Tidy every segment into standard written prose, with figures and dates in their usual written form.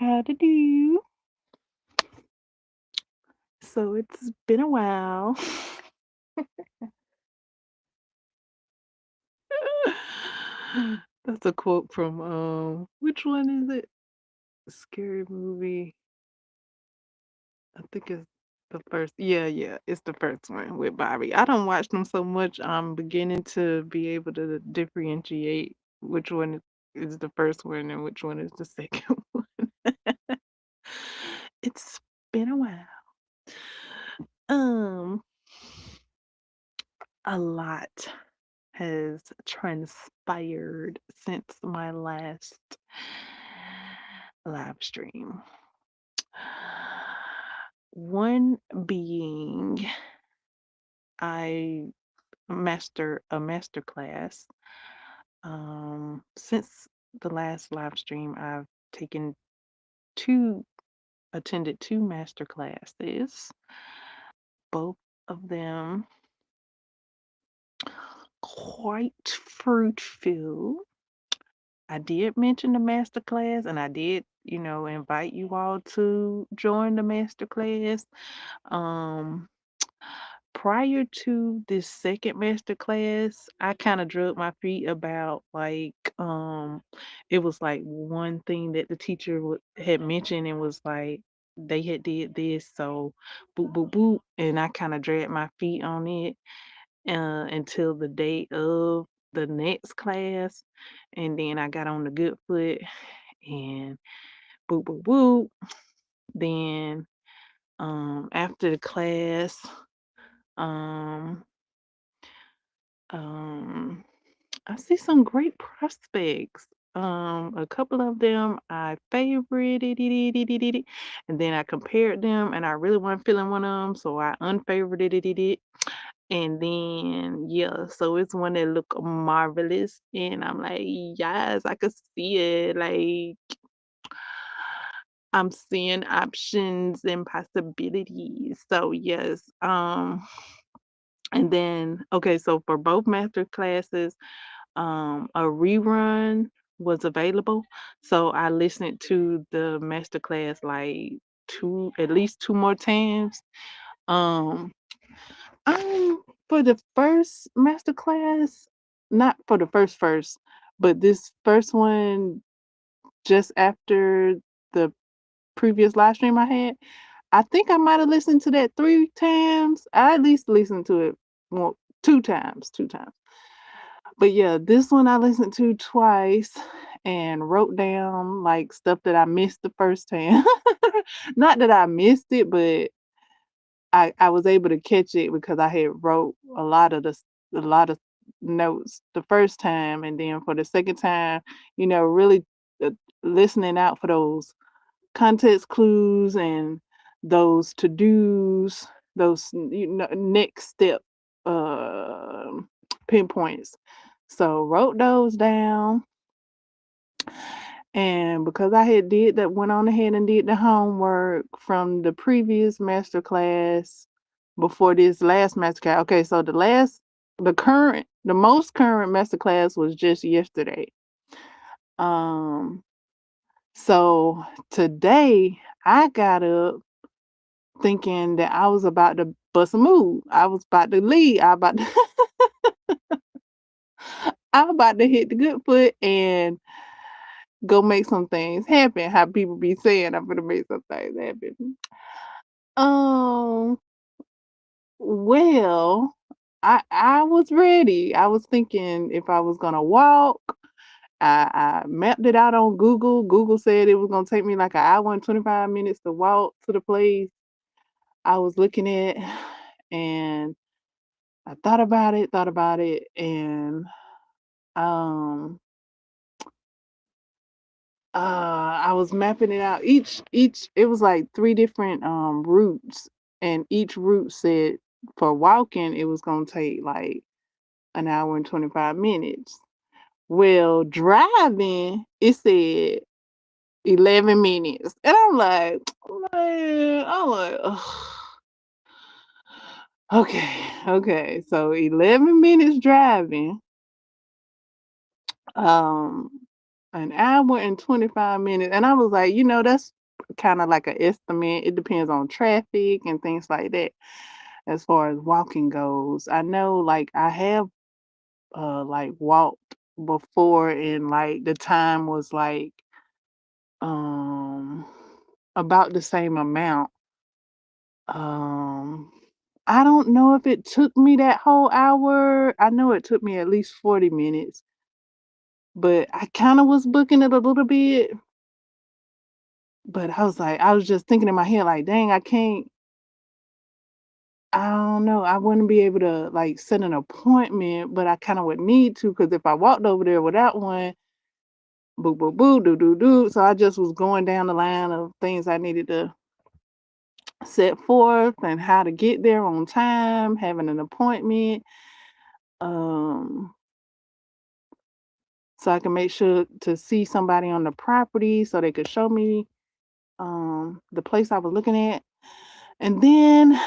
How to do? So it's been a while. That's a quote from which one is it? Scary movie. I think it's the first. Yeah, yeah, it's the first one with Bobby. I don't watch them so much. I'm beginning to be able to differentiate which one is the first one and which one is the second one. It's been a while. Um, a lot has transpired since my last live stream. One being I master a master class. Since the last live stream, I've taken two attended two master classes, both of them quite fruitful. I did mention the master class and I did, invite you all to join the master class. Um, Prior to this second master class, I kind of drug my feet about it was like one thing that the teacher had mentioned and was like they had did this, so boop boop boop, and I kind of dragged my feet on it until the day of the next class, and then I got on the good foot and boop boop boop. Then after the class, um um I see some great prospects. A couple of them I favorited, and then I compared them, and I really wasn't feeling one of them, so I unfavorited it. And then yeah, so it's one that look marvelous, and I'm like, yes, I could see it. Like I'm seeing options and possibilities. So yes, and then okay, so for both master classes, a rerun was available. So I listened to the master class like at least two more times. Um, for the first master class, not for the first, but this first one just after the previous live stream I had, I think I might have listened to that three times. I at least listened to it more two times. But yeah, this one I listened to twice and wrote down like stuff that I missed the first time. Not that I missed it, but I was able to catch it because I had wrote a lot of notes the first time, and then for the second time, really uh, listening out for those context clues and those to dos, those next step pinpoints. So wrote those down, and because I had did that, went on ahead and did the homework from the previous master class before this last master class. Okay, so the most current master class was just yesterday. Um, so today I got up thinking that I was about to bust a move. I was about to leave. I was about to hit the good foot and go make some things happen. How people be saying I'm gonna make some things happen. Um, well, I was ready. I was thinking if I was gonna walk. I mapped it out on Google. Google said it was gonna take me like an hour and 25 minutes to walk to the place I was looking at, and I thought about it, and um I was mapping it out. Each it was like three different routes, and each route said for walking it was gonna take like an hour and 25 minutes. Well, driving it said 11 minutes. And I'm like, man, I'm like, ugh. Okay. So 11 minutes driving. Um, an hour and 25 minutes. And I was like, that's kind of like an estimate. It depends on traffic and things like that as far as walking goes. I know like I have like walked before and like the time was like um about the same amount. Um I don't know if it took me that whole hour. I know it took me at least 40 minutes, but I kind of was booking it a little bit. But I was just thinking in my head, like, dang, I don't know. I wouldn't be able to like set an appointment, but I kind of would need to because if I walked over there without one, boo, boo, boo, do, do, do. So I just was going down the line of things I needed to set forth and how to get there on time, having an appointment. Um, so I can make sure to see somebody on the property so they could show me the place I was looking at. And then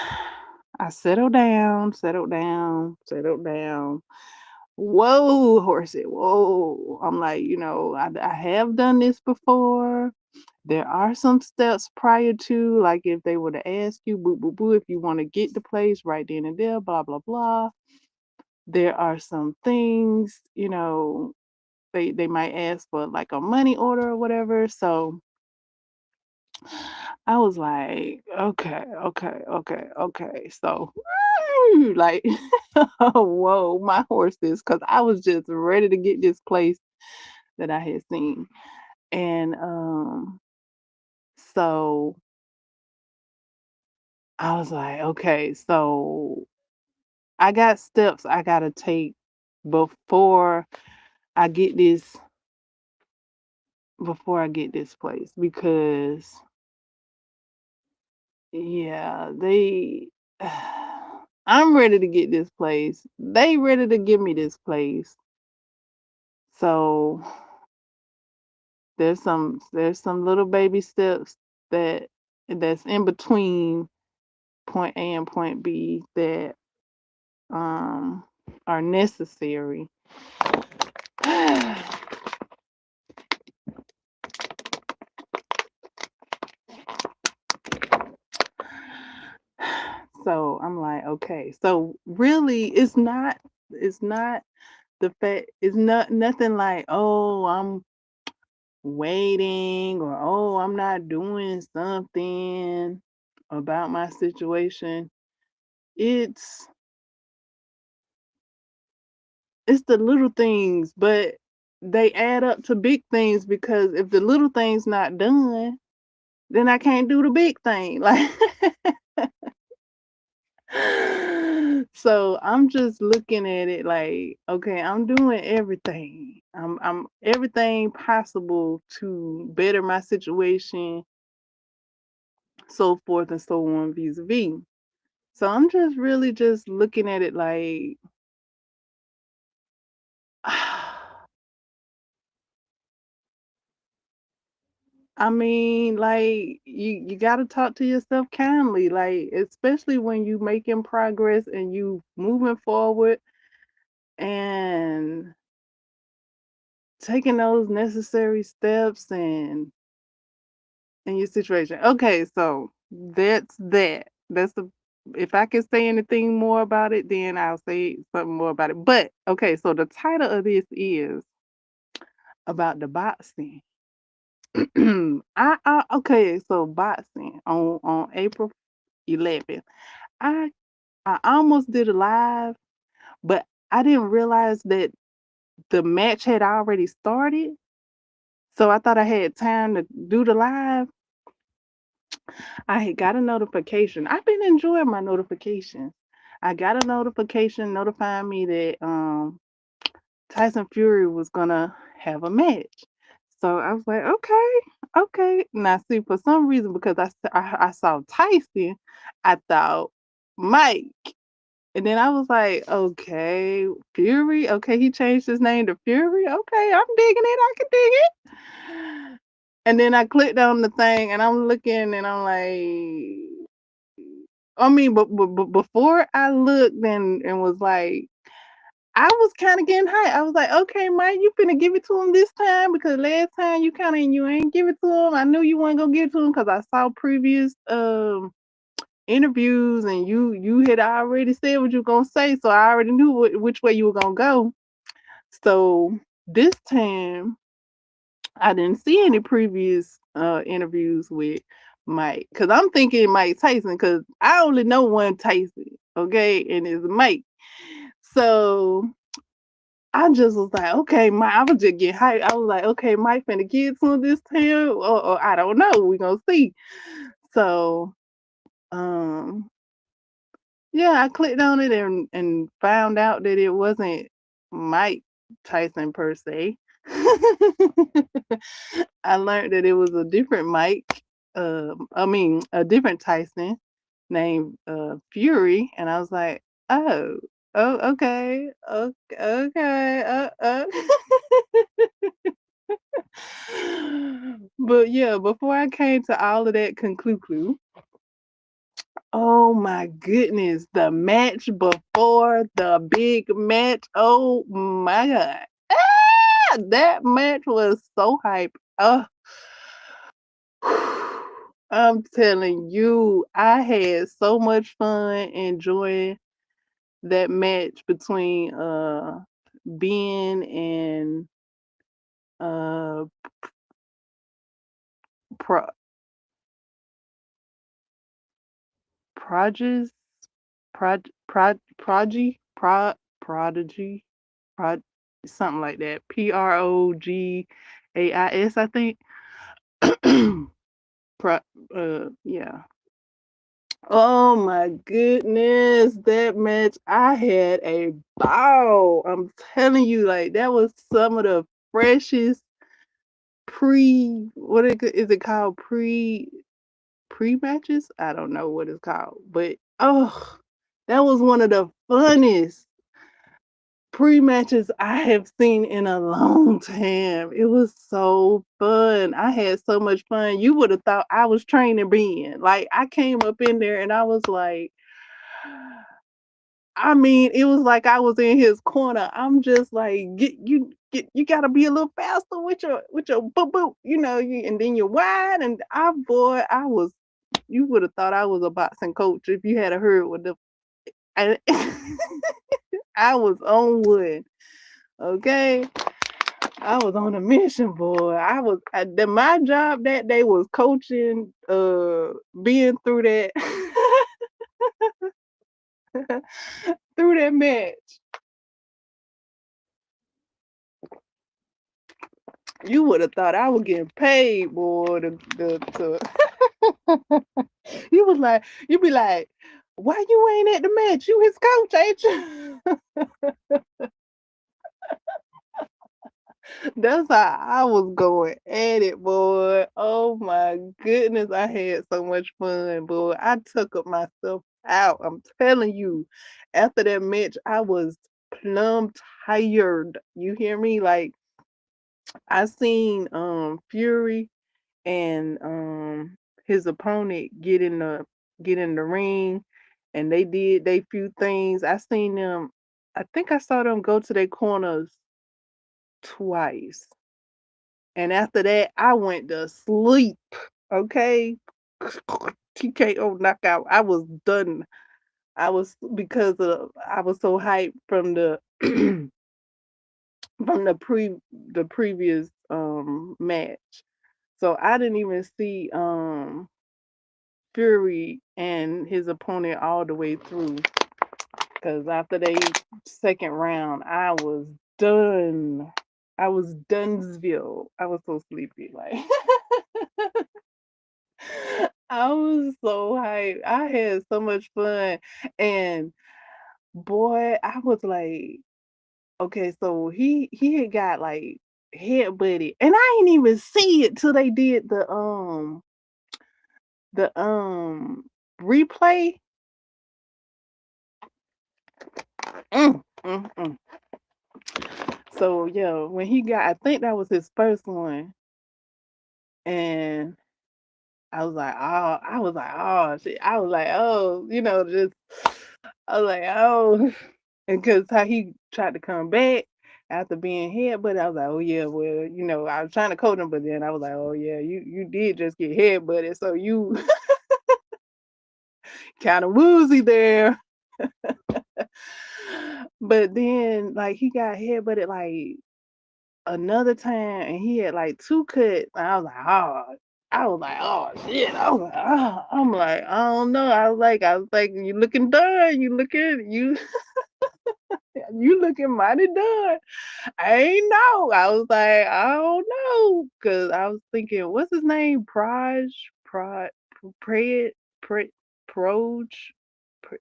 I settled down, settled down, settled down. Whoa, horsey, whoa. I'm like, I have done this before. There are some steps prior to, like if they were to ask you, boo, boo, boo, if you want to get the place right then and there, blah, blah, blah. There are some things, they might ask for like a money order or whatever. So I was like, okay, okay, okay, okay. So, like, whoa, my horses, because I was just ready to get this place that I had seen. And so I was like, okay, so I got steps I gotta take before I get this place because yeah, I'm ready to get this place. They ready to give me this place. So there's some little baby steps that's in between point A and point B that um are necessary. So I'm like, okay. So really it's not the fact it's not nothing like, oh, I'm waiting or oh, I'm not doing something about my situation. It's it's the little things, but they add up to big things because if the little thing's not done, then I can't do the big thing. Like so I'm just looking at it like, okay, I'm doing everything. I'm everything possible to better my situation, so forth and so on, vis-a-vis. So I'm just really just looking at it like I mean, like you gotta talk to yourself kindly, like especially when you making progress and you moving forward and taking those necessary steps and in your situation. Okay, so that's that. That's the if I can say anything more about it, then I'll say something more about it. But okay, so the title of this is about the boxing. I okay, so boxing on April 11th. I I almost did a live, but I didn't realize that the match had already started. So I thought I had time to do the live. I had got a notification. I've been enjoying my notifications. I got a notification notifying me that Tyson Fury was gonna have a match. So I was like, okay, okay. Now see, for some reason, because I saw Tyson, I thought Mike. And then I was like, okay, Fury. Okay, he changed his name to Fury. Okay, I'm digging it. I can dig it. And then I clicked on the thing and I'm looking and I'm like, I mean, but before I looked and was like, I was kind of getting hyped. I was like, okay, Mike, you finna give it to him this time because last time you ain't give it to him. I knew you weren't gonna give it to him because I saw previous interviews and you had already said what you were gonna say, so I already knew which way you were gonna go. So this time I didn't see any previous interviews with Mike because I'm thinking Mike Tyson because I only know one Tyson, okay, and it's Mike. So I just was like, okay, Mike, I was just getting hyped. I was like, okay, Mike finna get some of this time, or I don't know. We gonna see. So, um, yeah, I clicked on it and found out that it wasn't Mike Tyson per se. I learned that it was a different Mike. I mean, a different Tyson named Fury, and I was like, oh, okay, okay, But yeah, before I came to all of that conclusion, oh my goodness, the match before the big match. Oh my god. That match was so hype. I'm telling you, I had so much fun enjoying that match between Ben and uh Pro- Prodigy, Prodigy, Prod, something like that. Progais, I think. Pro, yeah. Oh my goodness, that match! I had a ball. I'm telling you, like that was some of the freshest is it called pre matches? I don't know what it's called, but oh, that was one of the funnest pre-matches I have seen in a long time. It was so fun. I had so much fun. You would have thought I was training Ben. Like I came up in there and I was like, I mean, it was like I was in his corner. I'm just like, you gotta be a little faster with your boop boop, and then you're wide and I was you would have thought I was a boxing coach if you had heard what the I, I was on wood. Okay. I was on a mission, boy. My job that day was coaching, being through that through that match. You would have thought I was getting paid, boy. You was like, you be like, why you ain't at the match? You his coach, ain't you? That's how I was going at it, boy. Oh my goodness, I had so much fun, boy. I took up myself out. I'm telling you, after that match, I was plumb tired. You hear me? Like I seen Fury and his opponent get in the ring and they did they few things. I seen them I think I saw them go to their corners twice. And after that, I went to sleep. Okay. TKO knockout. I was done. I was so hyped from the from the previous match. So I didn't even see Fury and his opponent all the way through. Cause after the second round, I was done. I was Dunsville. I was so sleepy. Like I was so hyped. I had so much fun. And boy, I was like, okay, so he had got like head buddy. And I didn't even see it till they did the replay. Mm. So yeah, when he got I think that was his first one. And I was like, oh shit. I was like, oh, just I was like, oh. And because how he tried to come back after being headbutted, I was like, oh yeah, well, I was trying to coach him, but then I was like, oh yeah, you did just get headbutted, so you kind of woozy there. But then like he got headbutted like another time, and he had like two cuts. And I was like, oh shit. I was like, oh, I'm like, I don't know. I was like, you looking done. You looking mighty done. I ain't know. I was like, I don't know. Cause I was thinking, what's his name? Pred, Pre, Proj. Pre,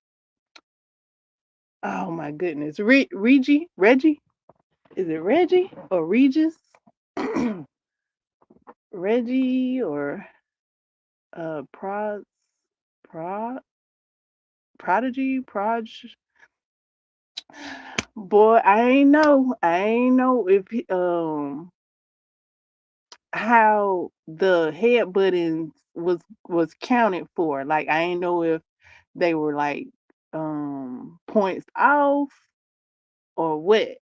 oh my goodness. Reggie? Is it Reggie or Regis? Reggie or Prod, Prod, Prodigy, Boy, I ain't know if how the head buttons was counted for. Like I ain't know if they were like points off or what.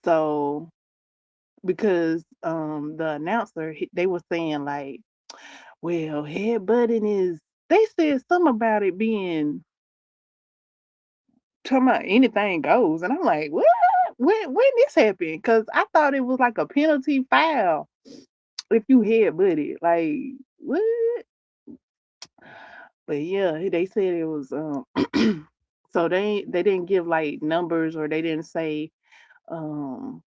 So because the announcer they were saying like, well, head button is they said something about it being talking about anything goes, and I'm like, what? When this happened? Because I thought it was like a penalty foul if you headbutted. Like what? But yeah, they said it was so they didn't give like numbers, or they didn't say um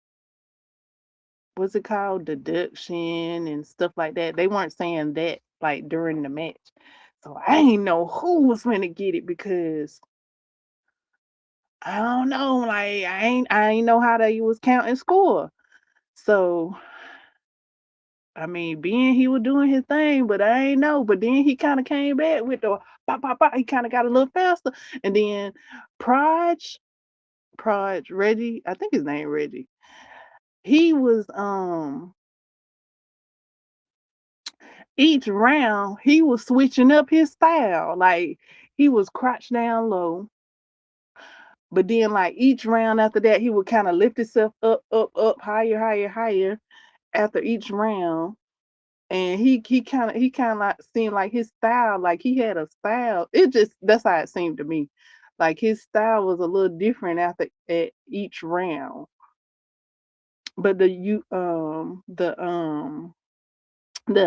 what's it called, deduction and stuff like that. They weren't saying that like during the match. So I ain't know who was gonna get it because I don't know, like I ain't know how they was counting score. So I mean, being he was doing his thing, but I ain't know. But then he kind of came back with the pop, pop, pop. He kind of got a little faster, and then Proj, Reggie, I think his name Reggie. He was each round he was switching up his style. Like he was crouched down low, but then like each round after that, he would kind of lift himself up, up, up, higher, higher, higher after each round. And he kind of like seemed like his style, like he had a style. It just that's how it seemed to me. Like his style was a little different after at each round. But the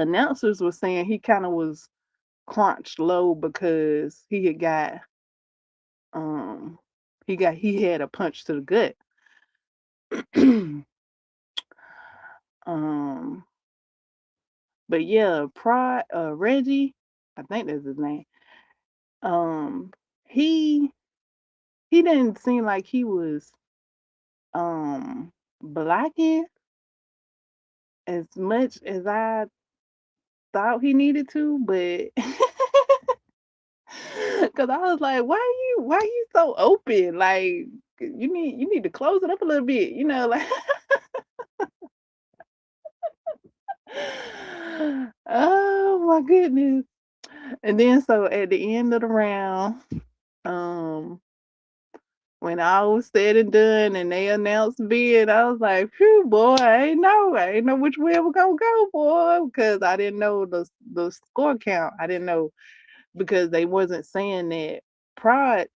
announcers were saying he kind of was crunched low because um he had a punch to the gut. um but yeah, Reggie, I think that's his name. Um he he didn't seem like he was blocking as much as I thought he needed to, but because I was like, why you so open? Like you need to close it up a little bit, like oh my goodness. And then so at the end of the round, um, when all was said and done and they announced bid, I was like, phew, boy, I ain't know which way we're gonna go, boy, because I didn't know the score count. I didn't know because they wasn't saying that pride.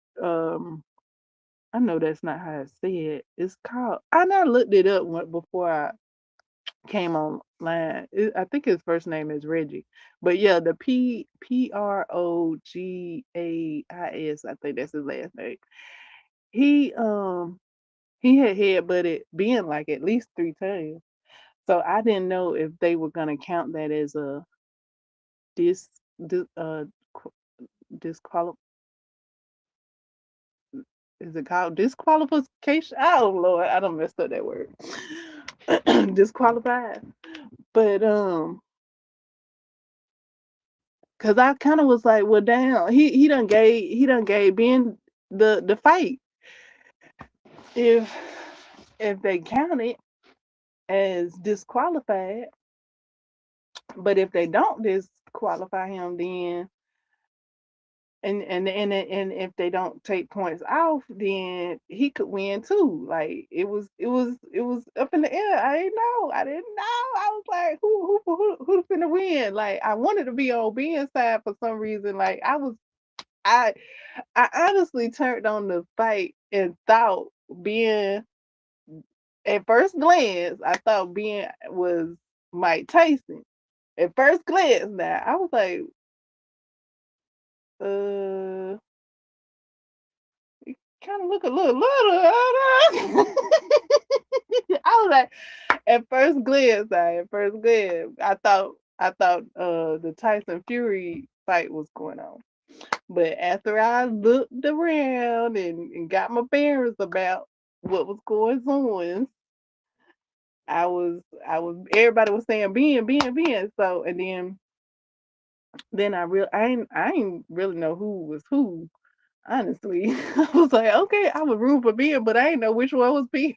I know that's not how it's said. It's called. I now looked it up before I came online. I think his first name is Reggie, but yeah, the Progais. I think that's his last name. He he had headbutted Ben like at least 3 times. So I didn't know if they were gonna count that as a dis, dis qu- disqual is it called disqualification? Oh Lord, I don't messed up that word. Disqualified. But cause I kind of was like, well damn, he done gave Ben the fight. If they count it as disqualified, but if they don't disqualify him, then And if they don't take points off, then he could win too. Like it was up in the air. I didn't know. I was like, who finna win? Like I wanted to be on Ben's side for some reason. Like I I honestly turned on the fight and thought Ben, at first glance, I thought Ben was Mike Tyson. At first glance, now I was like, uh, kind of look a little. I was like, at first glance, I thought the Tyson Fury fight was going on. But after I looked around and got my bearings about what was going on, everybody was saying Ben. So and then I ain't really know who was who. Honestly, I was like, okay, I was rooting for Ben, but I didn't know which one was Ben.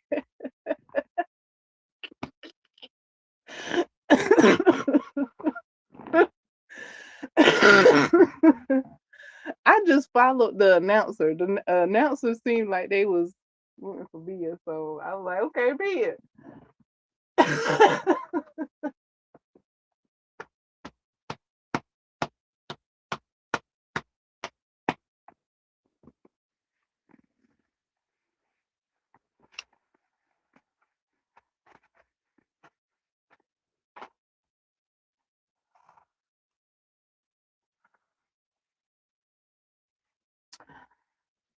I just followed the announcer. The announcer seemed like they was rooting for Ben, so I was like, okay, Ben.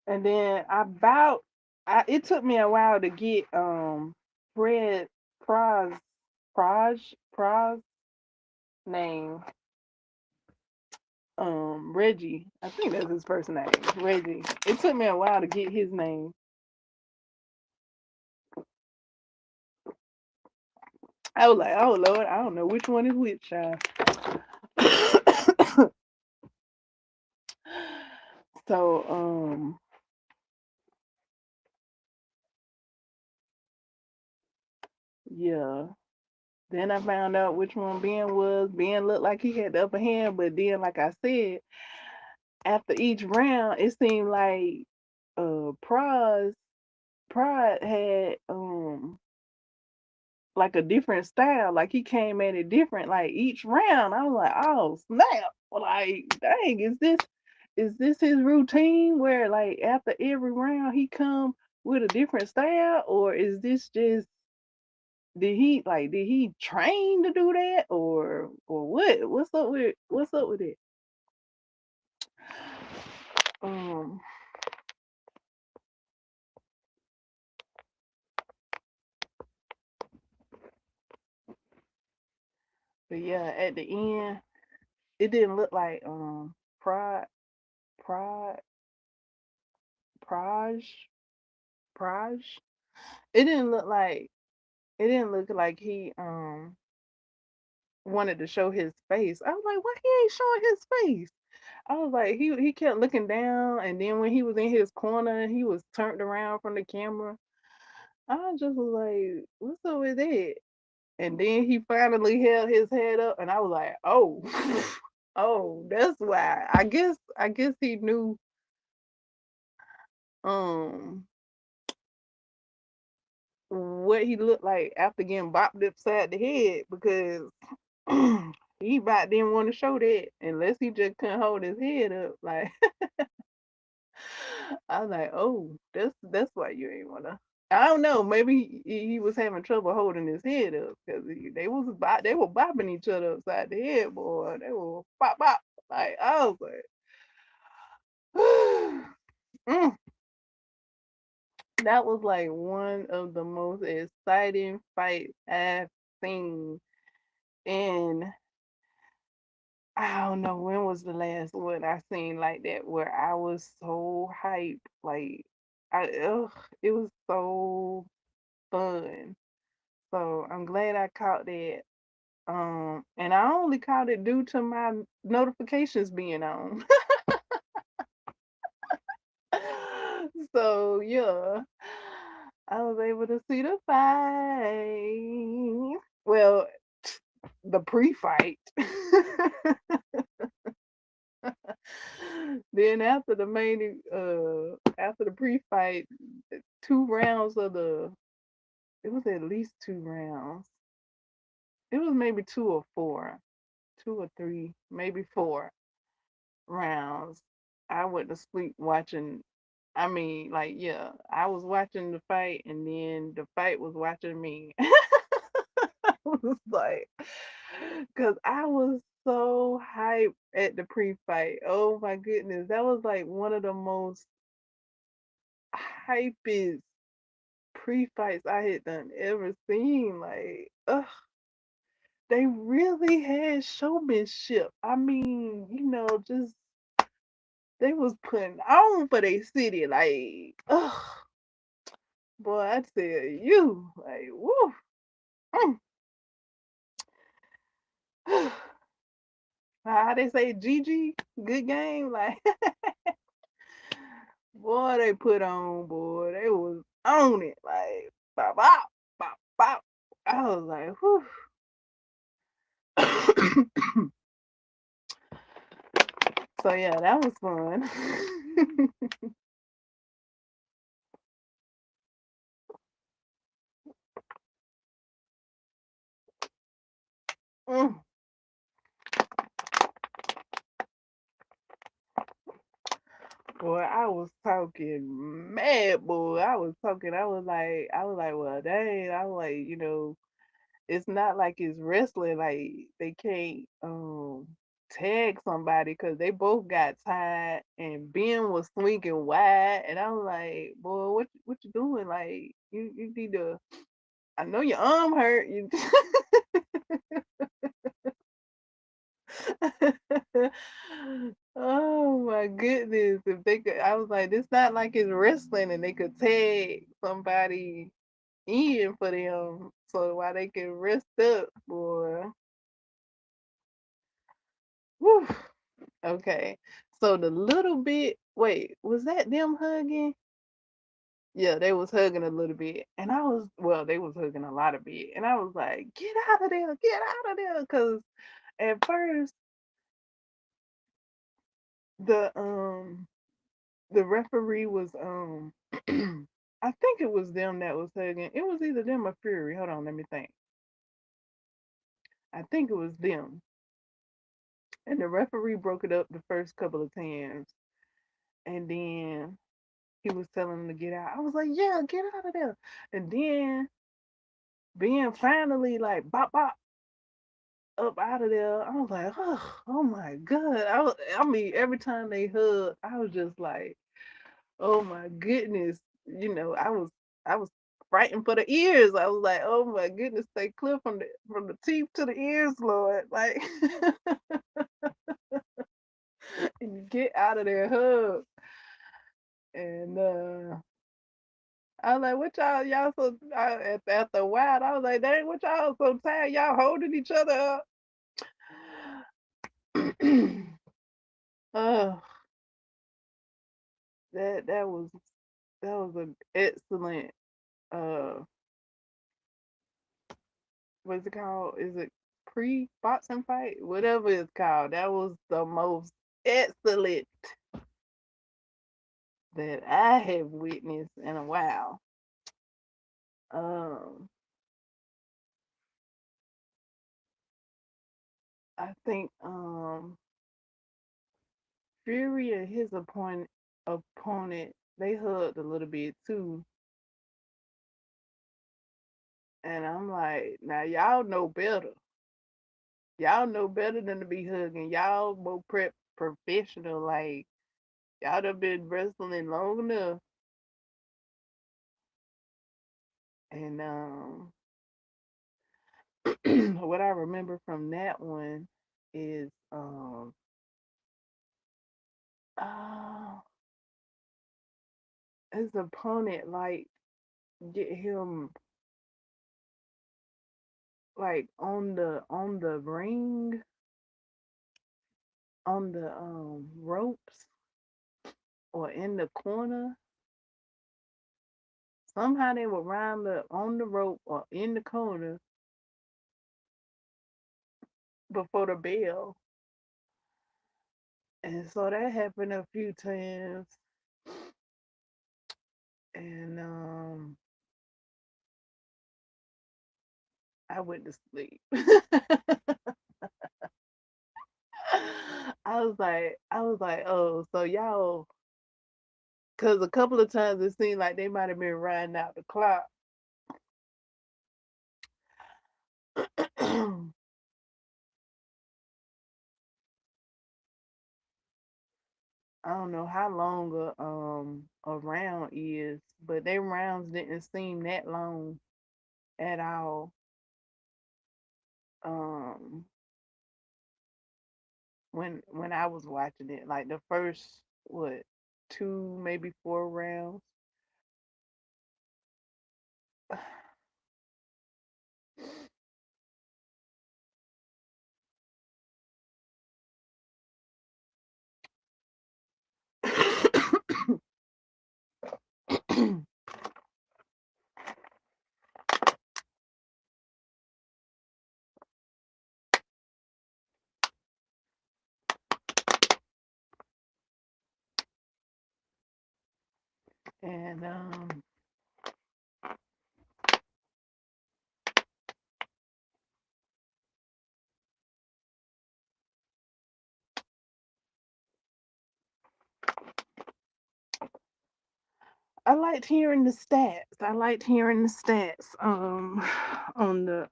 And then it took me a while to get Fred Praz Praz name. Reggie. I think that's his first name. Reggie. It took me a while to get his name. I was like, oh Lord, I don't know which one is which, child. So yeah. Then I found out which one Ben was. Ben looked like he had the upper hand, but then like I said, after each round, it seemed like Prize Pride had like a different style. Like he came at it different. Like each round, I was like, oh snap! Like dang, is this his routine where like after every round he come with a different style, or is this just did he train to do that, or what? What's up with it? Um, but yeah, at the end, it didn't look like Pride Pride Praj Praj. It didn't look like he wanted to show his face. I was like, why he ain't showing his face? I was like, he kept looking down, and then when he was in his corner, he was turned around from the camera. I just was like, what's up with that? And then he finally held his head up, and I was like, oh, oh, that's why. I guess he knew um what he looked like after getting bopped upside the head because he about didn't want to show that unless he just couldn't hold his head up. Like I was like, oh, that's why you ain't wanna. I don't know. Maybe he was having trouble holding his head up because they were bopping each other upside the head, boy. They were pop pop. Like I was like, mm. That was like one of the most exciting fights I've seen. And I don't know when was the last one I seen like that where I was so hyped. Like it was so fun. So I'm glad I caught that. And I only caught it due to my notifications being on. So yeah, I was able to see the fight. Well, the pre-fight. Then after the pre-fight, 2 rounds of it was at least 2 rounds. It was maybe 2 or 4, 2 or 3, maybe 4 rounds. I went to sleep watching. I mean, like, yeah, I was watching the fight, and then the fight was watching me. I was like, because I was so hyped at the pre-fight. Oh my goodness, that was like one of the most hypest pre-fights I had done ever seen. Like, ugh, they really had showmanship. I mean, just they was putting on for their city. Like, ugh, boy, I tell you, like, woo. How they say GG, good game. Like, boy, they put on, boy. They was on it. Like, bop, bop, bop, bop. I was like, whew. So yeah, that was fun. Mm. Boy, I was talking mad, boy. I was like, well, dang. I was like, it's not like it's wrestling. Like they can't tag somebody because they both got tied, and Ben was swinging wide, and I was like, boy, what you doing? Like you need to. I know your arm hurt. You. Oh my goodness! If they could, I was like, this not like it's wrestling, and they could tag somebody in for them, so while they can rest up, boy. Whew. Okay. So the little bit, wait, was that them hugging? Yeah, they was hugging a little bit. And well, they was hugging a lot of bit. And I was like, get out of there, get out of there. Cause at first the um the referee was I think it was them that was hugging. It was either them or Fury. Hold on, let me think. I think it was them. And the referee broke it up the first couple of times. And then he was telling him to get out. I was like, yeah, get out of there. And then being finally like bop bop up out of there, I was like, oh my god. I mean, every time they hugged, I was just like, oh my goodness. I was frightened for the ears. I was like, oh my goodness, stay clear from the teeth to the ears, Lord. Like, and you get out of there, hug. And I was like, what y'all so after a while, I was like, dang, what y'all so tired? Y'all holding each other up. Oh, that was an excellent uh what's it called? Is it pre-boxing fight? Whatever it's called. That was the most excellent that I have witnessed in a while. Um I think Fury and his opponent they hugged a little bit too. And I'm like, now y'all know better. Y'all know better than to be hugging. Y'all more professional. Like y'all done been wrestling long enough. And what I remember from that one is uh his opponent like get him like on the ring on the ropes or in the corner. Somehow they would round up on the rope or in the corner before the bell. And so that happened a few times. And I went to sleep. I was like, oh, so y'all, because a couple of times it seemed like they might have been riding out the clock. I don't know how long a round is, but their rounds didn't seem that long at all. Um, when I was watching it, like the first what 2 maybe 4 rounds. And I liked hearing the stats. I liked hearing the stats on the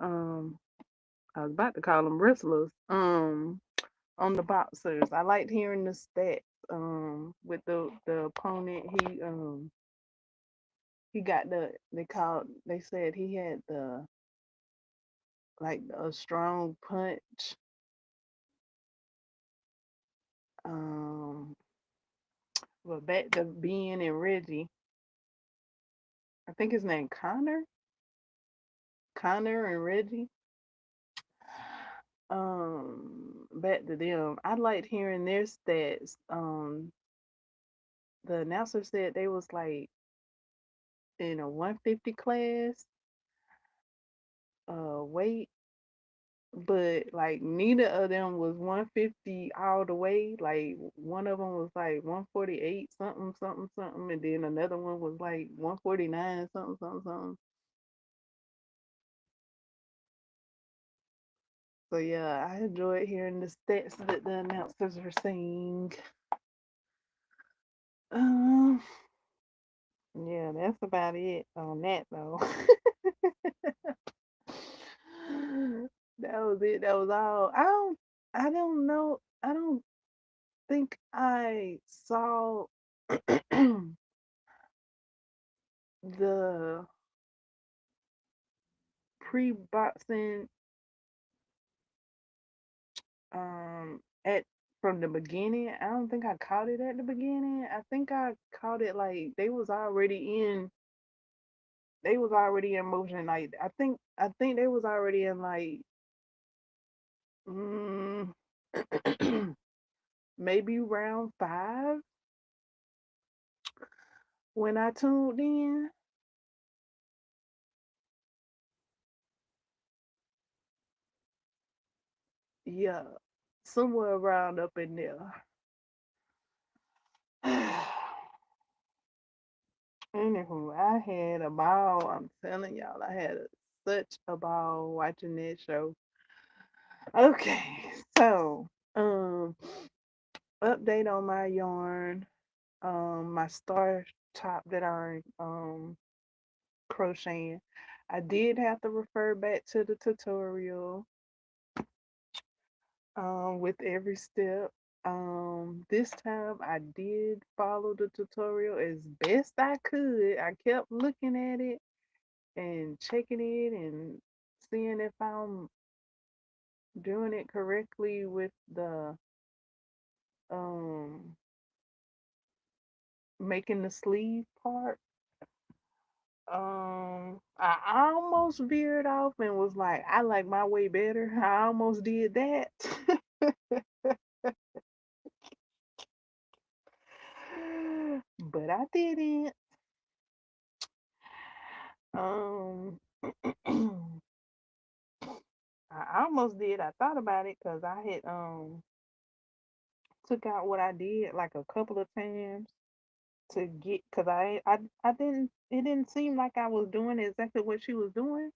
I was about to call them wrestlers. On the boxers. I liked hearing the stats with the opponent. He got they said he had the like a strong punch. Um but back to Ben and Reggie. I think his name Connor. Connor and Reggie. Back to them. I liked hearing their stats. The announcer said they was like in a 150 class weight, but like neither of them was 150 all the way. Like one of them was like 148 something something something, and then another one was like 149 something something something. So yeah, I enjoyed hearing the stats that the announcers were saying. Um, yeah, that's about it on that though. That was it. That was all. I don't know. I don't think I saw the pre-boxing at from the beginning. I don't think I caught it at the beginning. I think I caught it like they was already in motion. Like I think they was already in like mm, maybe round 5 when I tuned in. Yeah, somewhere around up in there. Anywho, I had a ball. I'm telling y'all, I had such a ball watching that show. Okay, so update on my yarn. My star top that I'm crocheting. I did have to refer back to the tutorial with every step. This time I did follow the tutorial as best I could. I kept looking at it and checking it and seeing if I'm doing it correctly with the um making the sleeve part. I almost veered off and was like, I like my way better. I almost did that. But I didn't. Um I almost did. I thought about it because I had took out what I did like a couple of times to get, because I didn't, it didn't seem like I was doing exactly what she was doing.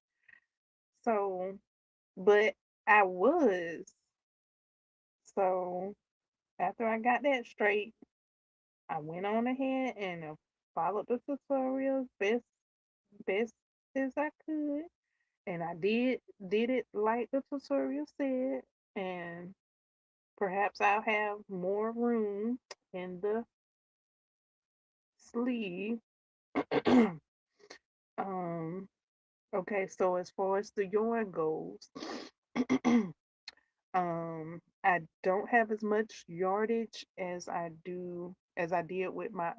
So, but I was. So after I got that straight, I went on ahead and followed the tutorials best as I could, and I did it like the tutorial said, and perhaps I'll have more room in the sleeve. um okay, so as far as the yarn goes, I don't have as much yardage as I did with my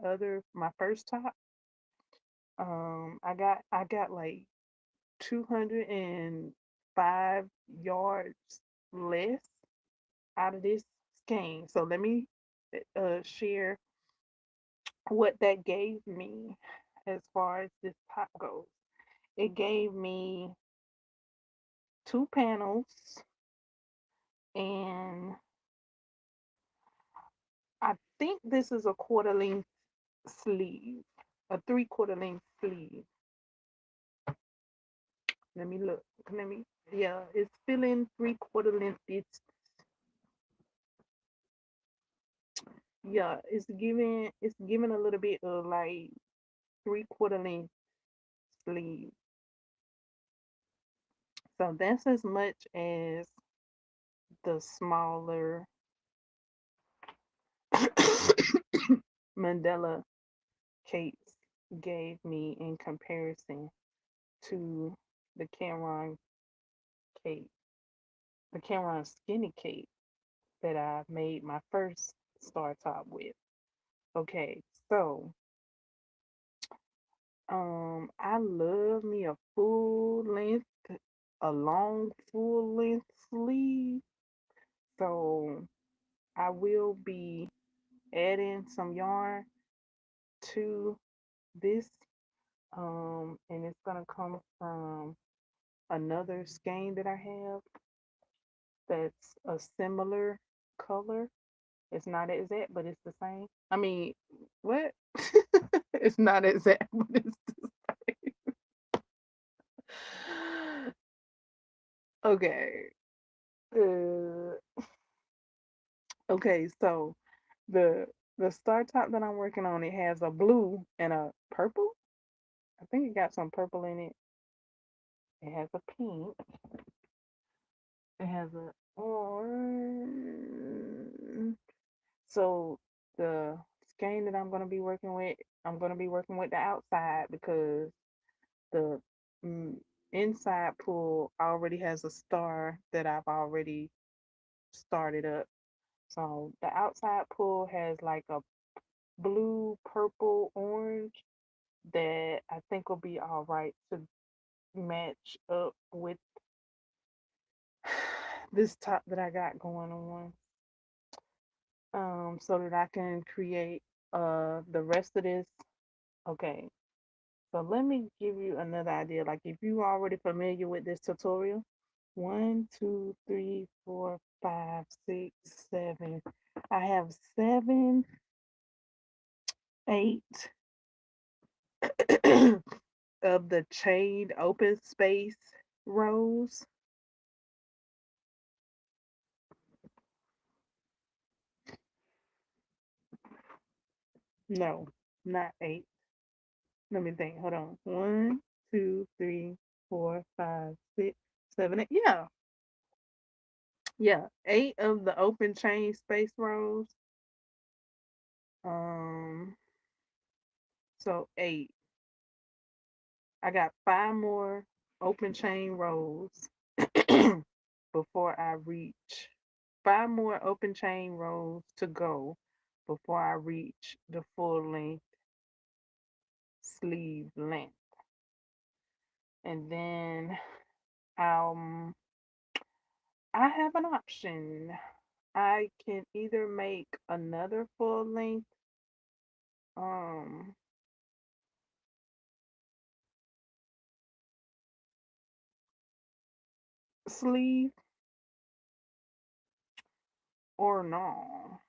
first top. I got like 205 yards less out of this skein. So let me share what that gave me as far as this top goes. It gave me two panels, and I think this is a quarter length sleeve, a 3/4 length sleeve. Let me look. Let me, yeah, it's filling 3/4 length. It's giving a little bit of like 3/4 length sleeve. So that's as much as the smaller Mandela capes gave me in comparison to the Cameron cape, the Cameron skinny cape that I made my first star top with. Okay, so I love me a long full length sleeve. So I will be adding some yarn to this, and it's gonna come from another skein that I have that's a similar color. It's not exact, but it's the same. I mean, what? It's not exact, but it's okay. Uh, okay, so the the star top that I'm working on, it has a blue and a purple. I think it got some purple in it. It has a pink. It has a orange. So the skein that I'm gonna be working with the outside because the mm, inside pull already has a star that I've already started up. So the outside pull has like a blue, purple, orange that I think will be all right to match up with this top that I got going on. So that I can create the rest of this. Okay, so let me give you another idea. Like if you are already familiar with this tutorial, 1, 2, 3, 4, 5, 6, 7. I have 7, 8 of the chain open space rows. No, not 8. Let me think. Hold on. 1, 2, 3, 4, 5, 6, 7, 8. Yeah, yeah. 8 of the open chain space rows. Um, so 8. I got 5 more open chain rows before I reach 5 more open chain rows to go before I reach the full length sleeve length. And then um I have an option. I can either make another full length um sleeve or no.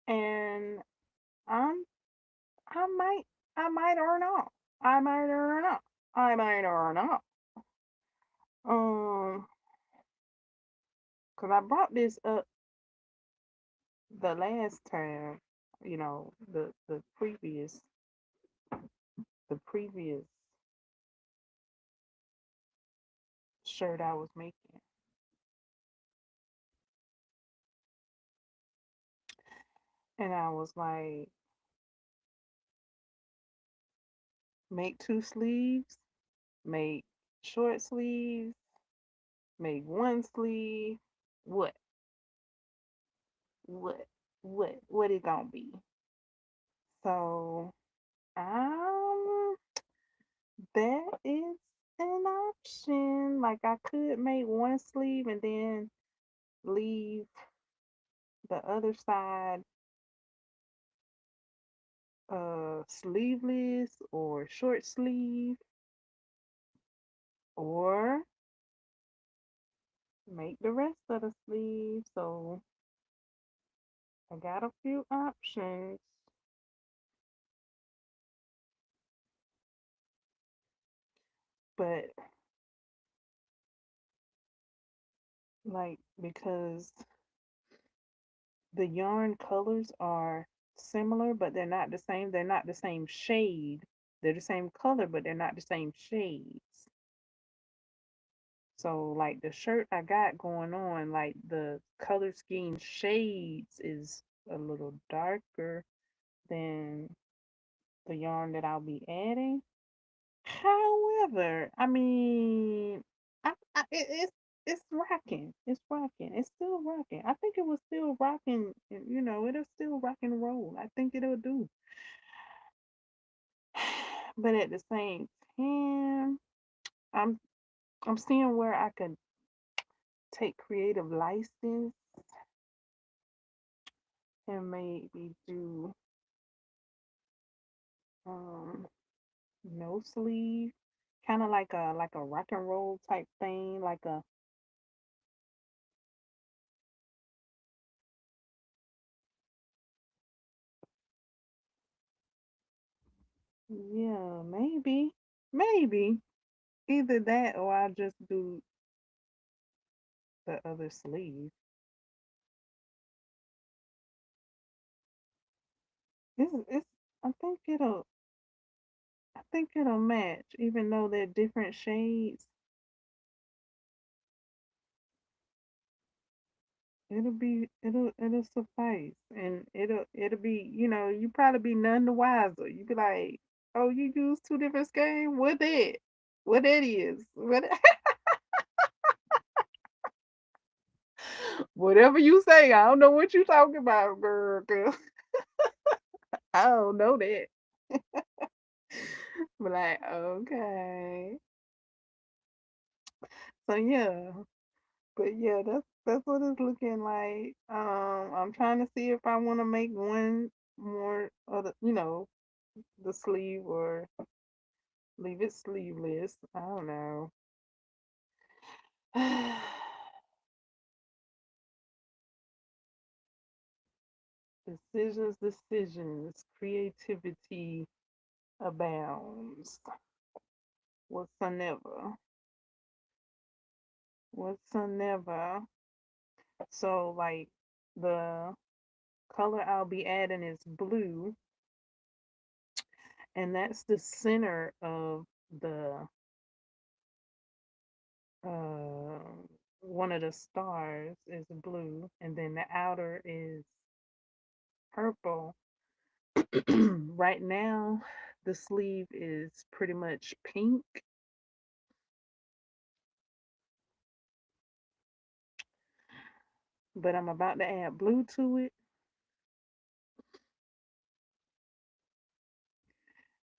and I'm I might I might or not. I might or not. I might or not. Um, cause I brought this up the last time, the previous shirt I was making, and I was like, make two sleeves, make short sleeves, make one sleeve. What? What? What it gonna be? So, um, that is an option. Like I could make one sleeve and then leave the other side sleeveless or short sleeve, or make the rest of the sleeve. So I got a few options, but like because the yarn colors are similar, but they're not the same. They're not the same shade. They're the same color, but they're not the same shades. So like the shirt I got going on, like the color scheme shades is a little darker than the yarn that I'll be adding. However, I mean, it's rocking. It's rocking. It's still rocking. I think it was still rocking. It'll still rock and roll. I think it'll do. But at the same time, I'm I'm seeing where I could take creative license and maybe do um no sleeve, kind of like a rock and roll type thing, like a yeah, maybe either that or I just do the other sleeve. It's I think it'll match, even though they're different shades. It'll suffice, and it'll be, you probably be none the wiser. You be like, oh, you use two different skeins. What that is? Whatever you say, I don't know what you talking about, girl. Girl. I don't know that. But like, okay. So yeah, but yeah, that's what it's looking like. I'm trying to see if I want to make one more of the sleeve or leave it sleeveless. I don't know. Decisions. Creativity abounds. Whatsoever. Whatsoever. So like the color I'll be adding is blue, and that's the center of the uh one of the stars is blue, and then the outer is purple. Right now, the sleeve is pretty much pink, but I'm about to add blue to it,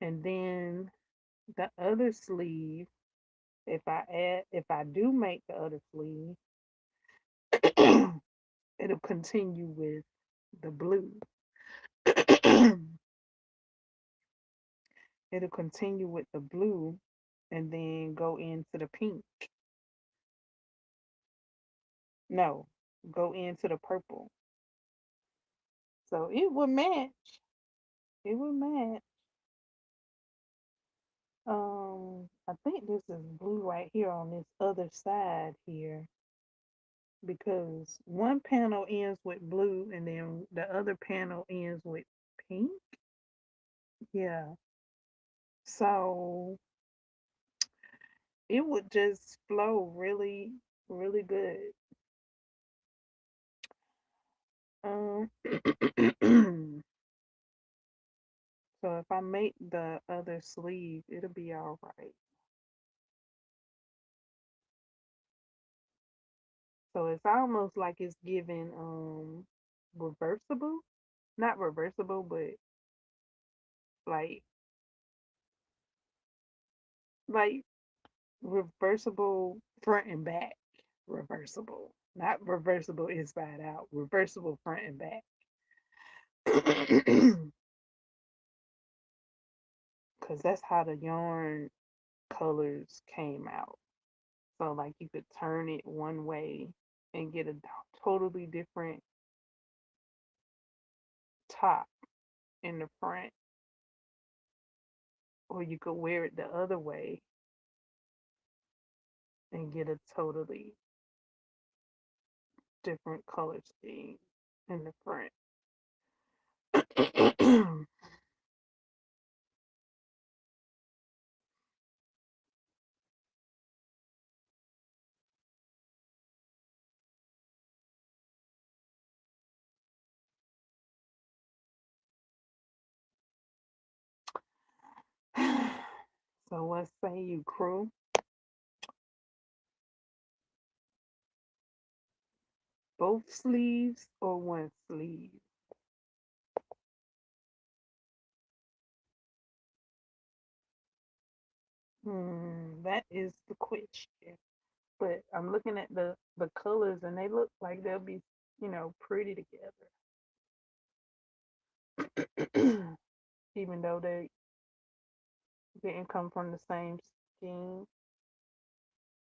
and then the other sleeve, if I do make the other sleeve, it'll continue with the blue. It'll continue with the blue and then go into the pink. No, go into the purple. So it would match. It would match. I think this is blue right here on this other side here because one panel ends with blue and then the other panel ends with pink. Yeah. So it would just flow really, really good. Um, so if I make the other sleeve, it'll be all right. So it's almost like it's giving reversible, not reversible, but like like reversible front and back. Reversible, not reversible inside out. Reversible front and back. Because that's how the yarn colors came out. So like you could turn it one way and get a totally different top in the front, or you could wear it the other way and get a totally different color scheme in the front. So what say you, crew? Both sleeves or one sleeve? That is the question. But I'm looking at the colors and they look like they'll be, pretty together. Even though they didn't come from the same scheme,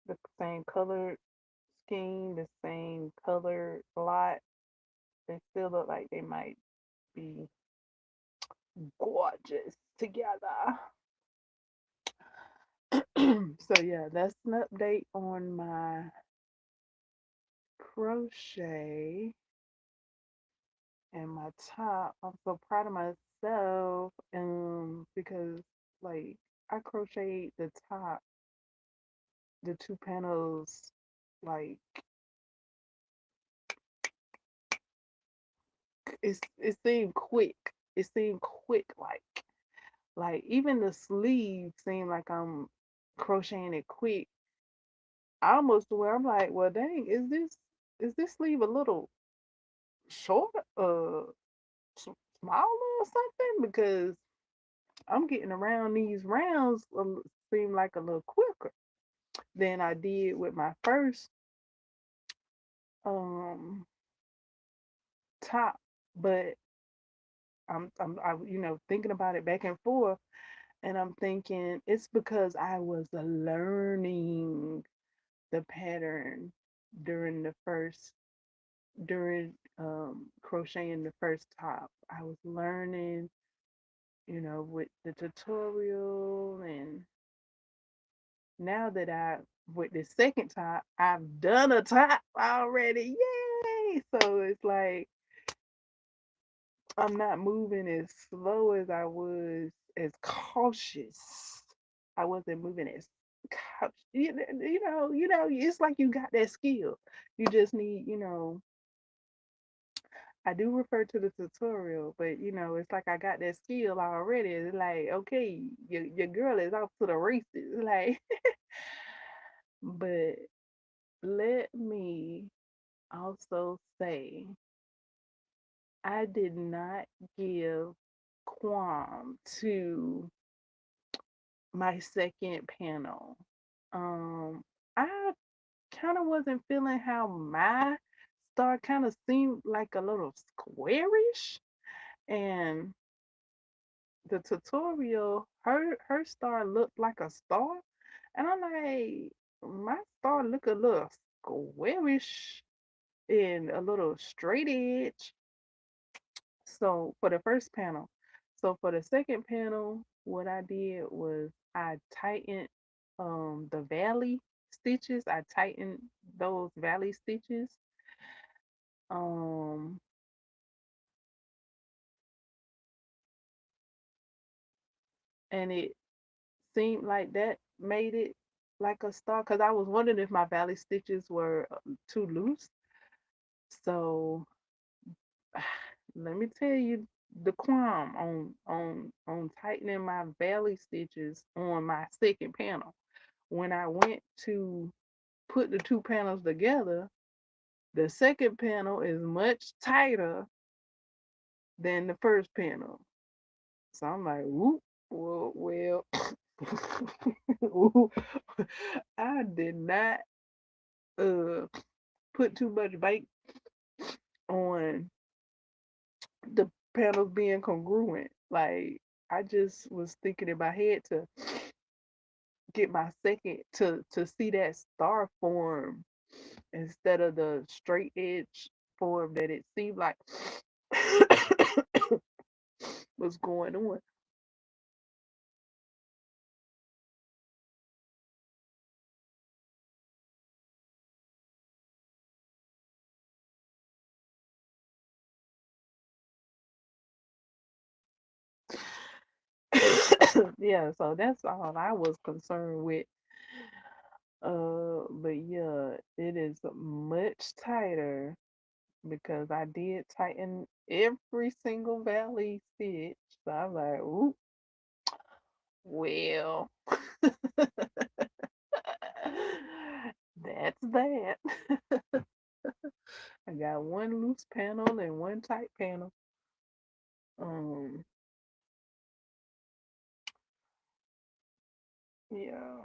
the same color scheme, the same color lot, they still look like they might be gorgeous together. So yeah, that's an update on my crochet and my top. I'm so proud of myself, because like I crocheted the top, the two panels, like it seemed quick. It seemed quick, like even the sleeve seemed like I'm crocheting it quick. Almost to where I'm like, well, dang, is this sleeve a little short, smaller or something? Because I'm getting around these rounds seem like a little quicker than I did with my first um top. But I thinking about it back and forth, and I'm thinking it's because I was learning the pattern during the first during crocheting the first top. I was learning, with the tutorial, and now that with the second top, I've done a top already. Yay! So it's like I'm not moving as slow as I was, as cautious. I wasn't moving as cautious. It's like you got that skill. You just need, I do refer to the tutorial, but it's like I got that skill already. It's like, okay, your girl is off to the races. Like, but let me also say I did not give qualm to my second panel. I kind of wasn't feeling how my star kind of seemed like a little squarish, and the tutorial, her star looked like a star, and I'm like, my star look a little squarish and a little straight edge. So for the first panel. So for the second panel, what I did was I tightened the valley stitches. I tightened those valley stitches. Um and it seemed like that made it like a star because I was wondering if my valley stitches were too loose. So let me tell you the qualm on tightening my valley stitches on my second panel. When I went to put the two panels together, the second panel is much tighter than the first panel. So I'm like, whoop, well, I did not uh put too much weight on the panels being congruent. Like I just was thinking in my head to get my second to see that star form instead of the straight edge form that it seemed like was going on. Yeah, so that's all I was concerned with. But yeah, it is much tighter because I did tighten every single valley stitch. So I'm like, ooh, well, that's that. I got one loose panel and one tight panel. Um, yeah,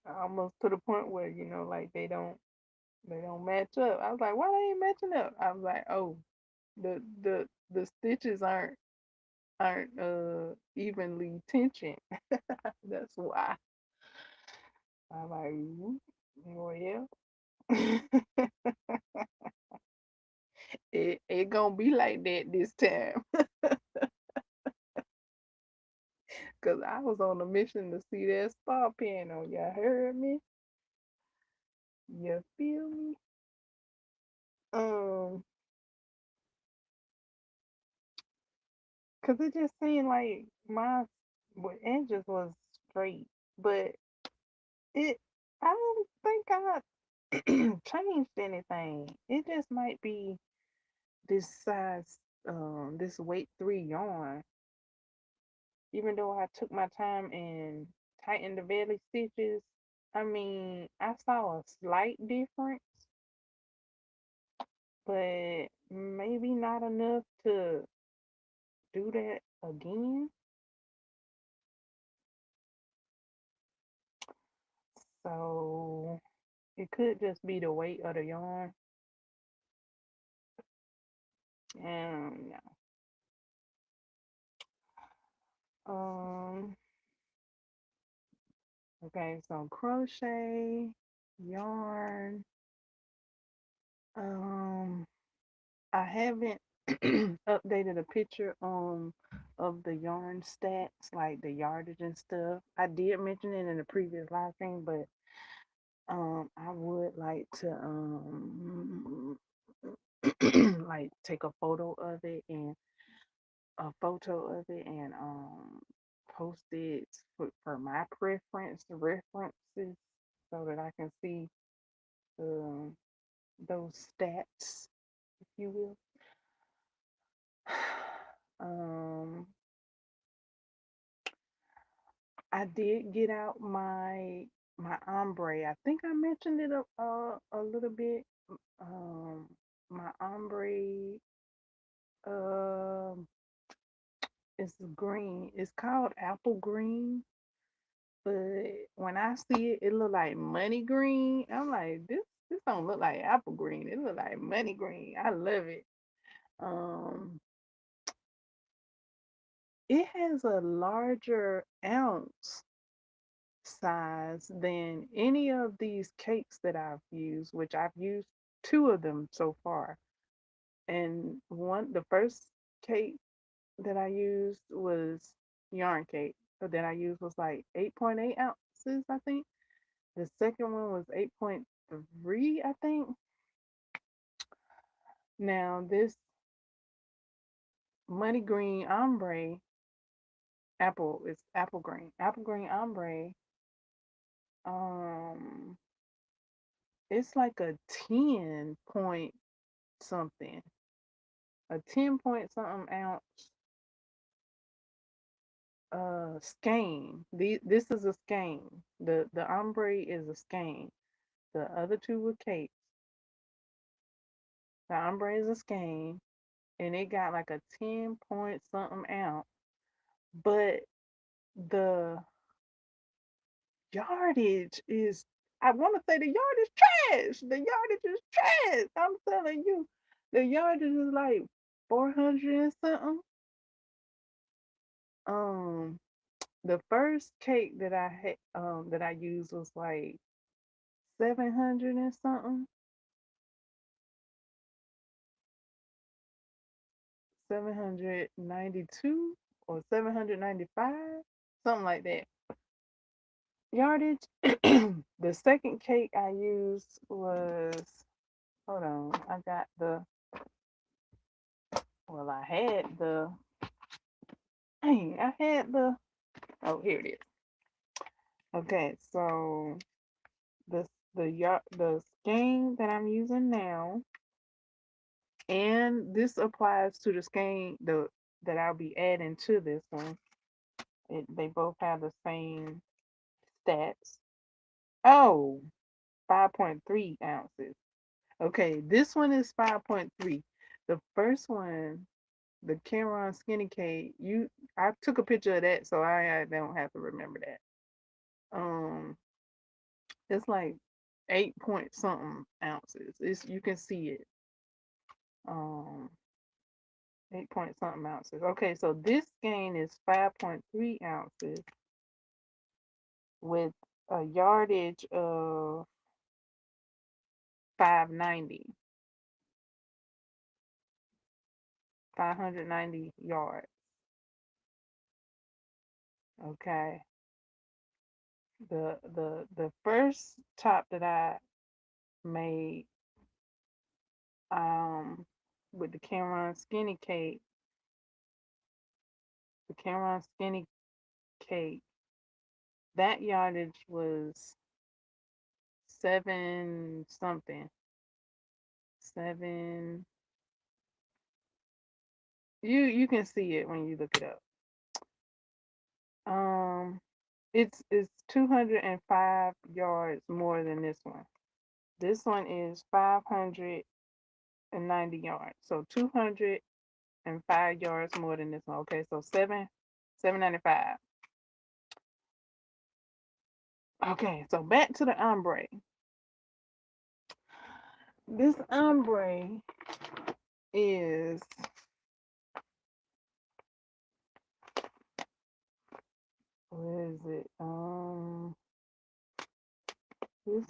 almost to the point where like they don't match up. I was like, why they ain't matching up? I was like, oh, the stitches aren't evenly tensioned. That's why. I'm like, well, it gonna be like that this time. Cause I was on a mission to see that star panel. Y'all heard me? You feel me? Um, cause it just seemed like my edges was straight, but it I don't think I changed anything. It just might be this size, this weight 3 yarn. Even though I took my time and tightened the belly stitches, I mean, I saw a slight difference, but maybe not enough to do that again. So it could just be the weight of the yarn. And yeah. Um, okay, so crochet, yarn. Um, I haven't updated a picture of the yarn stats, like the yardage and stuff. I did mention it in the previous live stream, but I would like to like take a photo of it and post it for my references so that I can see um those stats, if you will. Um, I did get out my ombre. I think I mentioned it a little bit. Um, my ombre um is green. It's called apple green, but when I see it, it look like money green. I'm like, this don't look like apple green. It look like money green. I love it. Um, it has a larger ounce size than any of these cakes that I've used, which I've used two of them so far. And the first cake that I used was yarn cake. So that I used was like 8.8 ounces, I think. The second one was 8.3, I think. Now this money green ombre apple is apple green. Apple green ombre, um, it's like a 10 point something, a 10 point something ounce skein. This is a skein. The ombre is a skein. The other two were cakes. The ombre is a skein, and it got like a 10 point something ounce. But the yardage is, I want to say the yard is trash. The yardage is trash. I'm telling you, the yardage is like 400 and something. Um, the first cake that I had that I used was like 700 and something, 792 or 795, something like that. Yardage. The second cake I used was, hold on, I got the, well, I had the, dang, I had the, oh, here it is. Okay, so the skein that I'm using now, and this applies to the skein that I'll be adding to this one. They both have the same stats. Oh, 5.3 ounces. Okay, this one is 5.3. The first one, the Cameron Skinny Cake, I took a picture of that, so I don't have to remember that. It's like 8 point something ounces. You can see it. Um, 8 point something ounces. Okay, so this skein is 5.3 ounces with a yardage of 590, 590 yards. Okay. The first top that I made um with the Cameron Skinny Cake, the Cameron Skinny Cake, that yardage was 7 something. 7, you can see it when you look it up. Um it's 205 yards more than this one. This one is 590 yards. So 205 yards more than this one. Okay, so 795. Okay, so back to the ombre. This ombre is, what is it? This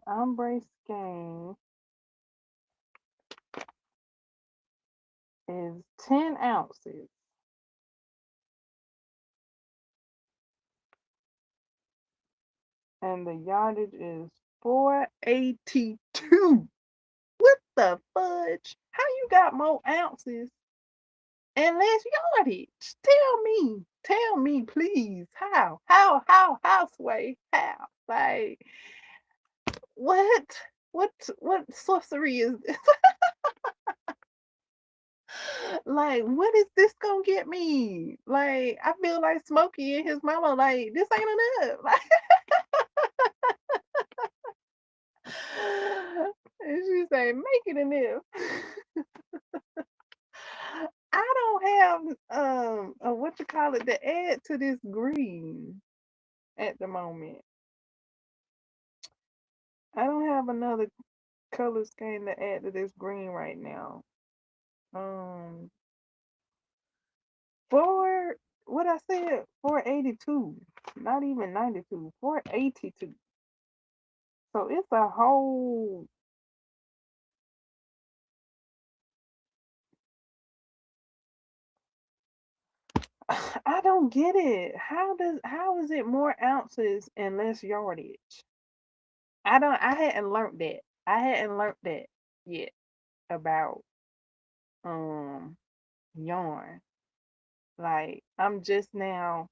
ombre skein is 10 ounces, and the yardage is 482. What the fudge? How you got more ounces and less yardage? Tell me, please. How, Sway? How? Like, what? What sorcery is this? Like, what is this gonna get me? Like, I feel like Smokey and his mama, like, this ain't enough. Like, and she say, make it enough. I don't have what you call it to add to this green at the moment. I don't have another color scheme to add to this green right now. Um, for what I said, 482, not even 92, 482. So it's a whole I don't get it. How is it more ounces and less yardage? I hadn't learned that. I hadn't learned that yet about um yarn. Like I'm just now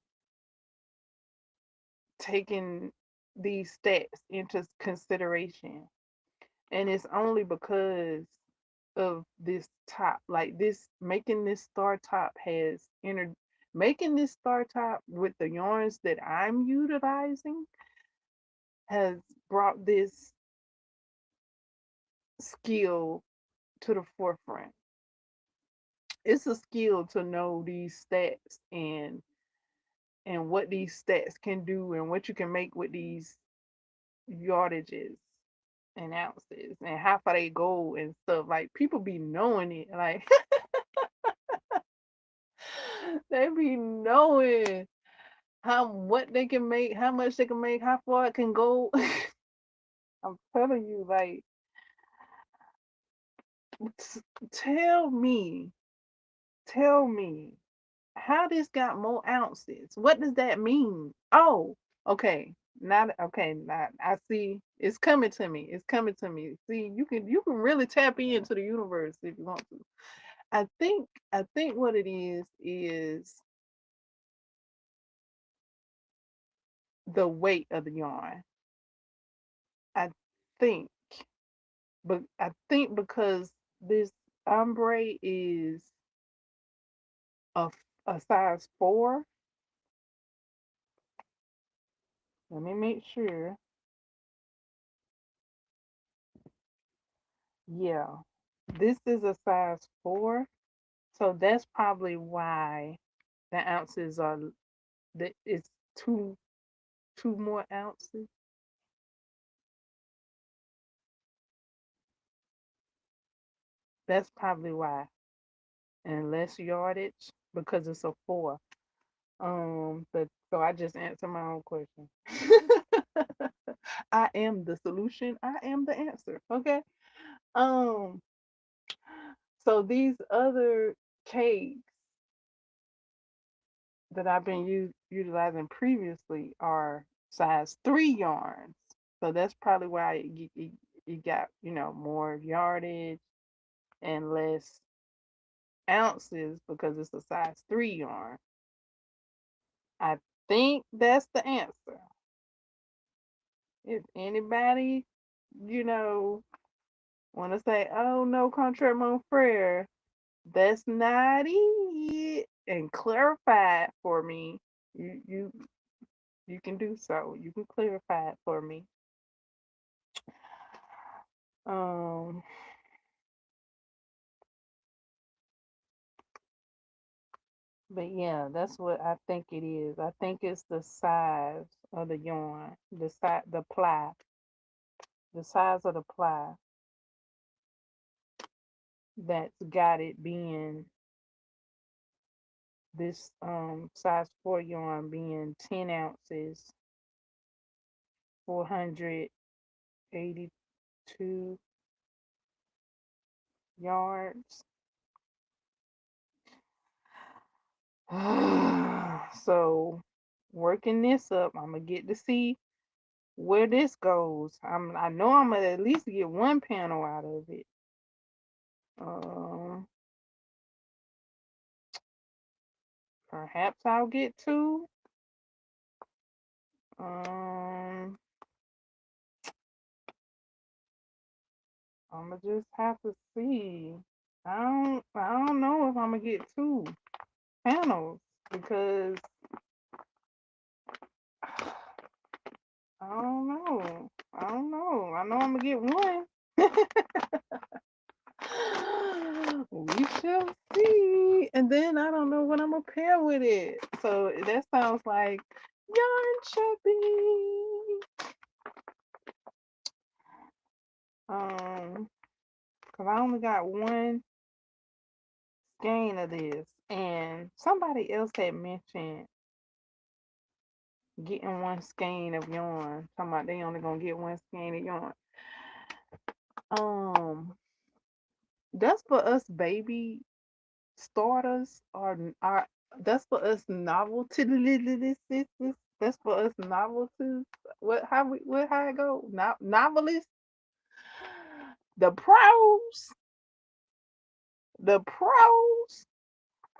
taking these stats into consideration. And it's only because of this top, like this making this star top has entered making this star top with the yarns that I'm utilizing has brought this skill to the forefront. It's a skill to know these stats and what these stats can do and what you can make with these yardages and ounces and how far they go and stuff. Like people be knowing it. Like they be knowing how what they can make, how much they can make, how far it can go. I'm telling you, like tell me, tell me how this got more ounces. What does that mean? Oh, okay. Not okay. Not I see. It's coming to me. It's coming to me. See, you can really tap into the universe if you want to. I think what it is the weight of the yarn. I think, but I think because this ombre is a a size 4. Let me make sure. Yeah, this is a size 4, so that's probably why the ounces are that it's two more ounces. That's probably why, and less yardage because it's a 4. But so I just answered my own question. I am the solution. I am the answer. Okay. Um. So these other cakes that I've been utilizing previously are size 3 yarns. So that's probably why you got more yardage and less ounces because it's a size 3 yarn. I think that's the answer. If anybody, you know, want to say, oh no, contraire mon frere, that's not it, and clarify it for me, you can do so. You can clarify it for me. Um, but yeah, that's what I think it is. I think it's the size of the yarn, the ply, the size of the ply that's got it being this size 4 yarn being 10 ounces, 482 yards. So working this up, I'm gonna get to see where this goes. I know I'm gonna at least get one panel out of it. Um, Perhaps I'll get two. Um, I'm gonna just have to see. I don't know if I'm gonna get two panels because I don't know. I don't know. I know I'm gonna get one. We shall see. And then I don't know what I'm gonna pair with it. So that sounds like yarn shopping. Cause I only got one skein of this, and somebody else had mentioned getting one skein of yarn. Talking about they only gonna get one skein of yarn. Um, that's for us baby starters, or That's for us novelty. That's for us novelties. What? How it go? Novelists. The pros. The pros.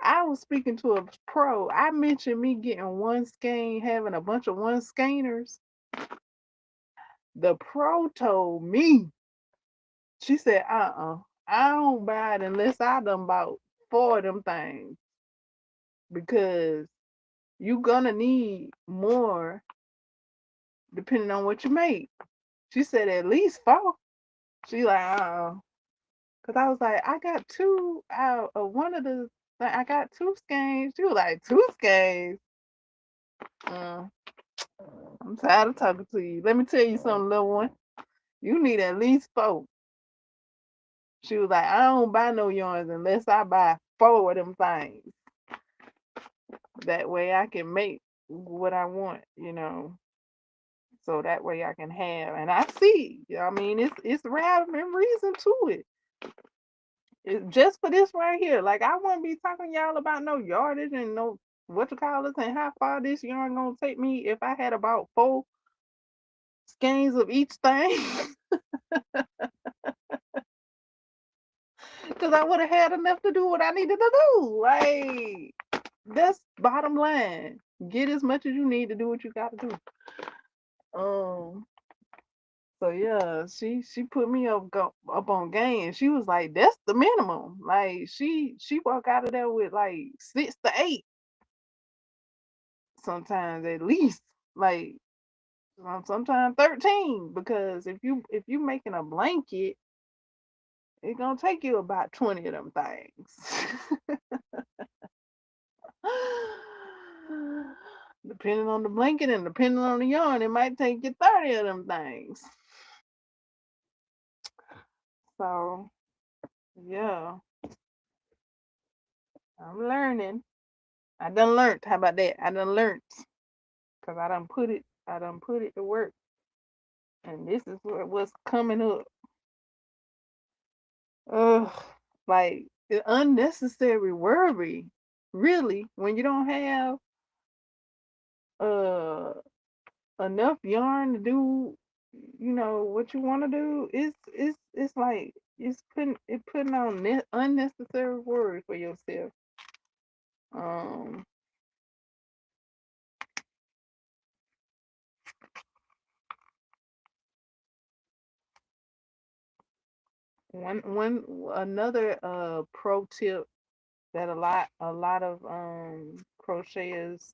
I was speaking to a pro. I mentioned me getting one skein, having a bunch of one skeiners. The pro told me, she said, I don't buy it unless I done bought four of them things because you gonna need more depending on what you make. She said at least four. She like, cause I was like, I got two out of one of the, I got two skeins. She was like, two skeins. Uh, I'm tired of talking to you. Let me tell you something, little one. You need at least four. She was like, I don't buy no yarns unless I buy four of them things. That way I can make what I want. So that way I can have. And I see, I mean, it's rhyme and reason to it. Just for this right here. Like I wouldn't be talking to y'all about no yardage and no what you call it and how far this yarn gonna take me if I had about four skeins of each thing. Because I would have had enough to do what I needed to do. Like that's bottom line. Get as much as you need to do what you gotta do. Um so yeah, she put me up on game. She was like, that's the minimum. Like she walk out of there with like 6 to 8, sometimes at least. Like sometimes 13. Because if you making a blanket, it's gonna take you about 20 of them things. Depending on the blanket and depending on the yarn, it might take you 30 of them things. So yeah, I'm learning. I done learned. How about that? I done learned. Cause I done put it to work. And this is what's coming up. Ugh, like unnecessary worry. Really, when you don't have uh enough yarn to do, what you want to do, it's like it's putting on unnecessary worry for yourself. Um, one another pro tip that a lot of crocheters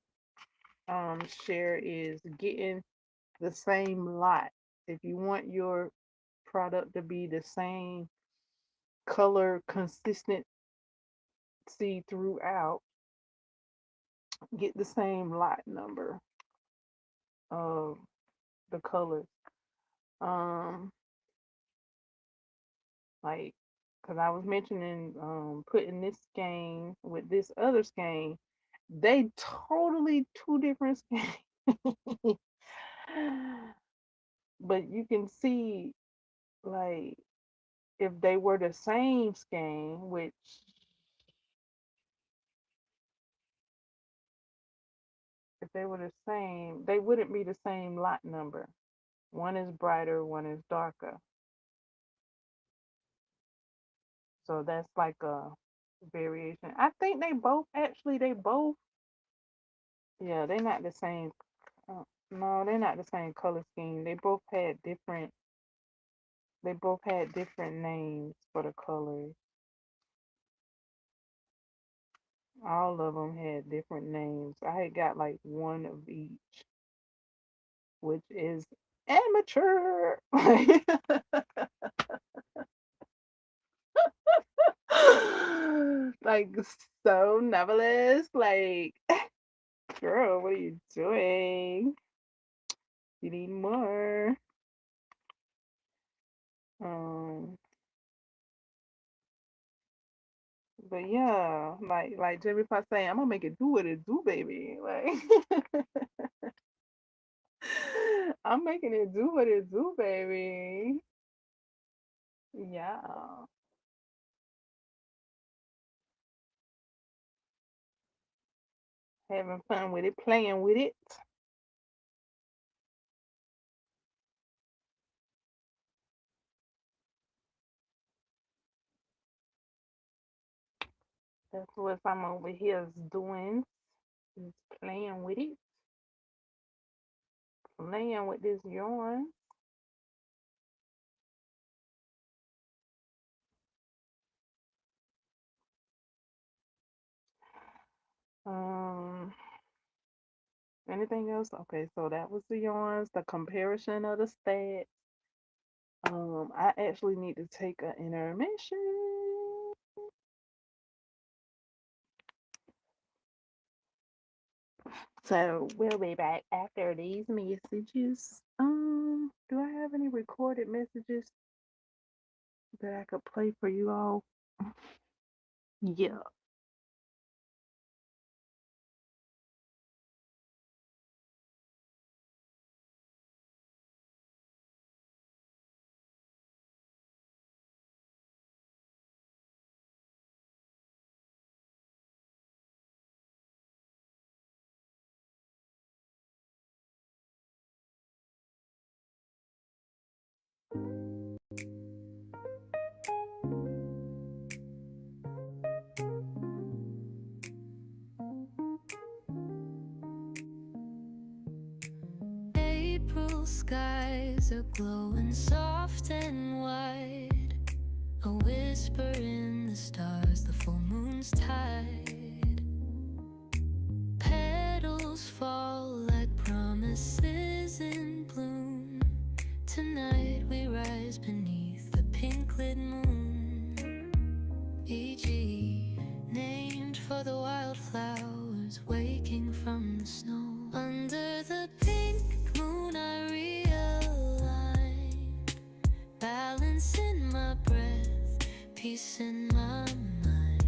share is getting the same lot. If you want your product to be the same color consistency throughout, get the same lot number of the colors. Um, like, cause I was mentioning putting this skein with this other skein, they totally two different skeins. But you can see like if they were the same skein, which if they were the same, they wouldn't be the same lot number. One is brighter, one is darker. So that's like a variation. I think they both, yeah, they're not the same. No, they're not the same color scheme. They both had different names for the colors. All of them had different names. I had got like one of each, which is amateur. Like so novelist. Like, girl, what are you doing? You need more. Um, but yeah, like Jerry Potter saying, I'm gonna make it do what it do, baby. Like I'm making it do what it do, baby. Yeah. having fun with it, playing with it. That's what I'm over here doing, is playing with it, playing with this yarn. Um, anything else? Okay, so that was the yarns, the comparison of the stats. I actually need to take an intermission. So we'll be back after these messages. Do I have any recorded messages that I could play for you all? Yeah. April skies are glowing soft and wide. A whisper in the stars, the full moon's tide. Petals fall like promises in bloom. Tonight we rise beneath the pink lit moon. E.g., named for the wildflowers waking from the snow. Under the pink moon I realign, balance in my breath, peace in my mind.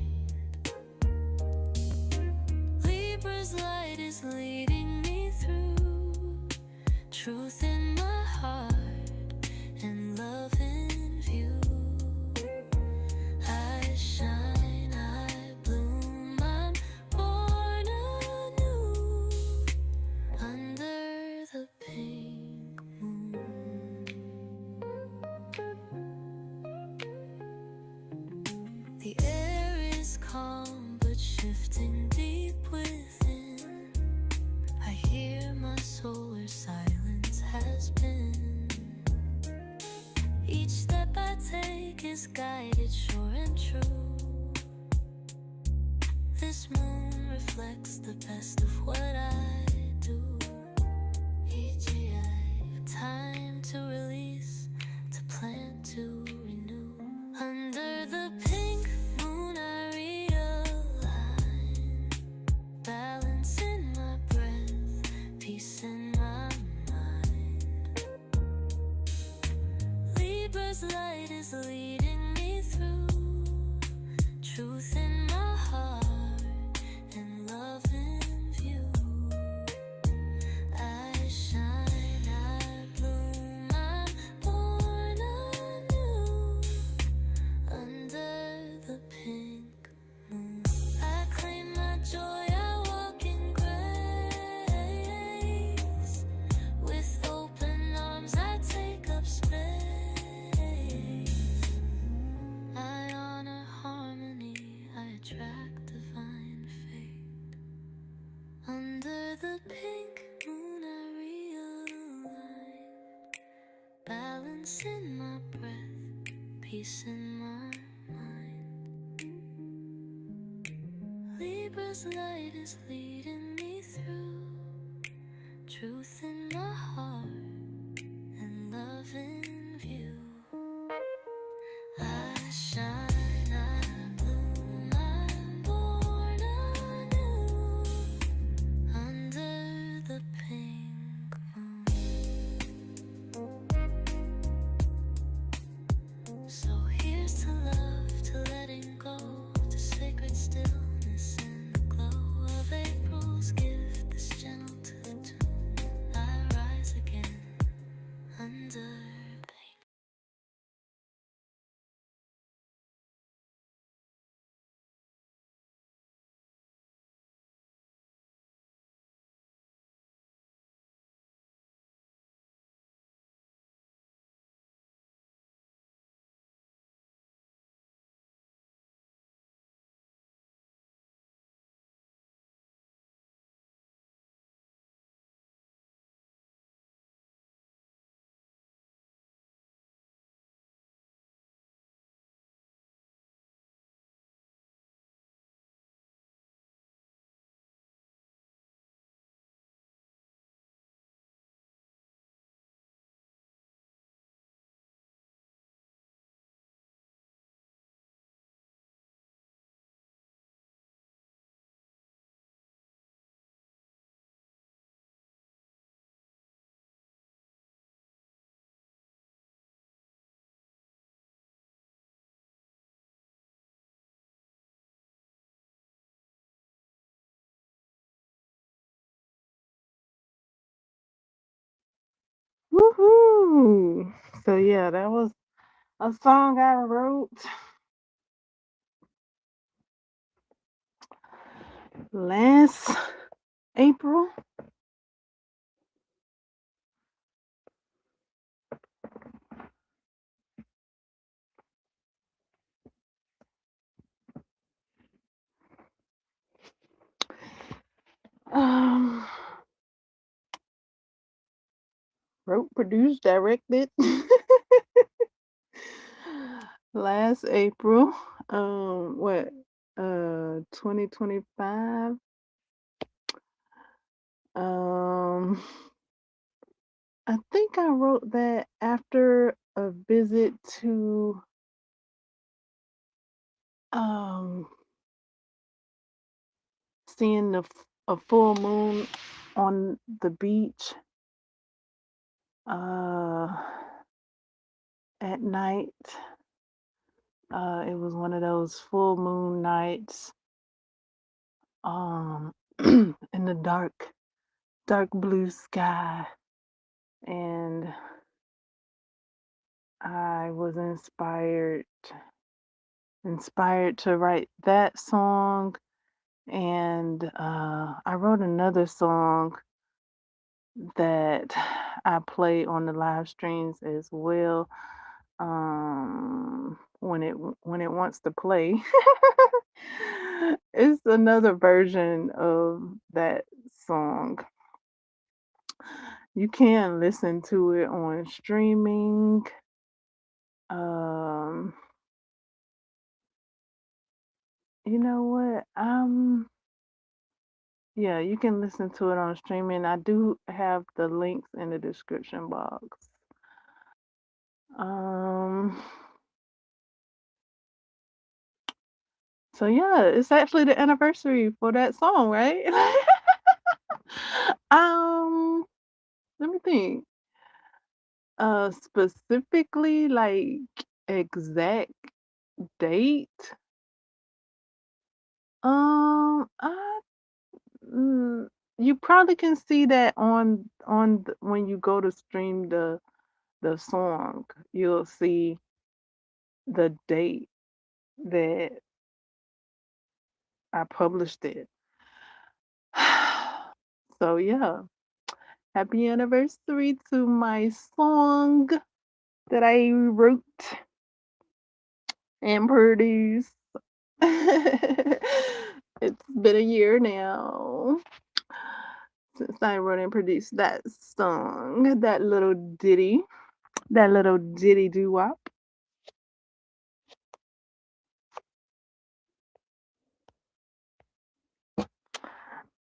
Libra's light is leading me through, truth in my heart and love in view. I shine, I bloom, I'm born anew under the pink moon. The air is calm but shifting deep within. I hear my soul where silence has been. Each step I take is guided, sure and true. This moon reflects the best of what I do. E.g., time to release, to plant, to renew. Under the pink moon I realign, balance in my breath, peace in my mind. Libra's light is leading me through, truth in my heart and love in view. I shine, I bloom, I'm born anew under the pink moon. I claim my joy, I walk in grace. With open arms I take up space. I honor harmony, I attract divine fate. Under the pink moon I realign, balance in my breath, peace in my mind. Libra's light is leading me through, truth in my heart and love in view. I shine, I bloom, I'm born anew under the pink moon. So here's to love, to letting go, to sacred stillness and the glow of April's gift, this gentle to the tune. I rise again under Woohoo! So yeah, that was a song I wrote last April. Um, wrote, produced, directed last April. What? 2025. Um, I think I wrote that after a visit to um seeing a full moon on the beach uh at night. It was one of those full moon nights um in the dark blue sky, and I was inspired to write that song, and I wrote another song that I play on the live streams as well. When it wants to play. It's another version of that song. You can listen to it on streaming. Um, you know what? Yeah, you can listen to it on streaming. I do have the links in the description box. Um, so yeah, it's actually the anniversary for that song, right? um, Let me think. Specifically, like exact date. I you probably can see that when you go to stream the song. You'll see the date that I published it. So yeah, happy anniversary to my song that I wrote and produced. It's been a year now since I wrote and produced that song, that little ditty doo wop.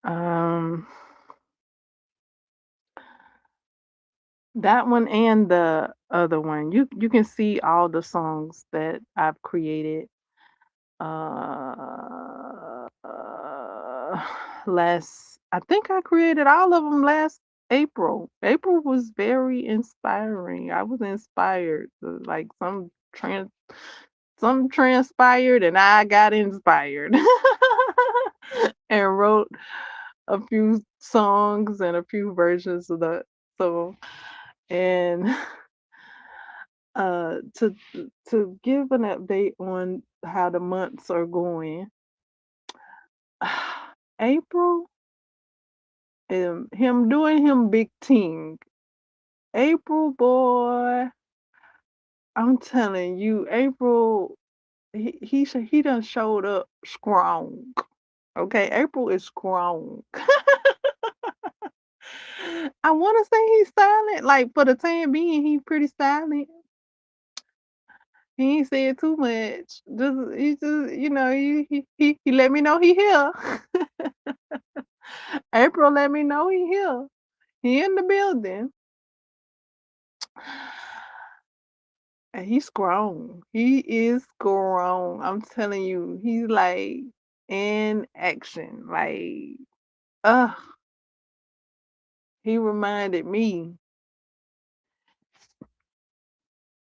Um, that one and the other one. You can see all the songs that I've created uh last, I think I created all of them last April. April was very inspiring. I was inspired. Like some transpired and I got inspired and wrote a few songs and a few versions of the song. And to give an update on how the months are going. April, him doing him big thing. April boy, I'm telling you, April, he done showed up strong. Okay, April is strong. I want to say he's silent. Like for the time being, he's pretty silent. He ain't said too much. Just he let me know he here. April let me know he here. He in the building. And he's grown. He is grown. I'm telling you, he's like in action. Like, uh, he reminded me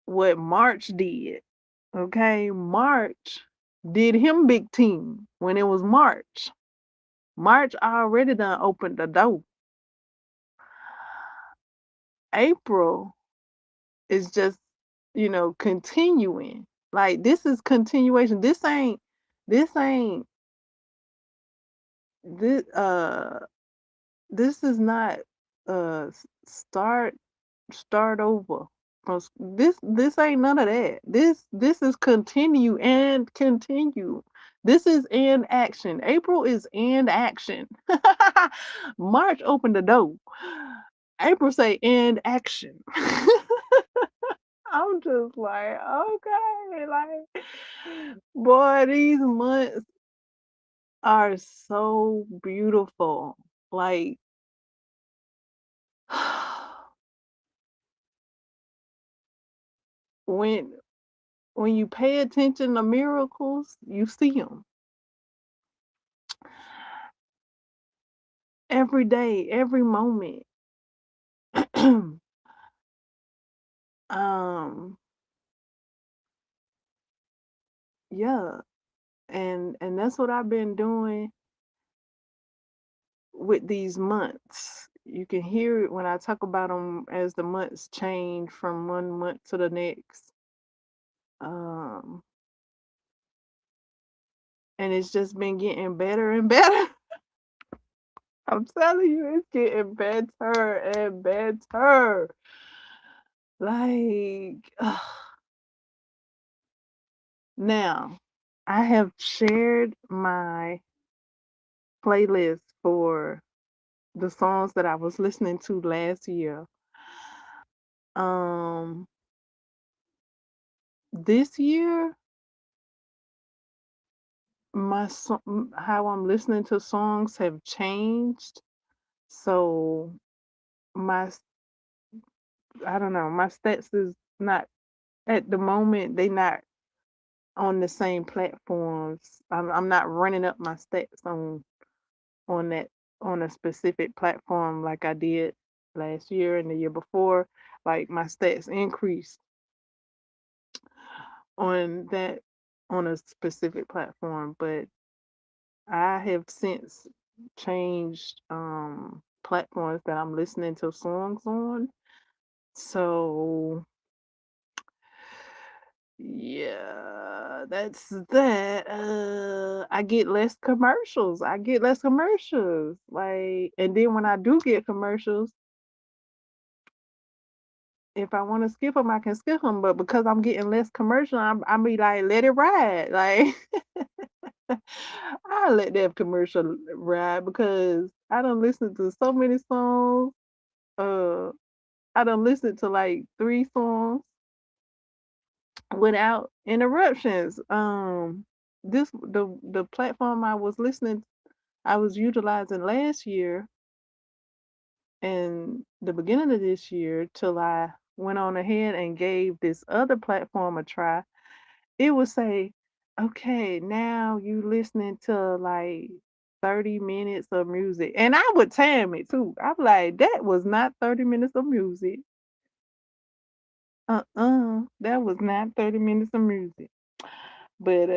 what March did. Okay, March did him big team when it was March. March already done opened the door. April is just, continuing. Like this is continuation. This ain't this this is not start over. This ain't none of that. This is continue and continue. This is in action. April is in action. March opened the door. April say end action. I'm just like, okay, like, boy, these months are so beautiful. Like, when when you pay attention to miracles, you see them every day, every moment. um, yeah, and that's what I've been doing with these months. You can hear it when I talk about them as the months change from one month to the next. Um, and it's just been getting better and better. I'm telling you, it's getting better and better. Like, now, I have shared my playlist for the songs that I was listening to last year. Um, this year, how I'm listening to songs have changed. So my, I don't know, my stats is not at the moment. They not on the same platforms. I'm not running up my stats on that on a specific platform like I did last year and the year before. Like my stats increased on that on a specific platform, but I have since changed platforms that I'm listening to songs on. So yeah, that's that. I get less commercials. I get less commercials. Like, and then when I do get commercials, if I want to skip them, I can skip them. But because I'm getting less commercial, I be like, let it ride. Like, I let that commercial ride because I don't listen to so many songs. Uh, I don't listen to like 3 songs without interruptions. The platform I was utilizing last year and the beginning of this year till I went on ahead and gave this other platform a try. It would say, okay, now you listening to like 30 minutes of music. And I would time it too. I'm like, that was not 30 minutes of music. That was not 30 minutes of music. But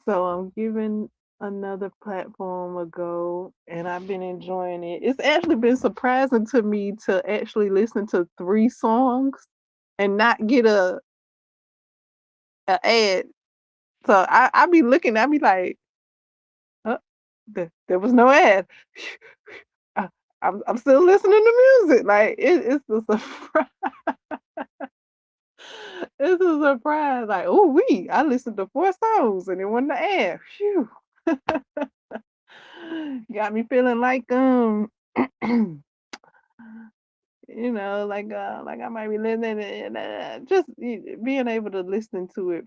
so I'm giving another platform a go and I've been enjoying it. It's actually been surprising to me to actually listen to 3 songs and not get a ad. So I be looking, I be like, oh, there was no ad. I, I'm still listening to music. Like it's a surprise. It's a surprise. Like, oh I listened to 4 songs and it wasn't the ad. Phew. Got me feeling like like I might be listening and just being able to listen to it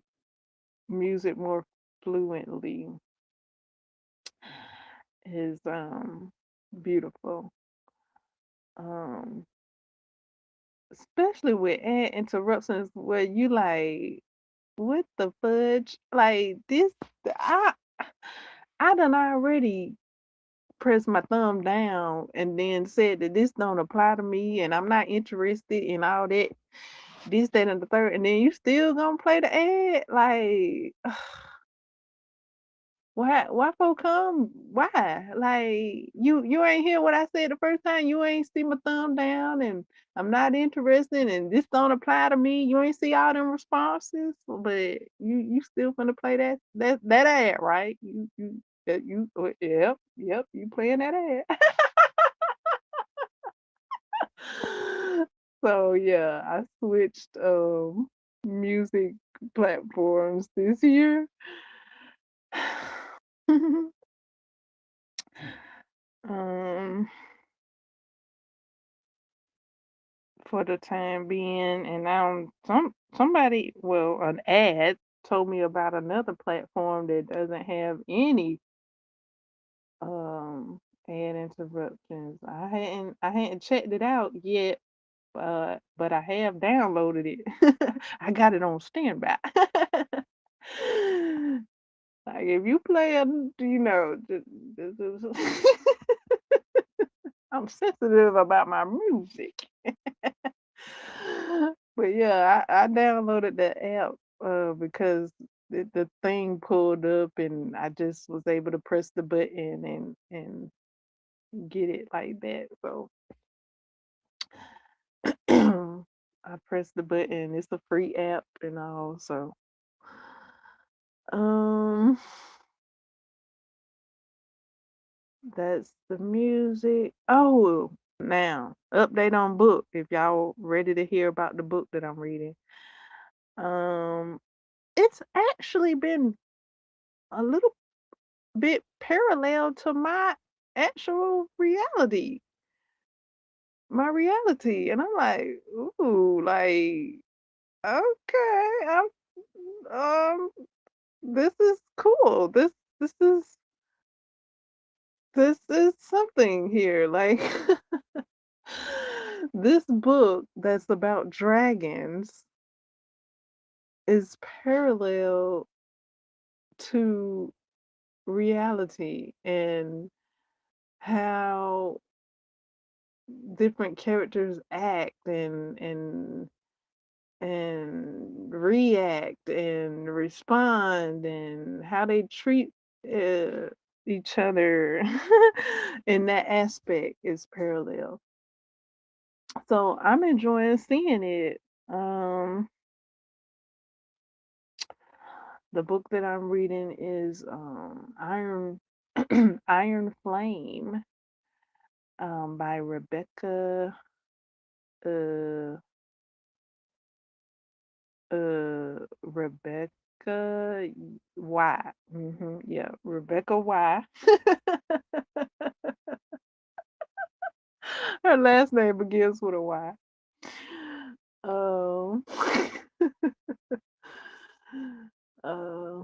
music more fluently is beautiful. Um especially with ad interruptions where you like, what the fudge? Like this I I done already pressed my thumb down and then said that this don't apply to me and I'm not interested in all that, this, that, and the third, and then you still gonna play the ad? Like, Why folk come? Why? Like you ain't hear what I said the first time. You ain't see my thumb down, and I'm not interested, and this don't apply to me. You ain't see all them responses, but you still finna play that ad, right? Yep, you playing that ad. So yeah, I switched music platforms this year. um for the time being, and now somebody, well, an ad told me about another platform that doesn't have any um ad interruptions. I hadn't checked it out yet, but I have downloaded it. I got it on standby. Like if you play a, I'm sensitive about my music. But yeah, I downloaded the app because the thing pulled up and I just was able to press the button and get it like that. So I pressed the button. It's a free app and all. So um that's the music. Oh, now update on book. If y'all ready to hear about the book that I'm reading. Um it's actually been a little bit parallel to actual reality, my reality. And I'm like, ooh, like, okay, um, this is cool. This is, this is something here. Like, this book that's about dragons is parallel to reality and how different characters act and react and respond and how they treat uh, each other in that aspect is parallel. So I'm enjoying seeing it. Um, the book that I'm reading is Iron Flame by uh, Rebecca Y. Yeah, Rebecca Y. Her last name begins with a Y. Um, uh,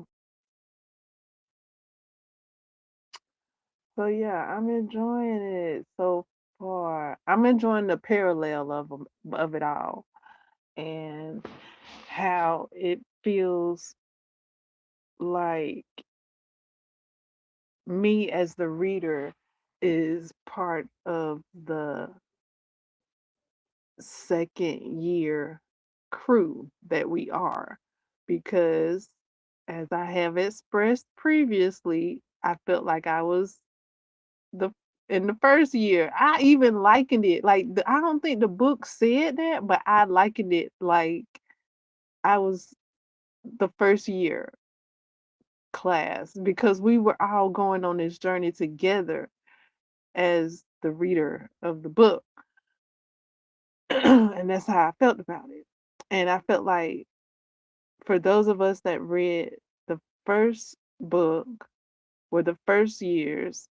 so yeah, I'm enjoying it so far. I'm enjoying the parallel of it all and how it feels like me as the reader is part of the second year crew that we are, because as I have expressed previously, I felt like I was the in the first year. I even likened it like I don't think the book said that, but I likened it like I was the first year class because we were all going on this journey together as the reader of the book. And that's how I felt about it. And I felt like for those of us that read the first book or the first years,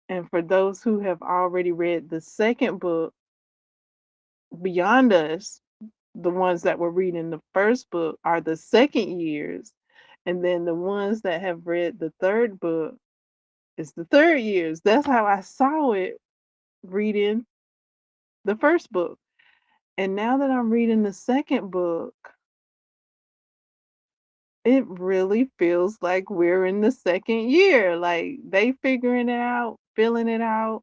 and for those who have already read the second book beyond us, the ones that were reading the first book are the second years, and then the ones that have read the third book is the third years. That's how I saw it reading the first book. And now that I'm reading the second book, it really feels like we're in the second year. Like they figuring it out, filling it out.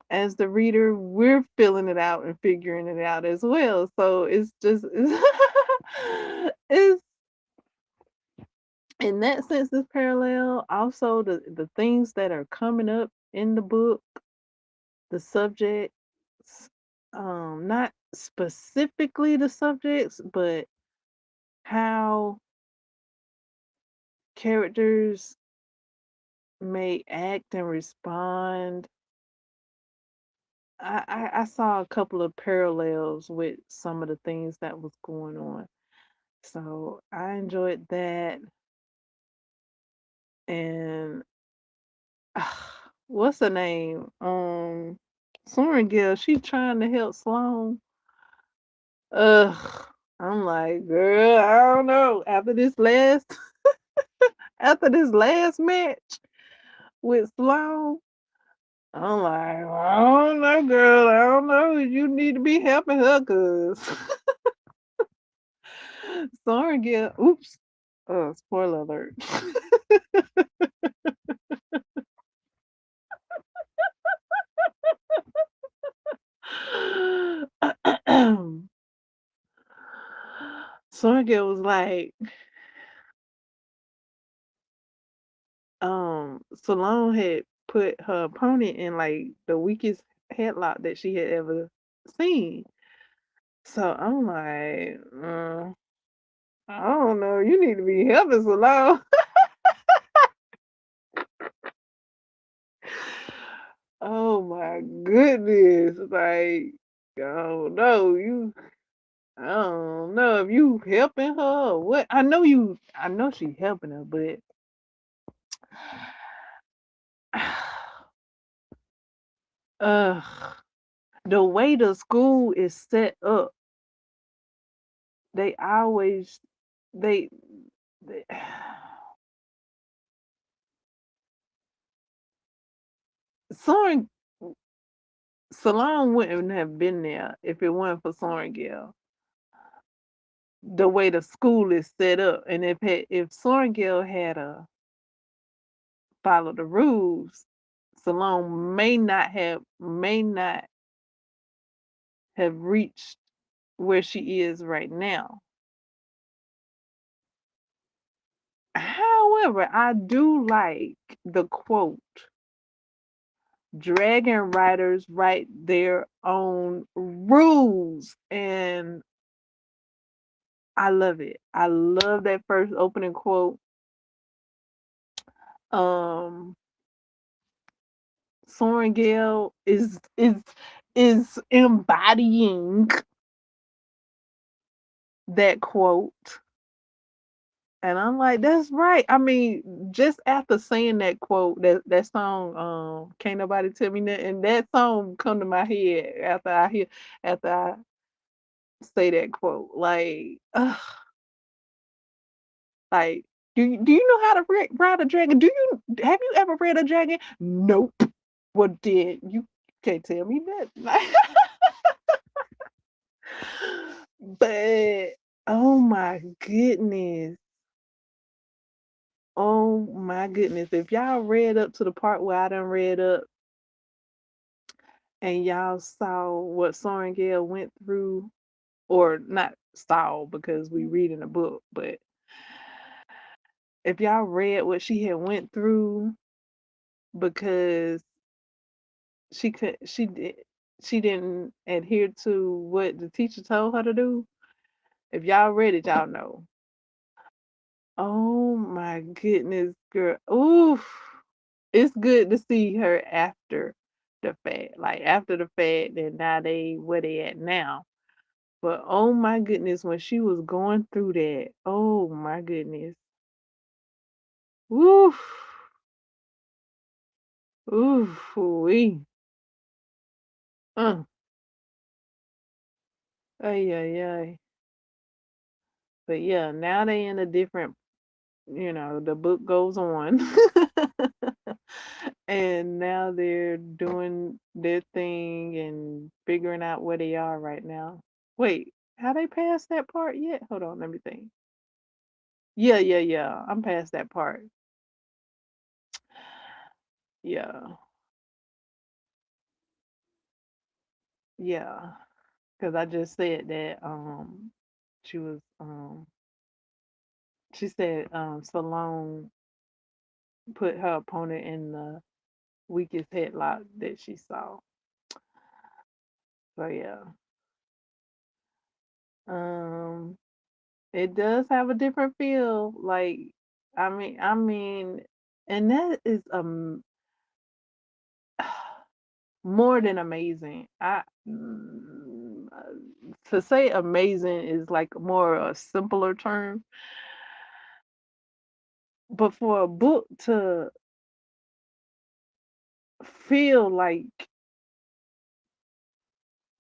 As the reader, we're filling it out and figuring it out as well. So it's just it's in that sense, it's parallel. Also, the things that are coming up in the book, the subjects, not specifically the subjects, but how characters may act and respond. I saw a couple of parallels with some of the things that was going on. So I enjoyed that. And what's her name? Soren Gill, she trying to help Sloan. Ugh. I'm like, girl, I don't know. After this last match with Sloan, I'm like, I don't know, girl. I don't know. You need to be helping her, cause Soren Gill. Oops. Spoiler alert. Soren Gill was like, Salone had put her opponent in like the weakest headlock that she had ever seen. So I'm like, I don't know. You need to be helping Salone. Oh my goodness! Like, I don't know. I don't know if you helping her or what. I know you. I know she helping her, but uh, the way the school is set up, they always they, they Soren Salon wouldn't have been there if it weren't for Soren Gale. The way the school is set up, and if Soren Gale had followed the rules, Salon may not have reached where she is right now. However, I do like the quote, dragon riders write their own rules, and I love it. I love that first opening quote. Um, Soren Gale is embodying that quote. And I'm like, that's right. I mean, just after saying that quote, that song, Can't Nobody Tell Me Nothing, and that song come to my head after I say that quote. Like, like, do you know how to ride a dragon? Have you ever read a dragon? Nope. Well, did you can't tell me that. But oh my goodness. Oh my goodness. If y'all read up to the part where I done read up and y'all saw what Soren Gale went through, or not saw because we read in a book, but if y'all read what she had went through because she didn't adhere to what the teacher told her to do. If y'all read it, y'all know. Oh my goodness, girl. Oof. It's good to see her after the fact. Like after the fact, and now where they at now. But oh my goodness, when she was going through that, oh my goodness. Oof. Oof. Wee. Uh. Ay, ay, ay. But yeah, now they in a different, the book goes on. And now they're doing their thing and figuring out where they are right now. Wait, have they passed that part yet? Hold on, let me think. Yeah, yeah, yeah. I'm past that part. Yeah, yeah. Because I just said that she was She said Salone put her opponent in the weakest headlock that she saw. So yeah. Um it does have a different feel. Like I mean and that is more than amazing. To say amazing is like more a simpler term, but for a book to feel like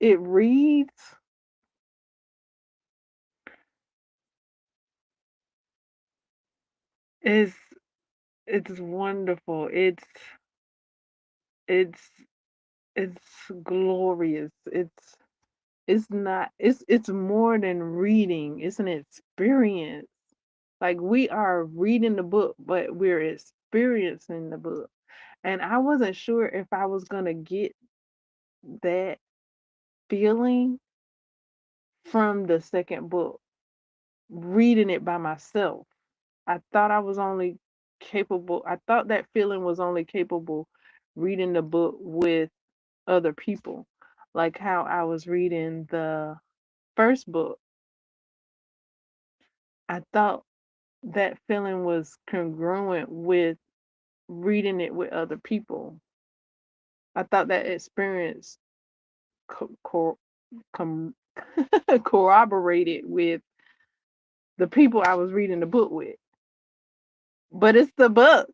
it reads is it's wonderful. It's it's glorious. It's not it's more than reading. It's an experience. Like we are reading the book, but we're experiencing the book. And I wasn't sure if I was gonna get that feeling from the second book, reading it by myself. I thought I was only I thought that feeling was only capable reading the book with other people, like how I was reading the first book. I thought that feeling was congruent with reading it with other people. I thought that experience co- co- com- corroborated with the people I was reading the book with. But it's the book.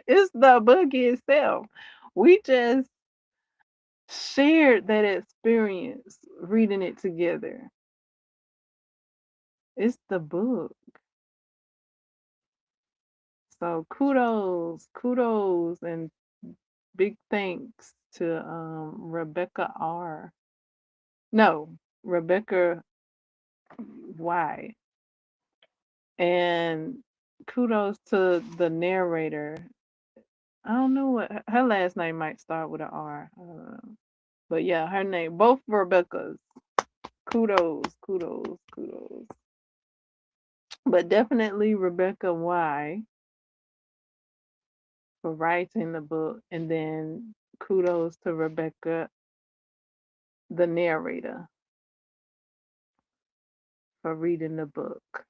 It's the book itself. We just shared that experience reading it together. It's the book. So kudos, and big thanks to Rebecca R. No, Rebecca Y. And kudos to the narrator. I don't know what her last name might start with an R. I don't know. But yeah, her name, both Rebecca's. Kudos. But definitely Rebecca Y for writing the book. And then kudos to Rebecca, the narrator, for reading the book.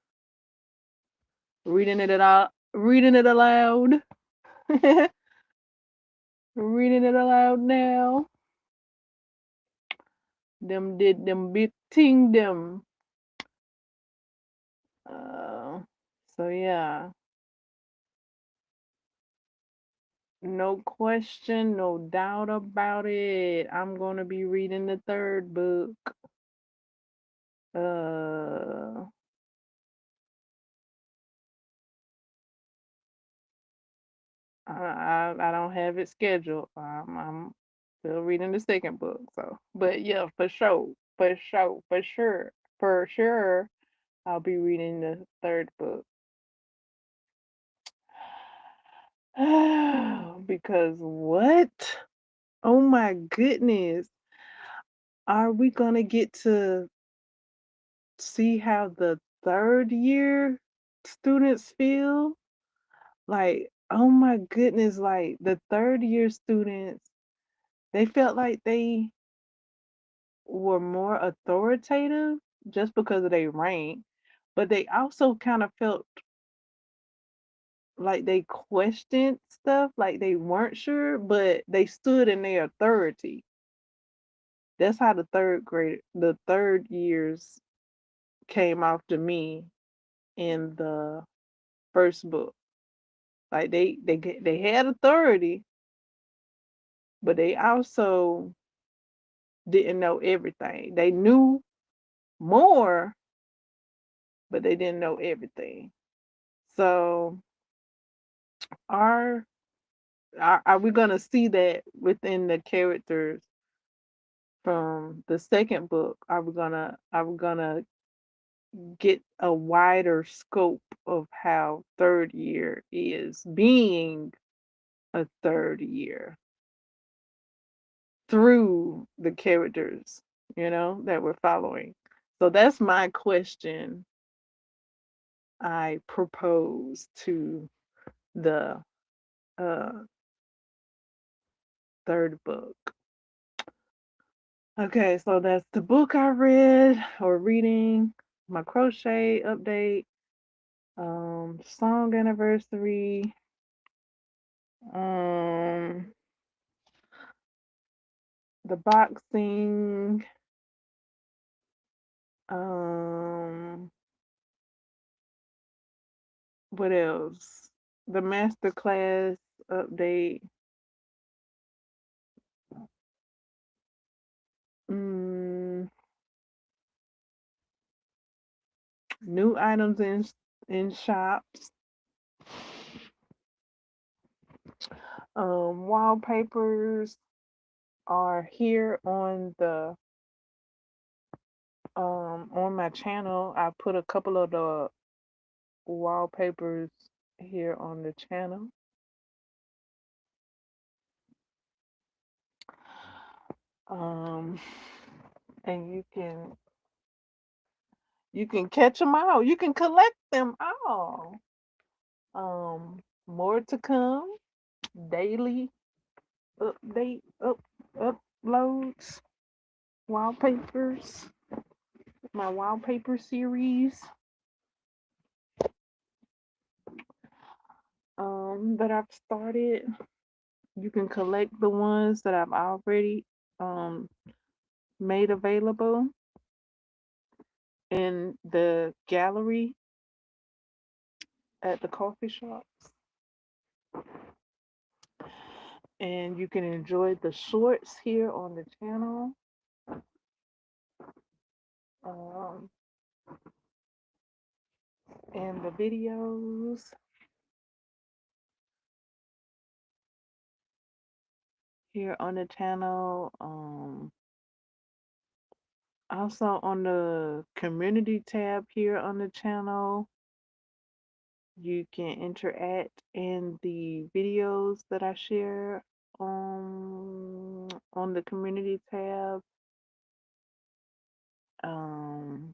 Reading it aloud. Reading it aloud now. Them did them big ting them. Uh, so yeah, no question, no doubt about it. I'm gonna be reading the third book. Uh, I don't have it scheduled. I'm still reading the second book. So, but yeah, for sure, I'll be reading the third book. Because what? Oh my goodness. Are we gonna get to see how the third year students feel? Like, oh my goodness, like the third year students, they felt like they were more authoritative just because of their rank, but they also kind of felt like they questioned stuff, like they weren't sure, but they stood in their authority. That's how the third years came off to me in the first book. Like they had authority, but they also didn't know everything. They knew more, but they didn't know everything. So are are we gonna see that within the characters from the second book? Are we gonna get a wider scope of how third year is being a third year through the characters, that we're following? So that's my question I proposed to the uh third book. Okay, so that's the book I read or reading, my crochet update, song anniversary, um, the boxing, um, what else? The master class update, mm, new items in shops, wallpapers are here on my channel. I put a couple of the wallpapers here on the channel. Um, and you can catch them all. You can collect them all. More to come. Daily uploads, wallpapers, my wallpaper series. That I've started. You can collect the ones that I've already um made available in the gallery at the coffee shops. And you can enjoy the shorts here on the channel. Um, and the videos here on the channel. Also on the community tab here on the channel, you can interact in the videos that I share on the community tab. Um,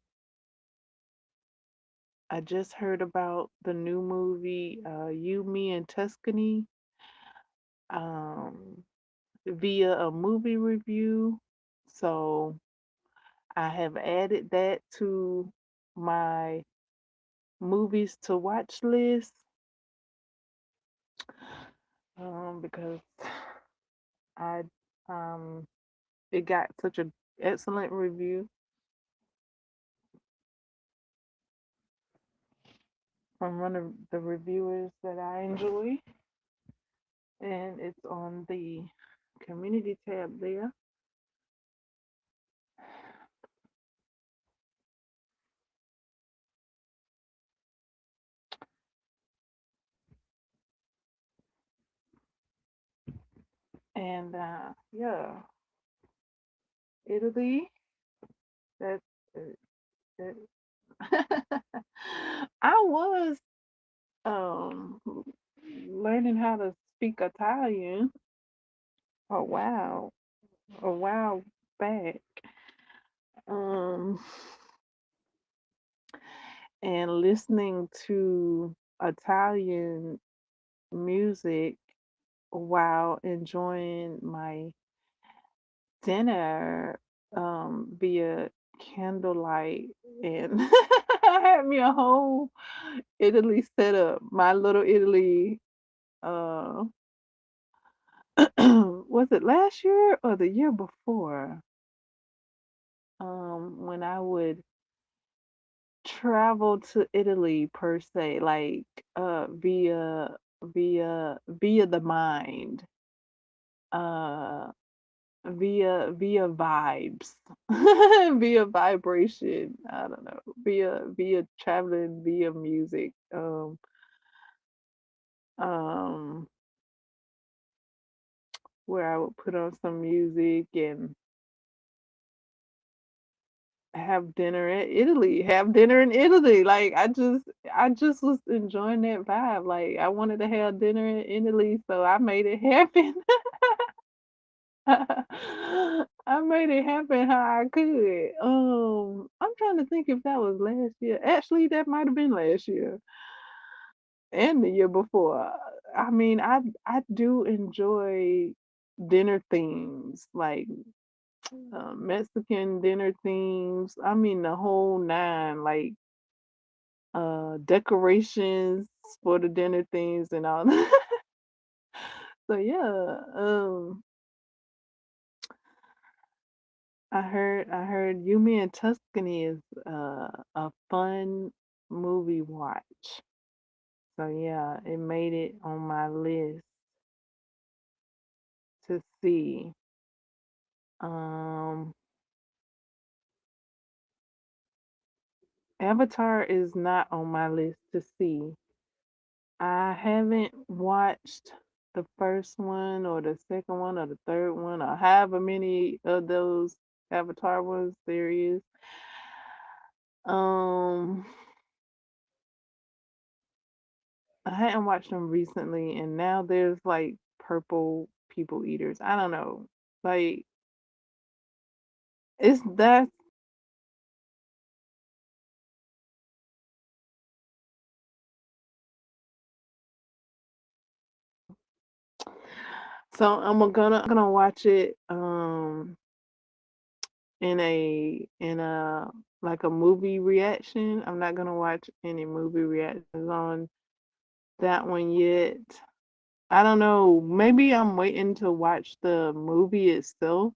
I just heard about the new movie, You, Me, and Tuscany, um, via a movie review. So I have added that to my movies to watch list, because I um it got such an excellent review from one of the reviewers that I enjoy, and it's on the community tab there. And yeah, Italy. That, that I was um learning how to speak Italian a while a while back. Um and listening to Italian music while enjoying my dinner via candlelight, and I had me a whole Italy setup. My little Italy, uh was it last year or the year before? When I would travel to Italy per se, like via the mind, uh via vibes, via vibration. I don't know, via traveling, via music. Um, where I would put on some music and have dinner at Italy, have dinner in Italy. Like I just was enjoying that vibe. Like I wanted to have dinner in Italy, so I made it happen. I made it happen how I could. I'm trying to think if that was last year. Actually, that might have been last year and the year before. I mean, I do enjoy dinner themes, like Mexican dinner themes. I mean, the whole nine, like decorations for the dinner themes and all. So yeah, I heard Yumi and Tuscany is a fun movie watch. So yeah, it made it on my list to see. Um Avatar is not on my list to see. I haven't watched the first one or the second one or the third one or however many of those Avatar ones there is. Um I hadn't watched them recently, and now there's like purple people eaters. I don't know. Like it's that. So I'm gonna watch it in a like a movie reaction. I'm not gonna watch any movie reactions on that one yet. I don't know. Maybe I'm waiting to watch the movie itself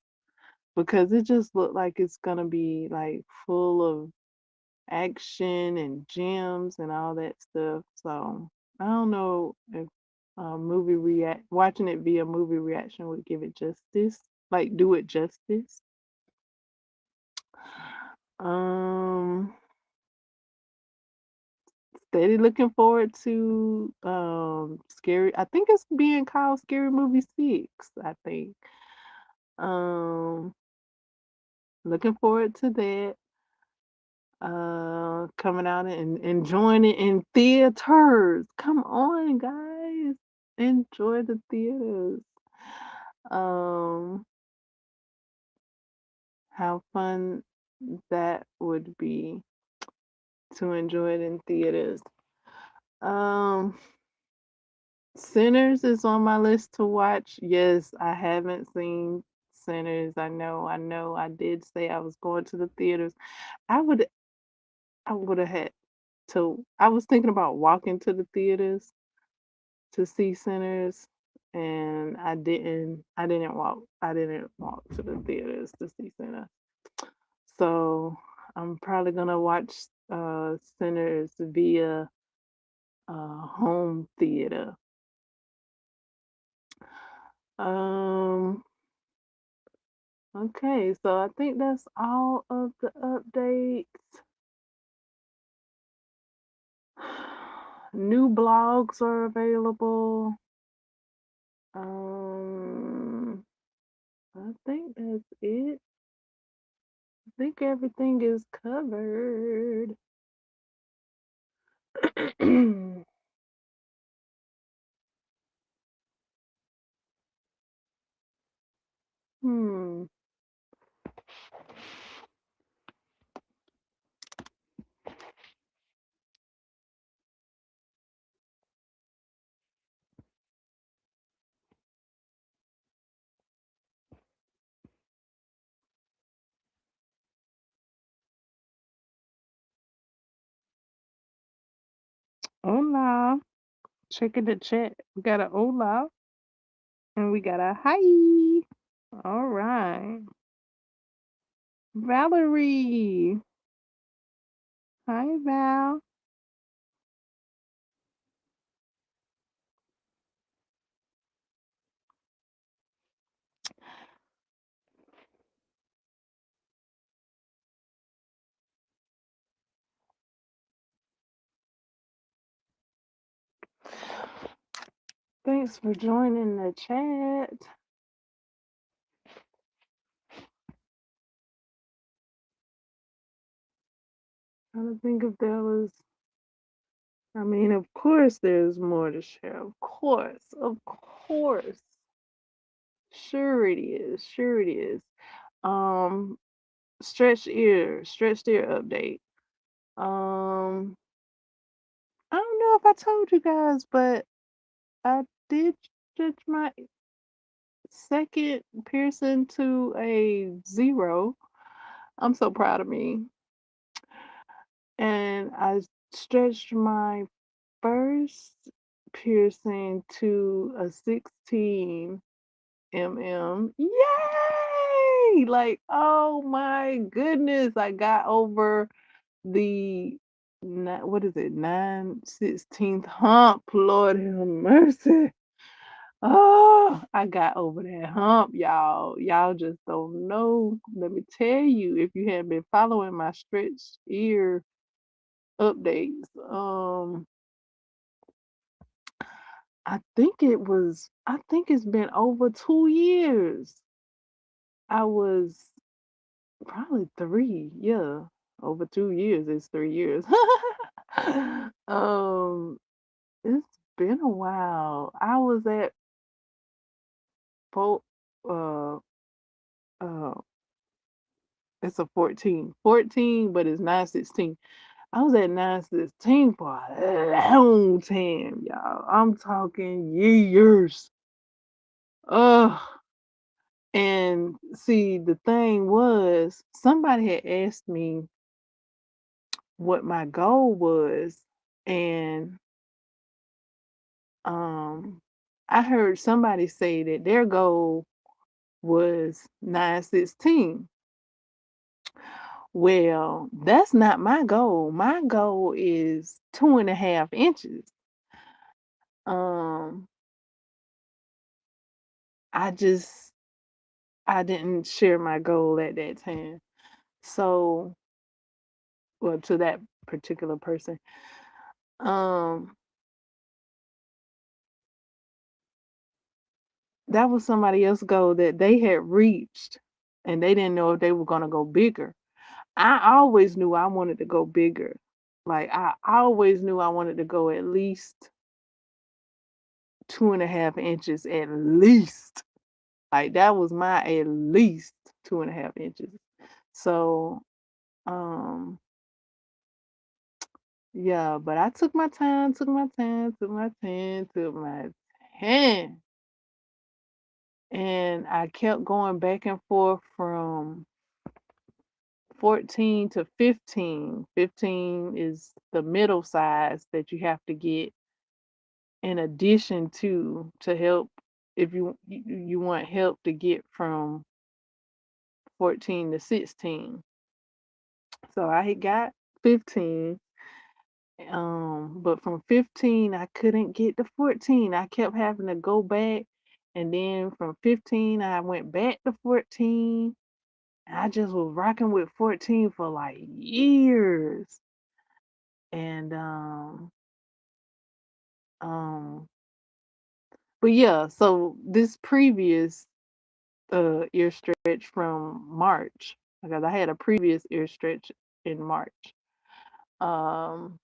because it just looked like it's gonna be like full of action and gems and all that stuff. So I don't know if movie react watching it via movie reaction would give it justice, like do it justice. Um, Steady looking forward to scary. I think it's being called Scary Movie 6. I think. Um, Looking forward to that. Coming out and enjoying it in theaters. Come on, guys. Enjoy the theaters. Um, how fun that would be to enjoy it in theaters. Um, Sinners is on my list to watch. Yes, I haven't seen Sinners. I know. I did say I was going to the theaters. I would I would have had to I was thinking about walking to the theaters to see Sinners, and I didn't walk to the theaters to see Sinners. So I'm probably gonna watch Sinners via home theater. Um okay, so I think that's all of the updates. New blogs are available. Um I think that's it. I think everything is covered. Hmm. Hola. Checking the chat. We got a hola and we got a hi. All right. Valerie. Hi, Val. Thanks for joining the chat. I don't think if there was, I mean, of course there's more to share. Of course. Of course. Sure it is. Sure it is. Um, stretched ear update. Um, I don't know if I told you guys, but I did stretch my second piercing to a zero. I'm so proud of me. And I stretched my first piercing to a 16 mm. Yay! Like, oh my goodness, I got over the what is it, 9/16 hump. Lord have mercy. Oh, I got over that hump, y'all. Y'all just don't know. Let me tell you, if you have been following my stretched ear updates, I think it's been over 2 years. I was probably three, yeah. Over 2 years is 3 years. um, it's been a while. I was at po uh uh it's a 14, but it's 9/16. I was at 9/16 for a long time, y'all. I'm talking years. Ugh. And see, the thing was, somebody had asked me what my goal was, and um, I heard somebody say that their goal was 9/16. Well, that's not my goal. My goal is 2.5 inches. Um, I just I didn't share my goal at that time. So, well, to that particular person. Um, that was somebody else's goal that they had reached, and they didn't know if they were gonna go bigger. I always knew I wanted to go bigger. Like I always knew I wanted to go at least 2.5 inches at least. Like that was my at least 2.5 inches. So um yeah, but I took my time, took my time, took my time, took my time. And I kept going back and forth from 14 to 15. 15 is the middle size that you have to get in addition to help if you want help to get from 14 to 16. So I had got 15, but from 15 I couldn't get to 14. I kept having to go back, and then from 15 I went back to 14. I just was rocking with 14 for like years. And um but yeah, so this previous ear stretch from March, because I had a previous ear stretch in March. Um,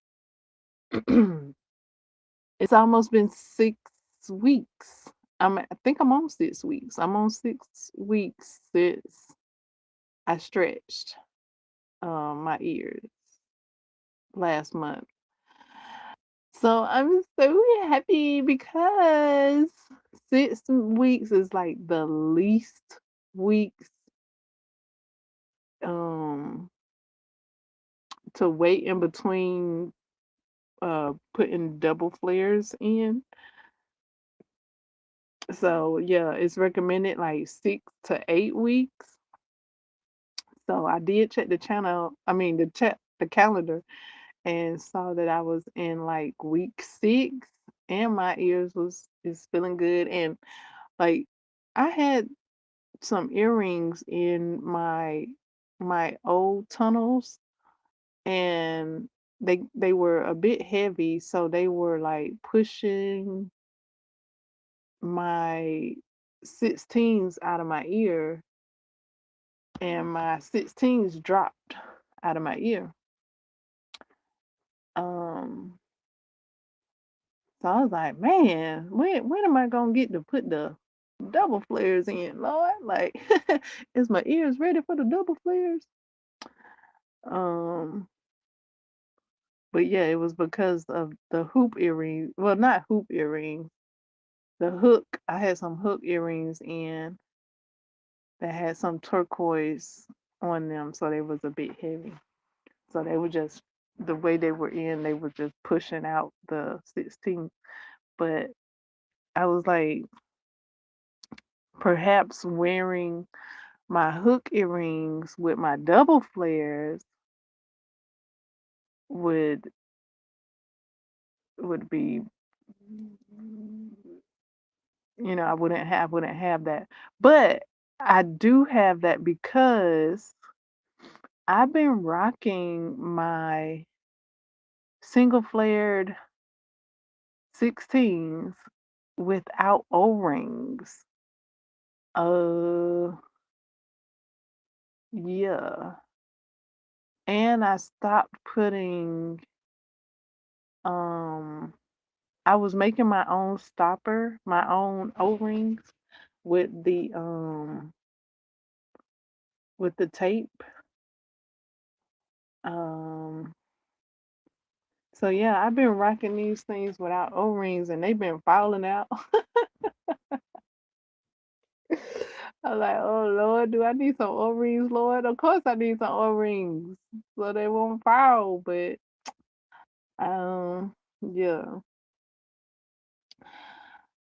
it's almost been 6 weeks. I think I'm on 6 weeks. I'm on 6 weeks since I stretched my ears last month. So I'm so happy because 6 weeks is like the least weeks um to wait in between putting double flares in. So yeah, it's recommended like 6 to 8 weeks. So I did check the channel, I mean the calendar, and saw that I was in like week 6, and my ears was is feeling good. And like I had some earrings in my old tunnels, and they were a bit heavy, so they were like pushing my 16s out of my ear, and my 16s dropped out of my ear. Um, so I was like, man, when am I gonna get to put double flares in, Lord. Like, is my ears ready for the double flares? Um, but yeah, it was because of the hoop earrings. Well, not hoop earrings. The hook. I had some hook earrings in that had some turquoise on them, so they was a bit heavy. So they were just the way they were in. They were just pushing out the 16. But I was like, perhaps wearing my hook earrings with my double flares would be, I wouldn't have that. But I do have that because I've been rocking my single flared 16s without O-rings. Uh yeah. And I stopped putting um I was making my own stopper, my own O-rings with the tape. Um so yeah, I've been rocking these things without O-rings and they've been falling out. I'm like, oh Lord, do I need some O-rings, Lord? Of course I need some O-rings so they won't fall. But yeah,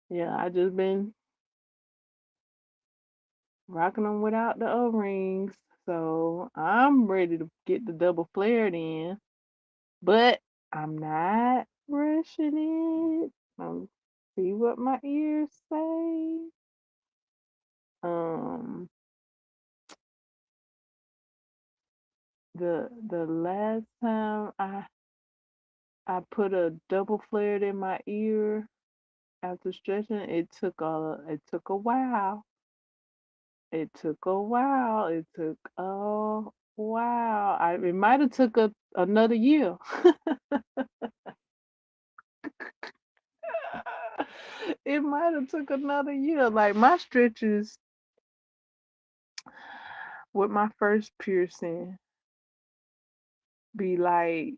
yeah, I just been rocking them without the O-rings. So I'm ready to get the double flared in, but I'm not rushing it. See what my ears say. Um, the last time I put a double flared in my ear after stretching, it took a while. It took a while. It took a while. It might have took another year. It might have took another year. Like my stretches with my first piercing be like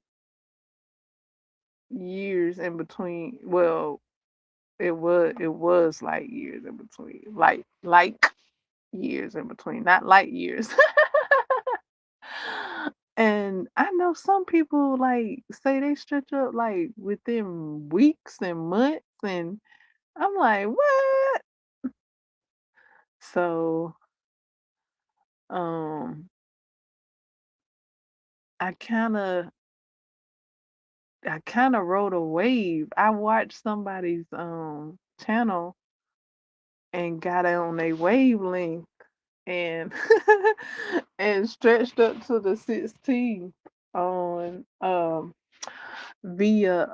years in between. Well, it was like years in between. Like years in between, not light years. And I know some people like say they stretch up like within weeks and months, and I'm like, what? So, um, I kind of, I kind of rode a wave. I watched somebody's channel and got on a wavelength and and stretched up to the 16 on via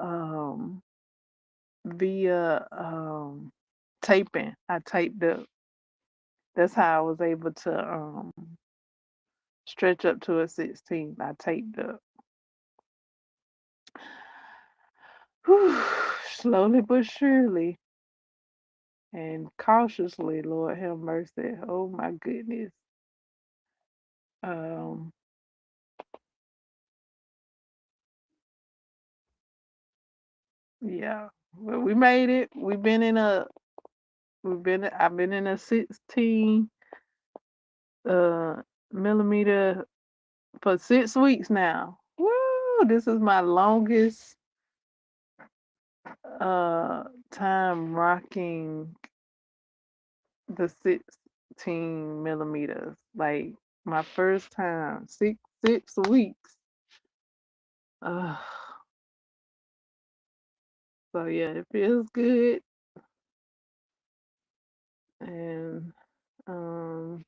taping. I taped up. That's how I was able to stretch up to a 16. I taped up. Whew, slowly but surely and cautiously, Lord have mercy. Oh my goodness. Um yeah. Well, we made it. I've been in a 16 uh millimeter for 6 weeks now. Woo! This is my longest uh time rocking the 16 millimeters. Like my first time, 6 weeks. Uh, so yeah, it feels good. And um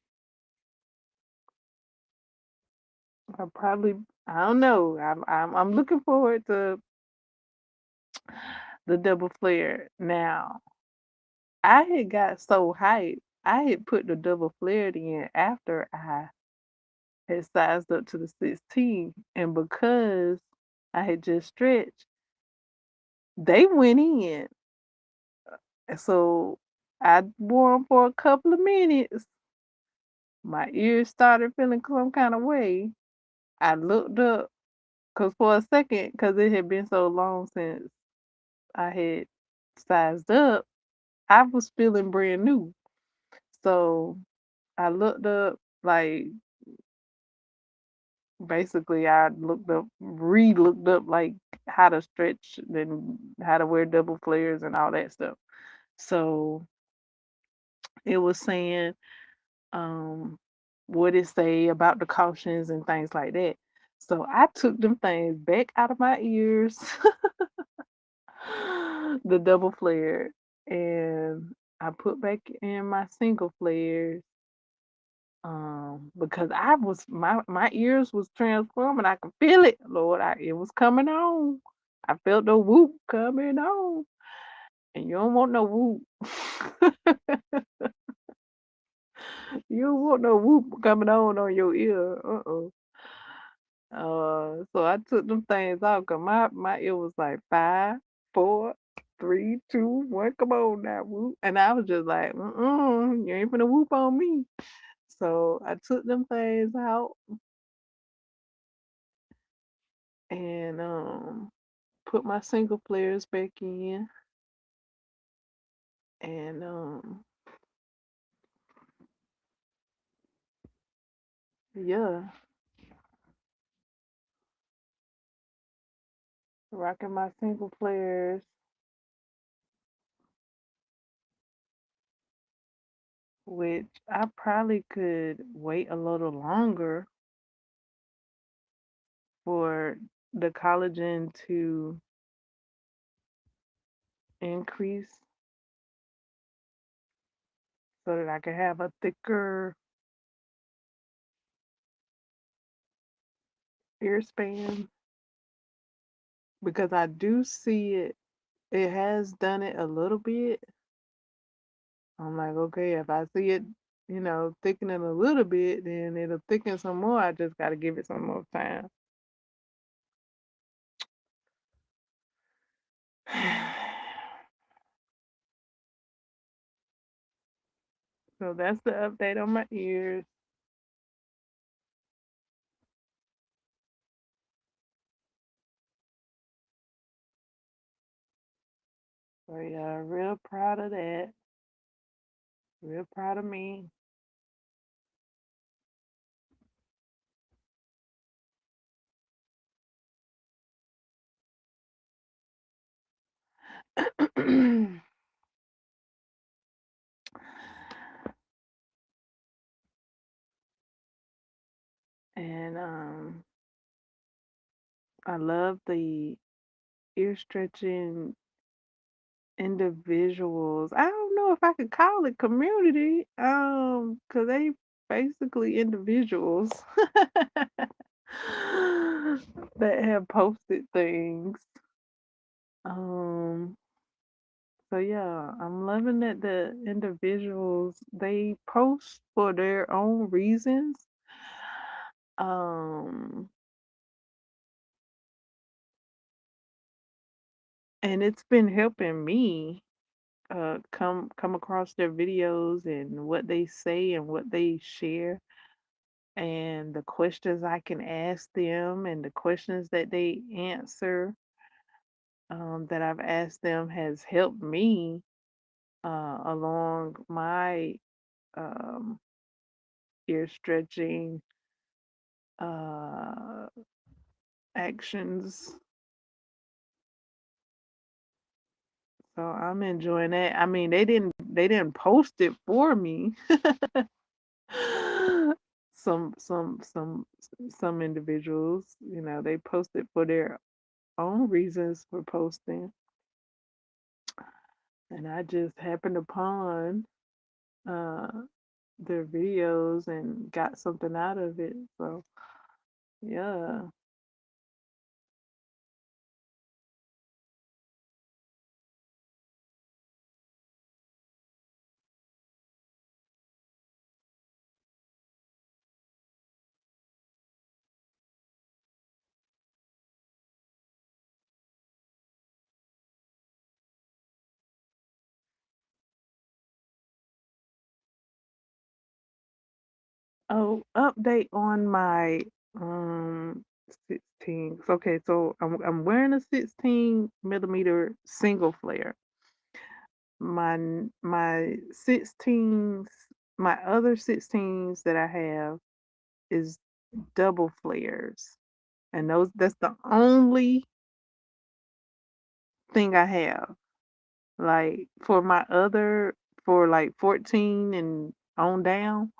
I probably I don't know. I'm looking forward to the double flare. Now, I had got so hyped. I had put the double flared in after I had sized up to the 16. And because I had just stretched, they went in. And so I wore them for a couple of minutes. My ears started feeling some kind of way. I looked up because for a second, because it had been so long since I had sized up, I was feeling brand new. So I looked up, like, basically, I looked up, like, how to stretch and how to wear double flares and all that stuff. So it was saying, um, what it say about the cautions and things like that. So I took them things back out of my ears, the double flare, and I put back in my single flares. Because my ears was transforming. I could feel it, Lord. It was coming on. I felt the whoop coming on, and you don't want no whoop. You don't want no whoop coming on your ear. So I took them things off because my ear was like 5, 4, 3, 2, 1. Come on now, whoop. And I was just like, you ain't finna whoop on me. So I took them things out and put my single flares back in and yeah, rocking my single flares, which I probably could wait a little longer for the collagen to increase so that I could have a thicker ear span because I do see it. It has done it a little bit. I'm like, okay, if I see it, thickening a little bit, then it'll thicken some more. I just got to give it some more time. So that's the update on my ears. So yeah, real proud of that. Real proud of me. And I love the ear stretching individuals. I don't know if I could call it community, because they basically individuals that have posted things. Um, so yeah, I'm loving that the individuals they post for their own reasons. Um, and it's been helping me come across their videos and what they say and what they share and the questions I can ask them and the questions that they answer that I've asked them has helped me along my um, ear stretching uh, actions. So I'm enjoying that. I mean, they didn't post it for me. Some individuals, they post it for their own reasons for posting, and I just happened upon uh their videos and got something out of it. So yeah. Oh, update on my um 16. Okay, so I'm wearing a 16 millimeter single flare. My 16s, my other 16s that I have is double flares, and that's the only thing I have. Like for like 14 and on down,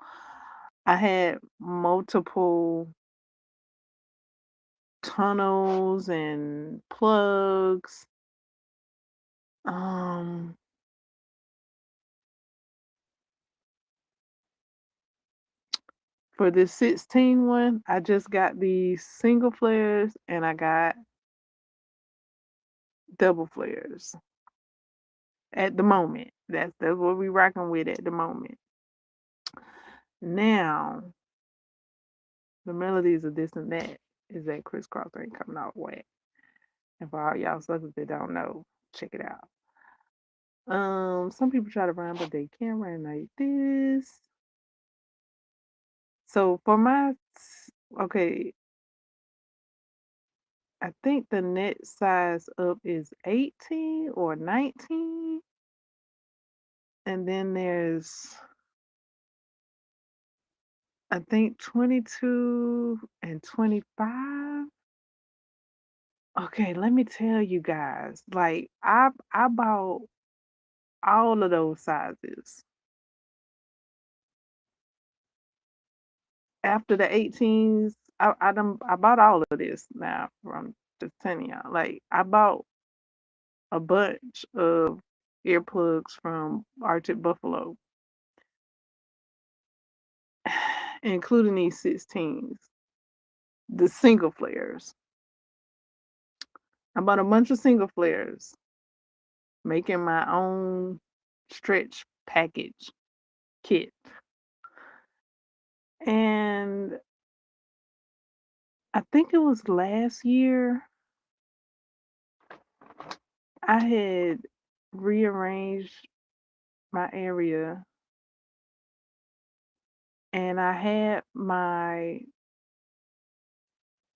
I had multiple tunnels and plugs. Um, for this 16 one, I just got these single flares and I got double flares at the moment. That's what we rocking with at the moment. Now, the melodies of this and that is that crisscross ain't coming out wet. And for all y'all suckers that don't know, check it out. Some people try to rhyme, but they can't rhyme like this. So for okay, I think the net size up is 18 or 19. And then there's, I think, 22 and 25. Okay, let me tell you guys. Like I bought all of those sizes. After the 18s, I bought all of this now from just telling y'all. Like I bought a bunch of earplugs from Arctic Buffalo, including these 16s, the single flares. I bought a bunch of single flares, making my own stretch package kit. And I think it was last year I had rearranged my area and I had my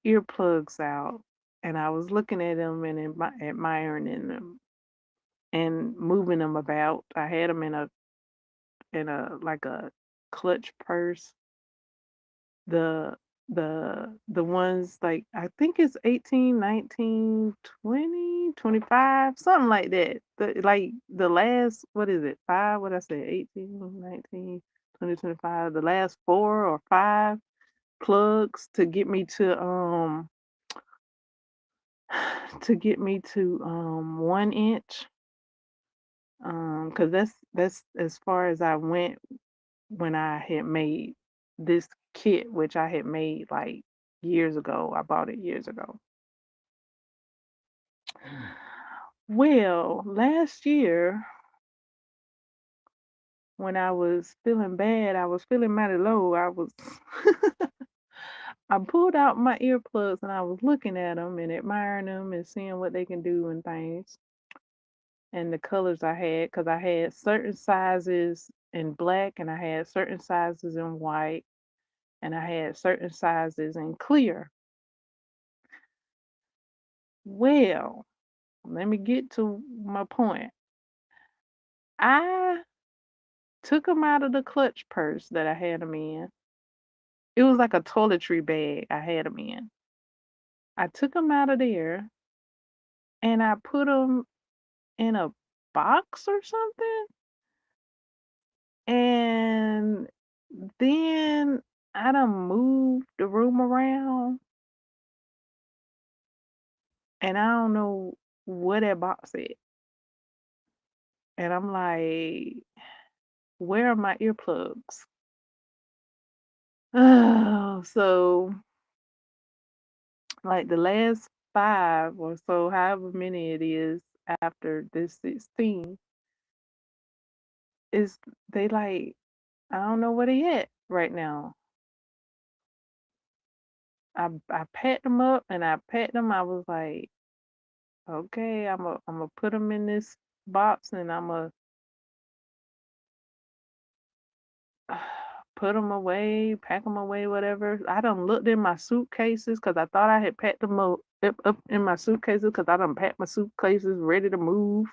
earplugs out and I was looking at them and admiring them and moving them about. I had them in a like a clutch purse. The the ones like I think it's 18, 19, 20, 25, something like that. Like the last, what is it? 5, what I say? 18, 19, 20, 25. The last 4 or 5 plugs to get me to 1 inch. Cause that's as far as I went when I had made this kit, which I had made like years ago. I bought it years ago. Well, last year when I was feeling bad, I was feeling mighty low. I pulled out my earplugs and I was looking at them and admiring them and seeing what they can do and things and the colors I had because I had certain sizes in black and I had certain sizes in white and I had certain sizes in clear. Well, let me get to my point. I took them out of the clutch purse that I had them in. It was like a toiletry bag I had them in. I took them out of there and I put them in a box or something. And then I done moved the room around and I don't know where that box is. And I'm like, where are my earplugs? Oh, so like the last 5 or so, however many it is after this 16, is they like I don't know where they at right now. I packed them up and I packed them. I was like, okay, I'm gonna put them in this box and I'm gonna put them away, pack them away, whatever. I done looked in my suitcases because I thought I had packed them up in my suitcases because I done packed my suitcases ready to move.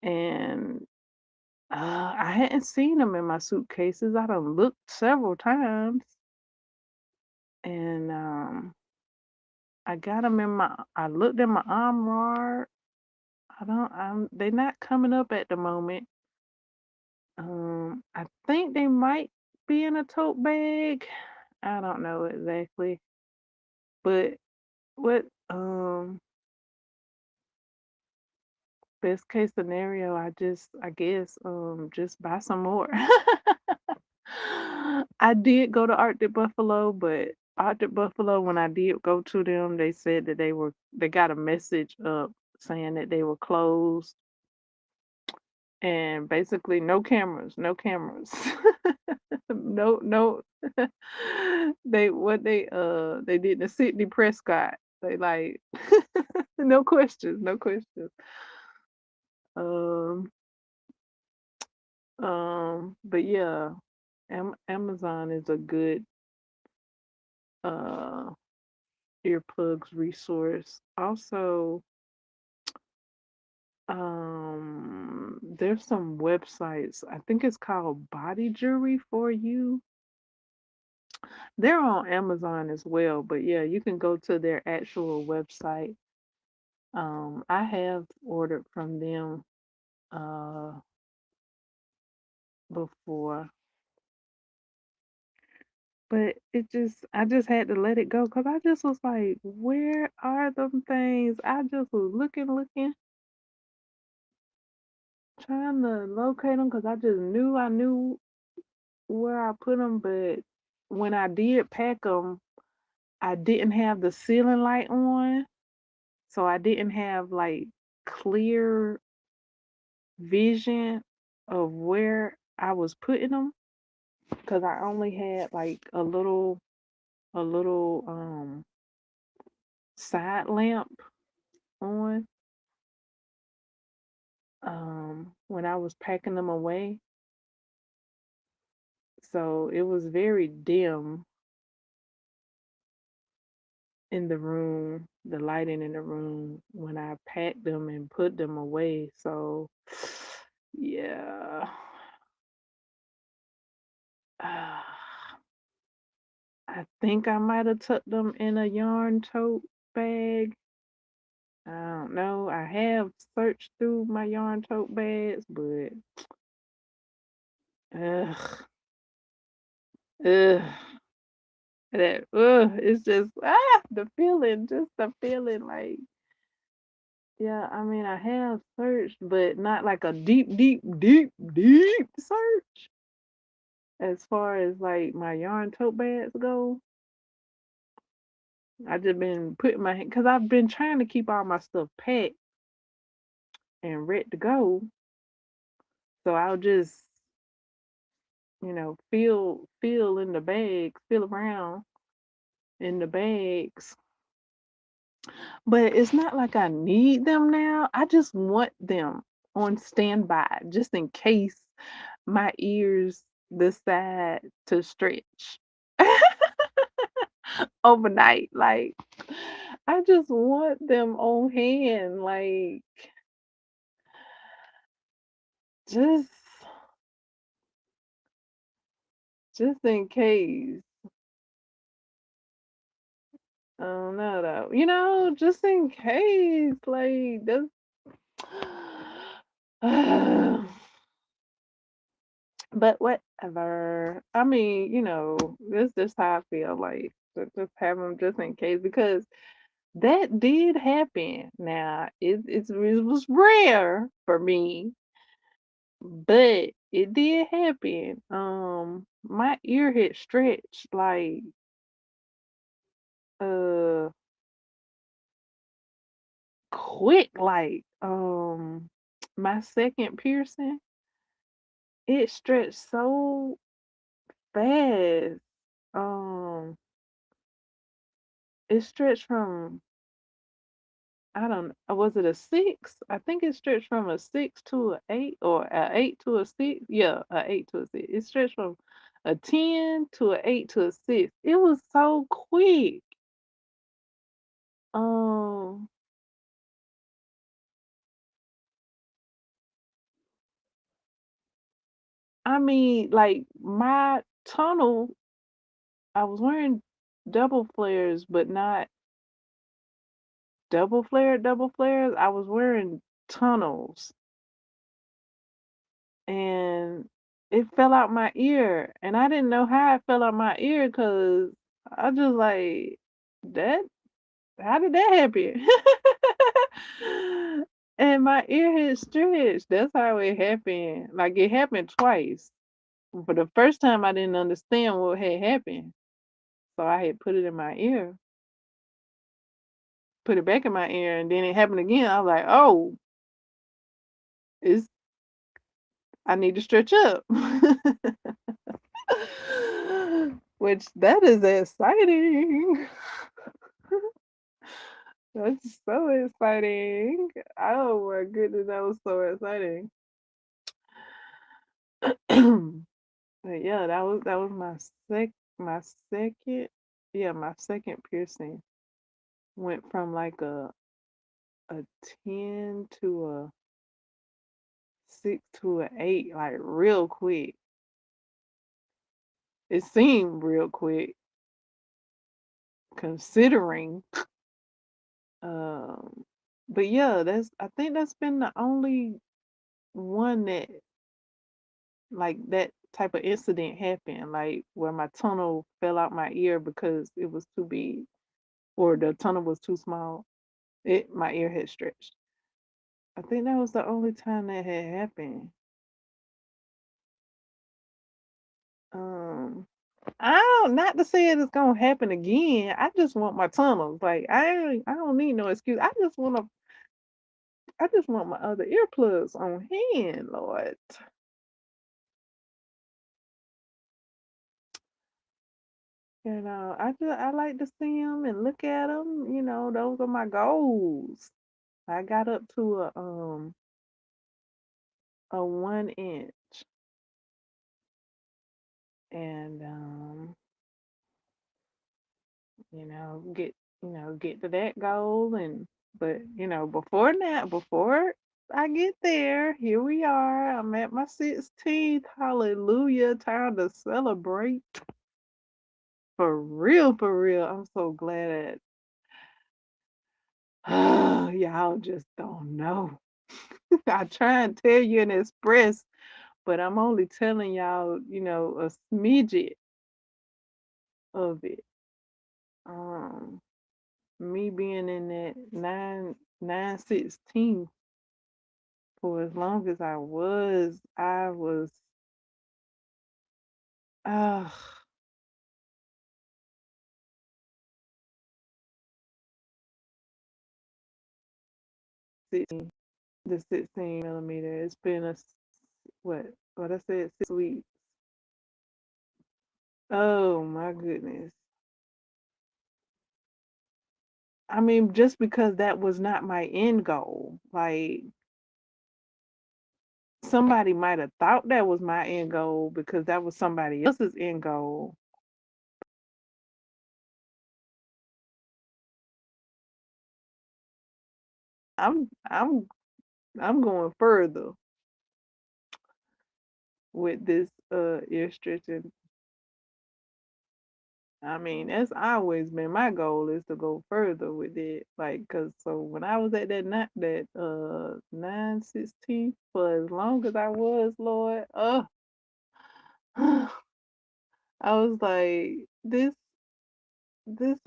And I hadn't seen them in my suitcases. I done looked several times. And I got them I looked in my armoire. They're not coming up at the moment. I think they might be in a tote bag. I don't know exactly. But what best case scenario, I guess just buy some more. I did go to Arctic Buffalo, but Arctic Buffalo when I did go to them, they said that they got a message up saying that they were closed and basically no cameras, no cameras. No they did the Sydney Prescott. They like no questions, no questions. Um but yeah, Amazon is a good uh earplugs resource. Also, there's some websites. I think it's called Body Jewelry for You. They're on Amazon as well, but yeah, you can go to their actual website. I have ordered from them uh before, but I just had to let it go because I just was like, where are them things? I just was looking, trying to locate them because I knew where I put them, but when I did pack them, I didn't have the ceiling light on, so I didn't have like clear vision of where I was putting them because I only had like a little side lamp on when I was packing them away, so it was very dim in the room, the lighting in the room when I packed them and put them away. So, yeah, uh, I think I might have tucked them in a yarn tote bag. I don't know. I have searched through my yarn tote bags, but ugh, ugh, it's just just the feeling like yeah, I mean, I have searched, but not like a deep search. As far as like my yarn tote bags go, I just been putting my because I've been trying to keep all my stuff packed and ready to go. So I'll just, feel in the bags, feel around in the bags. But it's not like I need them now. I just want them on standby just in case my ears decide to stretch overnight. Like, I just want them on hand, like, just just in case. I don't know though. Just in case. Like that's but whatever. I mean, this just how I feel like just have them just in case because that did happen. Now it was rare for me, but it did happen. My ear had stretched like uh quick, like my second piercing, it stretched so fast. Um, it stretched from I don't know, was it a six? I think it stretched from a six to a eight or a eight to a six. Yeah, a eight to a six. It stretched from a 10 to a 8 to a 6. It was so quick. Um, I mean, like my tunnel, I was wearing double flares, but not double flares. I was wearing tunnels and it fell out my ear. And I didn't know how it fell out my ear because I just like that. How did that happen? And my ear had stretched. That's how it happened. Like it happened twice. For the first time, I didn't understand what had happened. So I had put it in my ear, put it back in my ear, and then it happened again. I was like, oh, it's I need to stretch up. Which that is exciting. That's so exciting. Oh my goodness, that was so exciting. But yeah, that was my second yeah, my second piercing went from like a 10 to a 6 to a 8 like real quick. It seemed real quick considering um but yeah, that's I think that's been the only one that like that type of incident happened like where my tunnel fell out my ear because it was too big or the tunnel was too small. It my ear had stretched. I think that was the only time that had happened. Um, I don't, not to say it is gonna happen again. I just want my tunnels. Like I don't need no excuse. I just want my other earplugs on hand, Lord. I like to see them and look at them. Those are my goals. I got up to a 1 inch, and get to that goal but before I get there, here we are. I'm at my 16th. Hallelujah. Time to celebrate. For real, for real. I'm so glad that y'all just don't know. I try and tell you and express, but I'm only telling y'all, a smidget of it. Um, Me being in that 916 for as long as I was uh 16, the 16 millimeter. It's been what I said, 6 weeks. Oh my goodness. I mean, just because that was not my end goal. Like somebody might have thought that was my end goal because that was somebody else's end goal. I'm I'm going further with this ear stretching. I mean, that's always been my goal is to go further with it. Like, cause so when I was at that 916 for as long as I was, Lord, I was like, this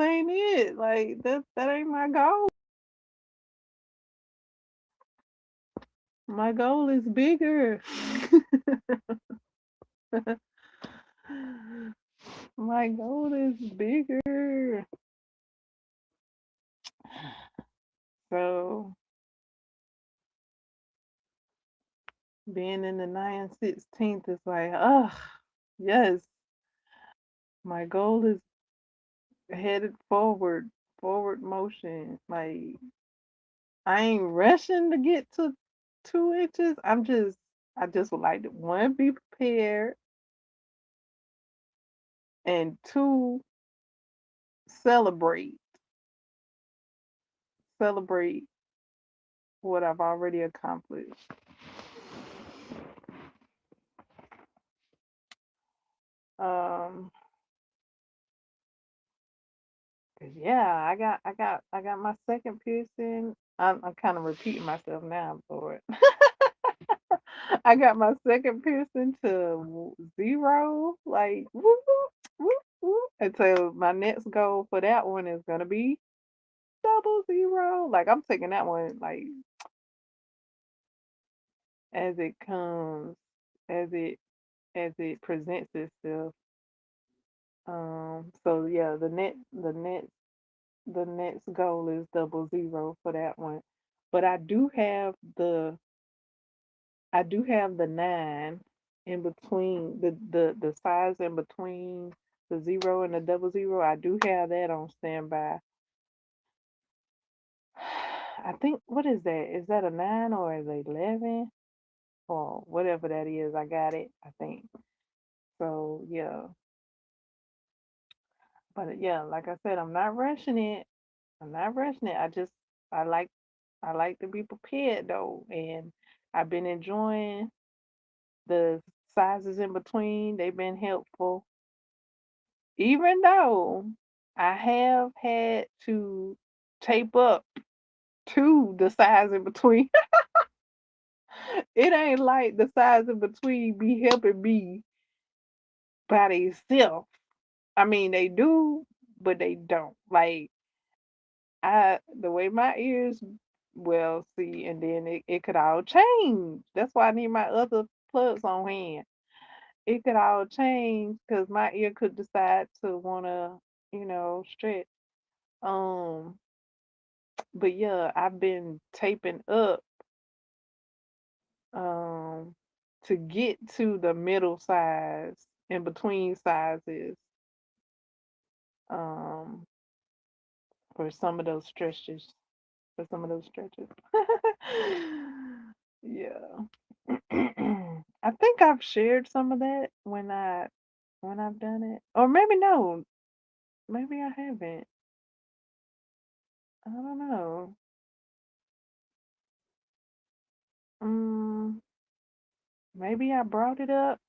ain't it. Like that ain't my goal. My goal is bigger. My goal is bigger. So being in the 916th is like, yes, my goal is headed forward motion. Like I ain't rushing to get to 2 inches. I just would like to one be prepared and two, celebrate. Celebrate what I've already accomplished. Um, 'Cause yeah, I got my second piercing. I'm kind of repeating myself now, Lord. I got my second piercing to zero, like whoop, whoop, whoop, whoop. And so my next goal for that one is gonna be double zero. Like I'm taking that one like as it comes, as it presents itself. So yeah, the next goal is double zero for that one. But I do have the 9 in between the size in between the zero and the double zero. I do have that on standby. I think what is that? Is that a 9 or is it 11 or whatever that is? I got it. I think so. Yeah, but yeah, like I said, I'm not rushing it. I'm not rushing it. I like I like to be prepared though, and I've been enjoying the sizes in between. They've been helpful, even though I have had to tape up to the size in between. It ain't like the size in between be helping me by themselves. I mean, they do, but they don't. Like the way my ears, well, see, and then it could all change. That's why I need my other plugs on hand. It could all change because my ear could decide to wanna, stretch. Um, but yeah, I've been taping up um to get to the middle size in between sizes um for some of those stretches. For some of those stretches. Yeah. I think I've shared some of that when I've done it. Or maybe no, maybe I haven't. I don't know. Mm, maybe I brought it up,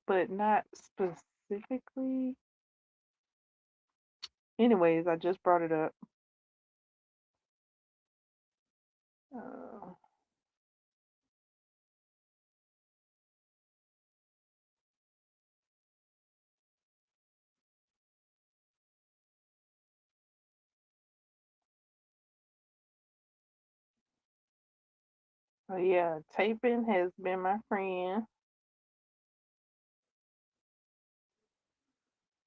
but not specifically. Anyways, I just brought it up. Uh, so yeah, taping has been my friend.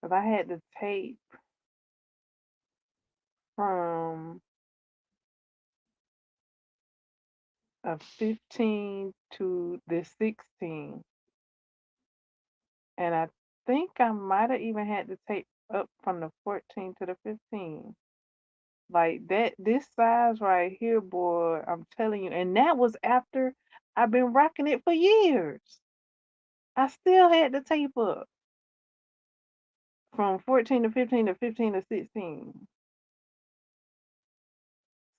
Cause I had to tape from a 15 to the 16, and I think I might have even had to tape up from the 14 to the 15. Like that, this size right here, boy, I'm telling you. And that was after I've been rocking it for years. I still had to tape up from 14 to 15 to 15 to 16.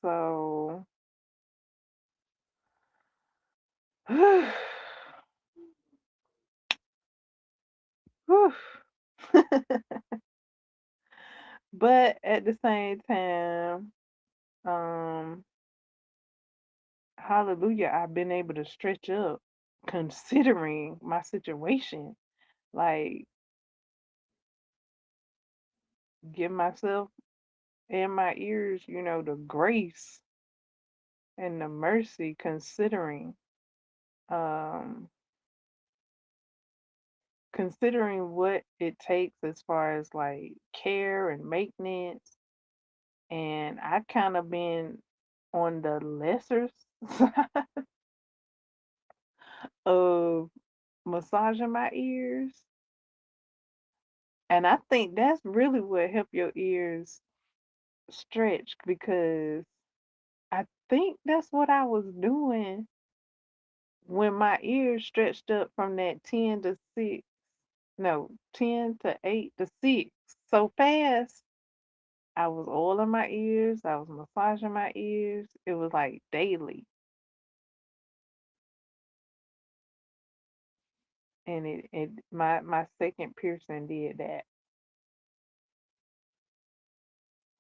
So, whew, whew. But at the same time, um, hallelujah, I've been able to stretch up considering my situation. Like, give myself and my ears, the grace and the mercy um considering what it takes as far as like care and maintenance, and I kind of been on the lesser side of massaging my ears, and I think that's really what help your ears stretch because I think that's what I was doing when my ears stretched up from that 10 to 6. no, 10 to 8 to 6 so fast. I was oiling my ears, I was massaging my ears. It was like daily. And my second piercing did that.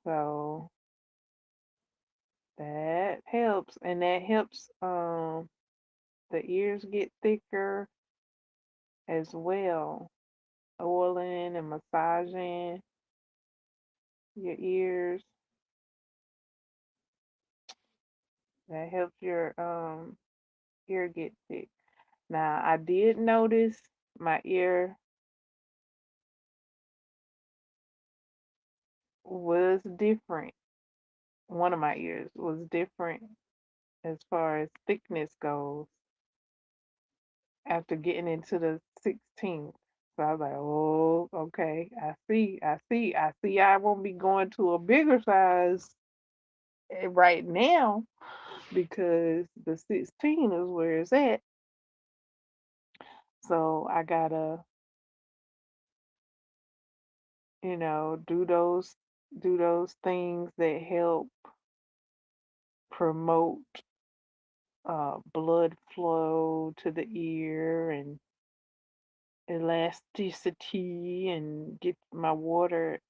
So that helps, and that helps the ears get thicker as well. Oiling and massaging your ears, that helps your ear get thick. Now I did notice my ear was different. One of my ears was different as far as thickness goes after getting into the 16th. So I was like, oh, okay, I see. I won't be going to a bigger size right now because the 16 is where it's at. So I gotta, do those things that help promote blood flow to the ear and elasticity and get my water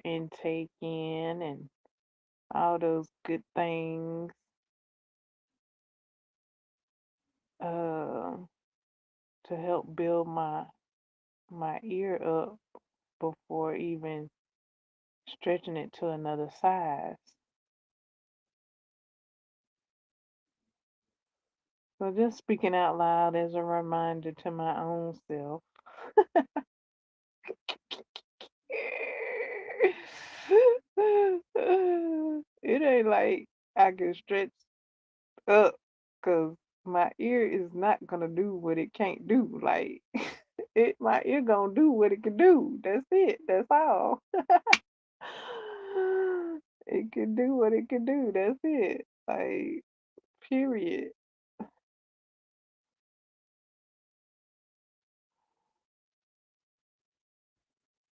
intake in and all those good things uh, to help build my ear up before even stretching it to another size. So just speaking out loud as a reminder to my own self. It ain't like I can stretch up because my ear is not gonna do what it can't do. Like my ear gonna do what it can do. That's it. That's all. It can do what it can do. That's it. Like period.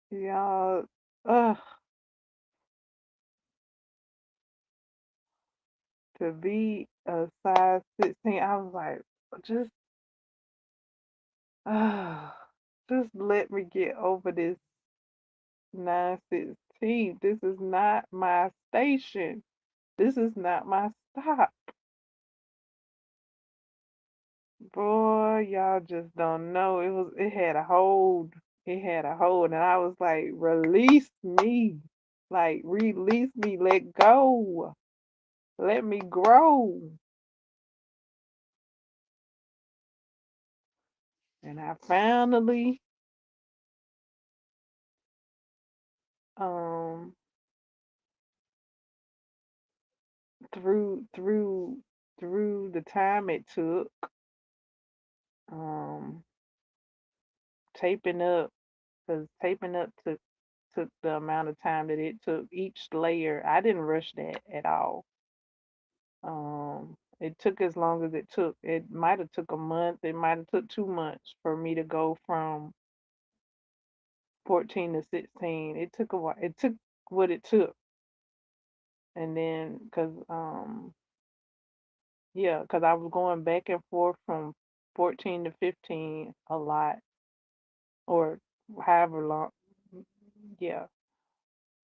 Y'all, ugh, to be a size 16, I was like, just, just let me get over this 916. This is not my station. This is not my stop. Boy, y'all just don't know. It had a hold. It had a hold. And I was like, release me. Like, release me. Let go. Let me grow. And I finally, um, through the time it took, um, taping up, because taping up took the amount of time that it took each layer. I didn't rush that at all. It took as long as it took. It might have took a month. It might have took 2 months for me to go from 14 to 16. It took a while. It took what it took, and then because I was going back and forth from 14 to 15 a lot, or however long. Yeah,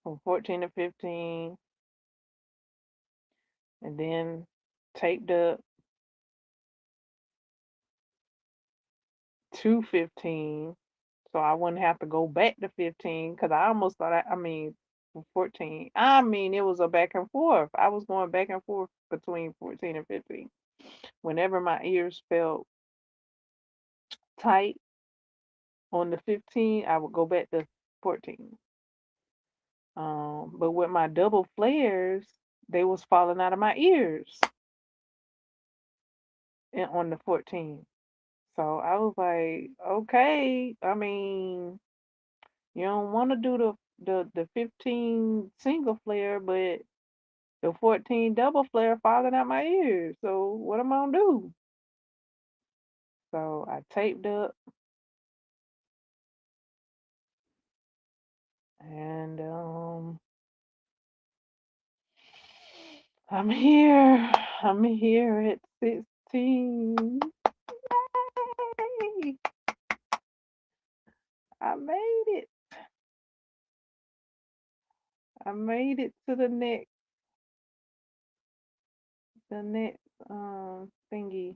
from 14 to 15, and then taped up to 15, so I wouldn't have to go back to 15 because I almost thought I mean 14. I mean, it was a back and forth. I was going back and forth between 14 and 15. Whenever my ears felt tight on the 15, I would go back to 14. But with my double flares, they was falling out of my ears and on the 14. So I was like, okay, I mean, you don't want to do the 15 single flare, but the 14 double flare falling out my ears. So what am I gonna do? So I taped up And I'm here. I'm here at 16. Yay! I made it. I made it to the next thingy.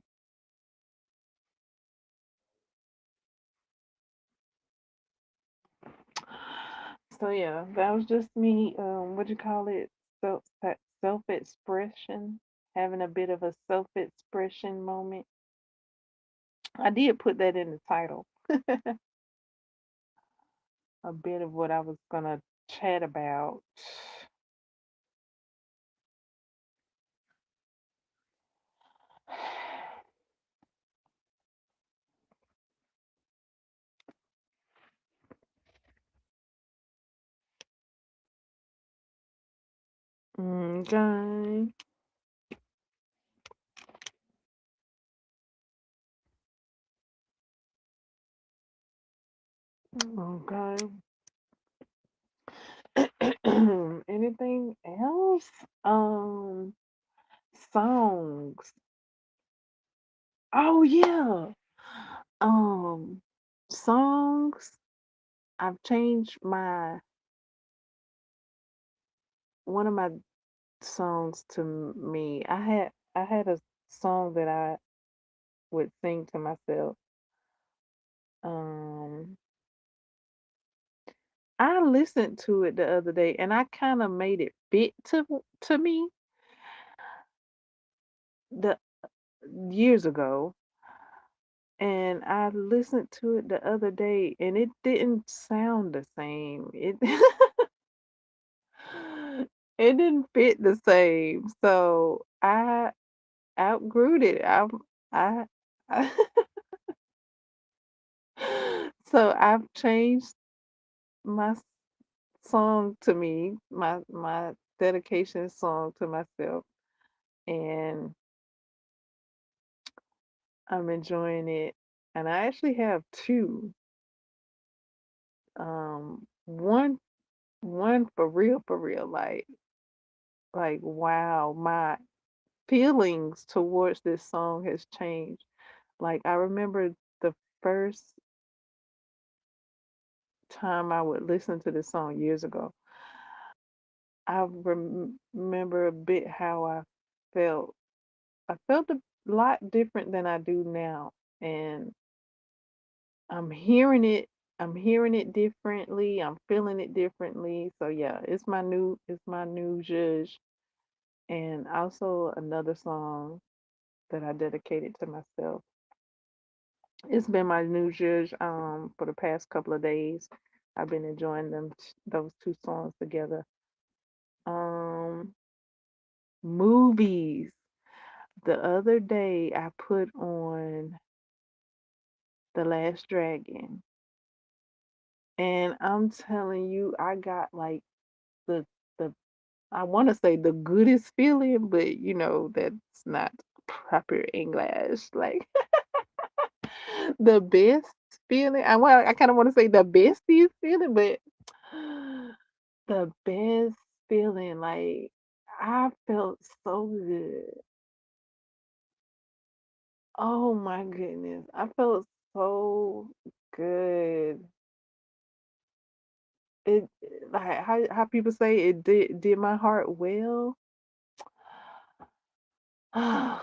So yeah, that was just me. What you call it? Self expression, having a bit of a self expression moment. I did put that in the title. A bit of what I was gonna chat about. Okay. Okay. Anything else? Songs. Oh yeah. Um, songs. I've changed my one of my songs to me. I had a song that I would sing to myself. Um, I listened to it the other day and I kind of made it fit to me the years ago, and I listened to it the other day and it didn't sound the same. It it didn't fit the same. So I outgrew it. I, I so I've changed my song to me, my dedication song to myself, and I'm enjoying it. And I actually have two. One for real, like wow, my feelings towards this song has changed. Like I remember the first time I would listen to this song years ago. I remember a bit how I felt. I felt a lot different than I do now, and I'm hearing it. I'm hearing it differently. I'm feeling it differently. So yeah, it's my new judge, and also another song that I dedicated to myself. It's been my new judge for the past couple of days. I've been enjoying those two songs together. Um, Movies. The other day I put on The Last Dragon, and I'm telling you, I got like the the I want to say the goodest feeling, but that's not proper English. Like the best feeling. I kind of want to say the bestiest feeling, but the best feeling. Like I felt so good. Oh my goodness, I felt so good. It like how people say it did my heart well. I'm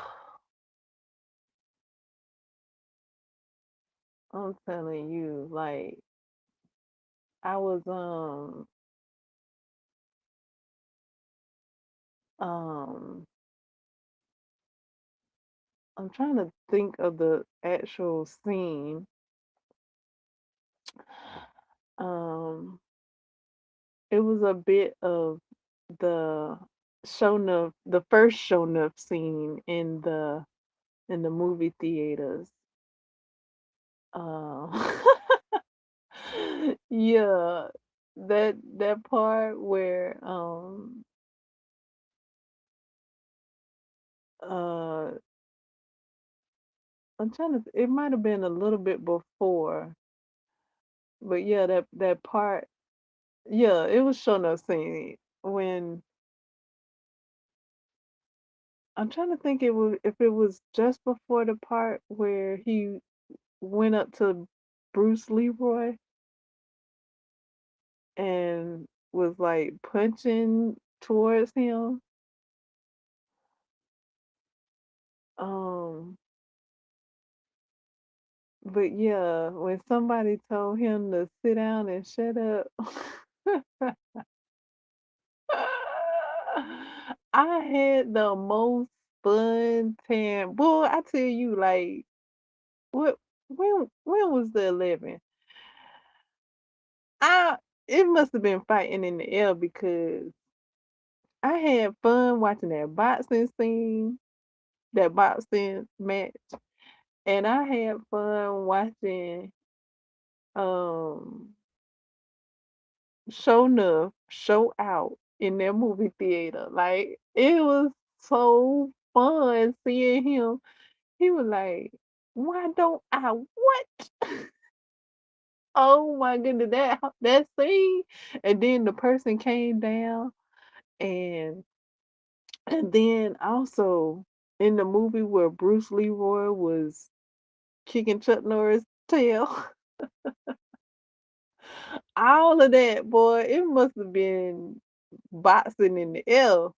telling you, like I was um I'm trying to think of the actual scene. Um it was a bit of the the first show enough scene in the movie theaters. Uh, yeah, that part where uh I'm trying to it might have been a little bit before, but yeah, that part Yeah, it was showing up scene when I'm trying to think it was if it was just before the part where he went up to Bruce Leroy and was like punching towards him. Um, but yeah, when somebody told him to sit down and shut up, I had the most fun time. Boy, I tell you, like, what when was the 11? I it must have been fighting in the air because I had fun watching that boxing scene, that boxing match, and I had fun watching um Show Enough show out in that movie theater. Like it was so fun seeing him. He was like, "Why don't I what?" Oh my goodness, that scene, and then the person came down, and then also in the movie where Bruce Leroy was kicking Chuck Norris' tail, all of that, boy, it must have been boxing in the air.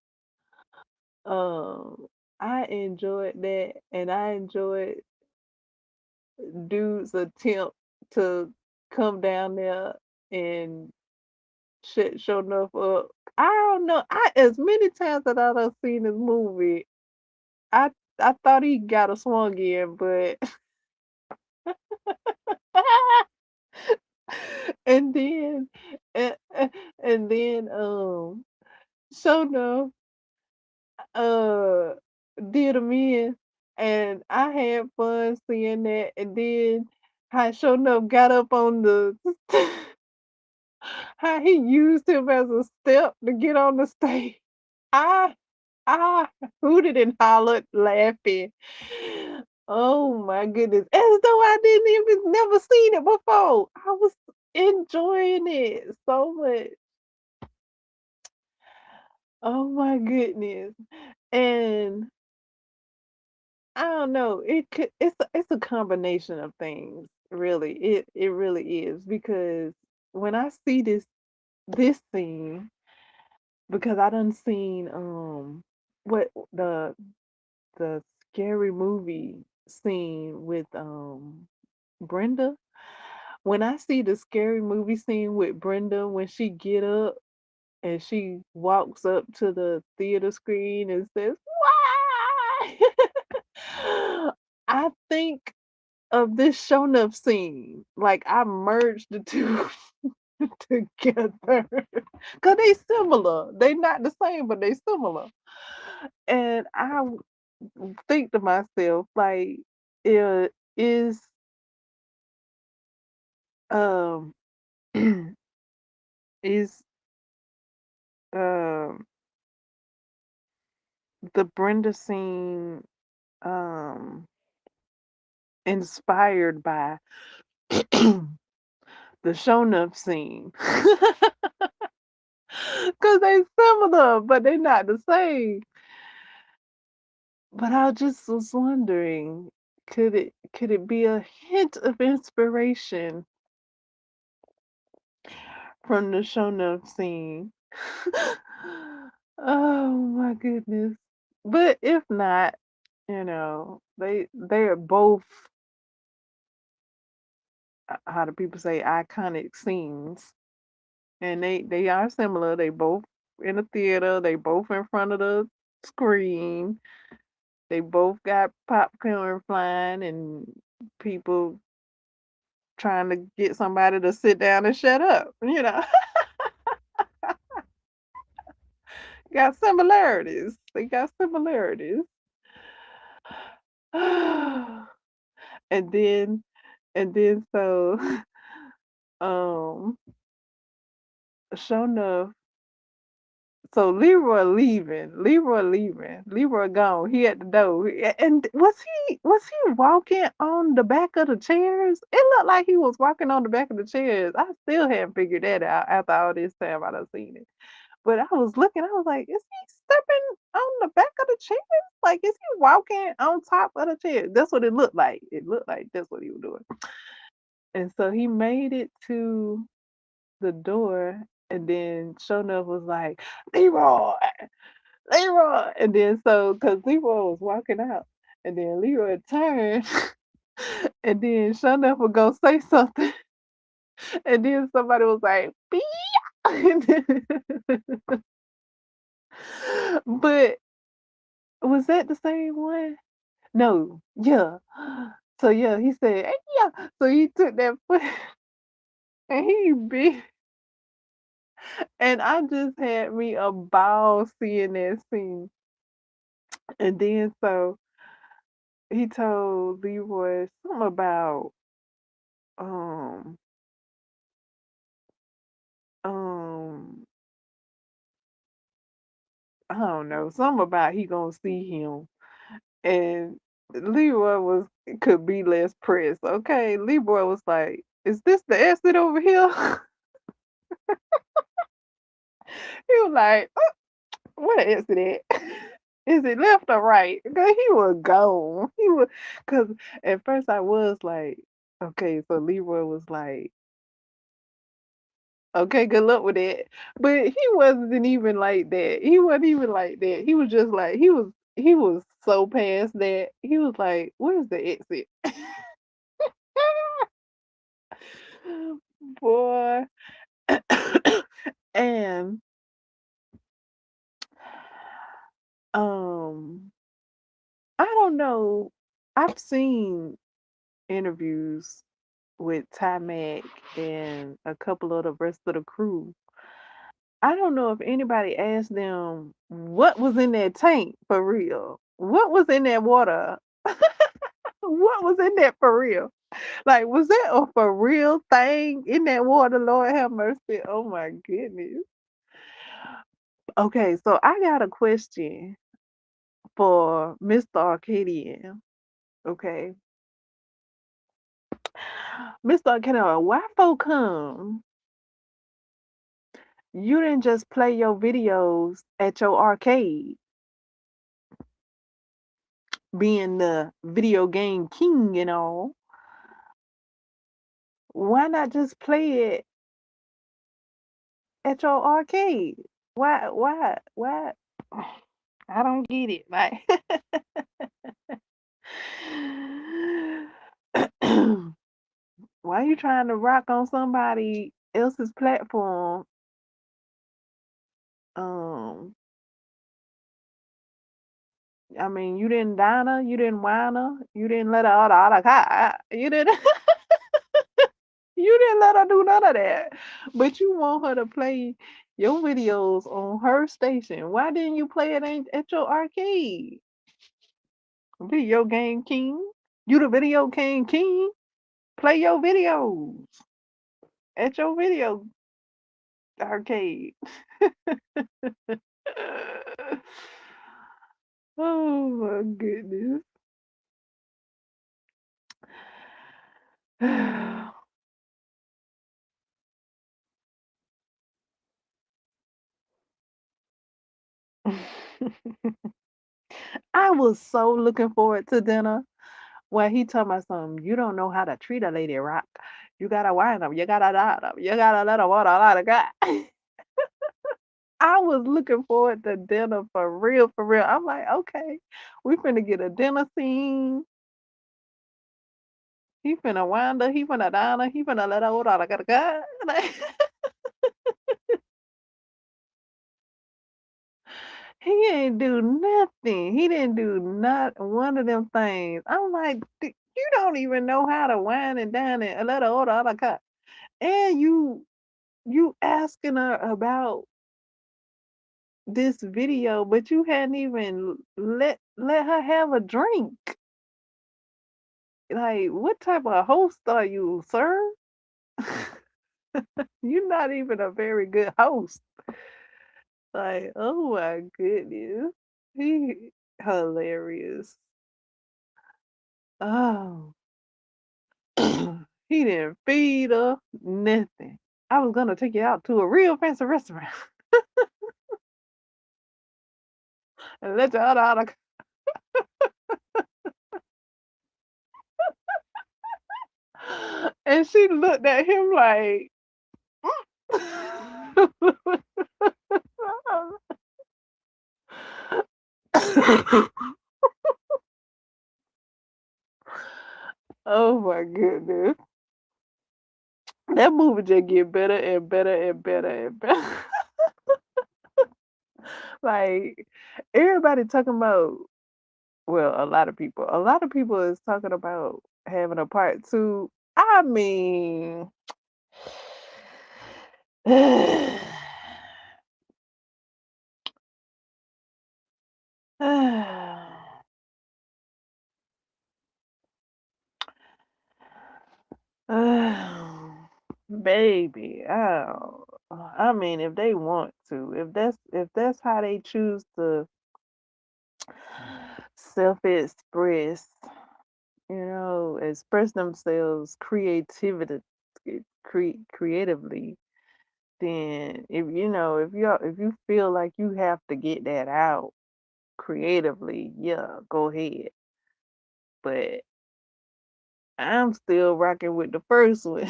Um, I enjoyed that, and I enjoyed dude's attempt to come down there and shut show enough up. I don't know. I as many times that I done seen this movie, I I thought he got a swung in, but and then and then show enough uh did him in, and I had fun seeing that, and then how show enough got up on the how he used him as a step to get on the stage. I I hooted and hollered laughing. Oh my goodness. As though I didn't even never seen it before. I was enjoying it so much. Oh my goodness. And I don't know, it's a combination of things, really. It really is because when I see this scene, because I done seen what the scary movie scene with Brenda. When I see the scary movie scene with Brenda when she get up and she walks up to the theater screen and says, "Why?" I think of this shown up scene. Like I merged the two together. Cause they similar. They not the same, but they similar. And think to myself, like, is um is um the Brenda scene um inspired by the Shonuff scene? Cause they similar, but they not the same. But I just was wondering, could it be a hint of inspiration from the Shonuff scene? Oh my goodness. But if not, they are both how do people say iconic scenes. And they are similar. They both in the theater, they both in front of the screen. They both got popcorn flying and people trying to get somebody to sit down and shut up. Got similarities. They got similarities. And then so um sure enough So Leroy gone. He at the door. And was he walking on the back of the chairs? It looked like he was walking on the back of the chairs. I still haven't figured that out after all this time I done seen it. But I was looking, I was like, is he stepping on the back of the chairs? Like, is he walking on top of the chair? That's what it looked like. It looked like that's what he was doing. And so he made it to the door, and then sure enough was like, Leroy, Leroy. And then so, because Leroy was walking out, and then Leroy turned, and then sure enough would go say something, and then somebody was like, Beep. And but was that the same one? No, yeah. So yeah, he said, "Hey, yeah." So he took that foot and he beat, and I just had me a ball seeing that scene. And then so he told Leroy something about um um I don't know, something about he gonna see him. And Leroy was could be less pressed. Okay, Leroy was like, "Is this the exit over here?" He was like, "What exit at? Is it left or right?" Cause he was gone. He was, cause at first I was like, okay, so Leroy was like, okay, good luck with that. But he wasn't even like that. He wasn't even like that. He was just like he was so past that. He was like, "Where's the exit?" Boy. And um I don't know. I've seen interviews with Ty Mac and a couple of the rest of the crew. I don't know if anybody asked them what was in that tank for real. What was in that water? What was in that for real? Like, was that a for real thing in that water? Lord have mercy. Oh my goodness. Okay, so I got a question for Mr. Arcadian. Okay. Mr. Arcadian, why folk come? You didn't just play your videos at your arcade, being the video game king and all. Why not just play it at your arcade? Why? I don't get it. Like, why you trying to rock on somebody else's platform? Um, I mean, you didn't dine her, you didn't wine her, you didn't let her out of car, you didn't. You didn't let her do none of that. But you want her to play your videos on her station. Why didn't you play it at your arcade? Video game king. You the video game king. Play your videos at your video arcade. Oh my goodness. I was so looking forward to dinner. When he told me something, you don't know how to treat a lady, Rock. You gotta wind them. You gotta dot them. You gotta let them water a lot of God. I was looking forward to dinner for real, for real. I'm like, okay, we finna get a dinner scene. He finna wind her. He finna dine her. He finna let her water a lot of God. Like, he ain't do nothing. He didn't do not one of them things. I'm like, you don't even know how to wine and dine and let her order a la carte. And you asking her about this video, but you hadn't even let her have a drink. Like, what type of host are you, sir? You're not even a very good host. Like, oh my goodness. He hilarious. Oh. He didn't feed her nothing. I was gonna take you out to a real fancy restaurant and let you out of. And she looked at him like, oh my goodness. That movie just get better and better and better and better. Like everybody talking about, well, a lot of people is talking about having a part two. I mean, baby, I mean, if they want to, if that's how they choose to self-express, express themselves creatively, then if you feel like you have to get that out creatively, yeah, go ahead. But I'm still rocking with the first one.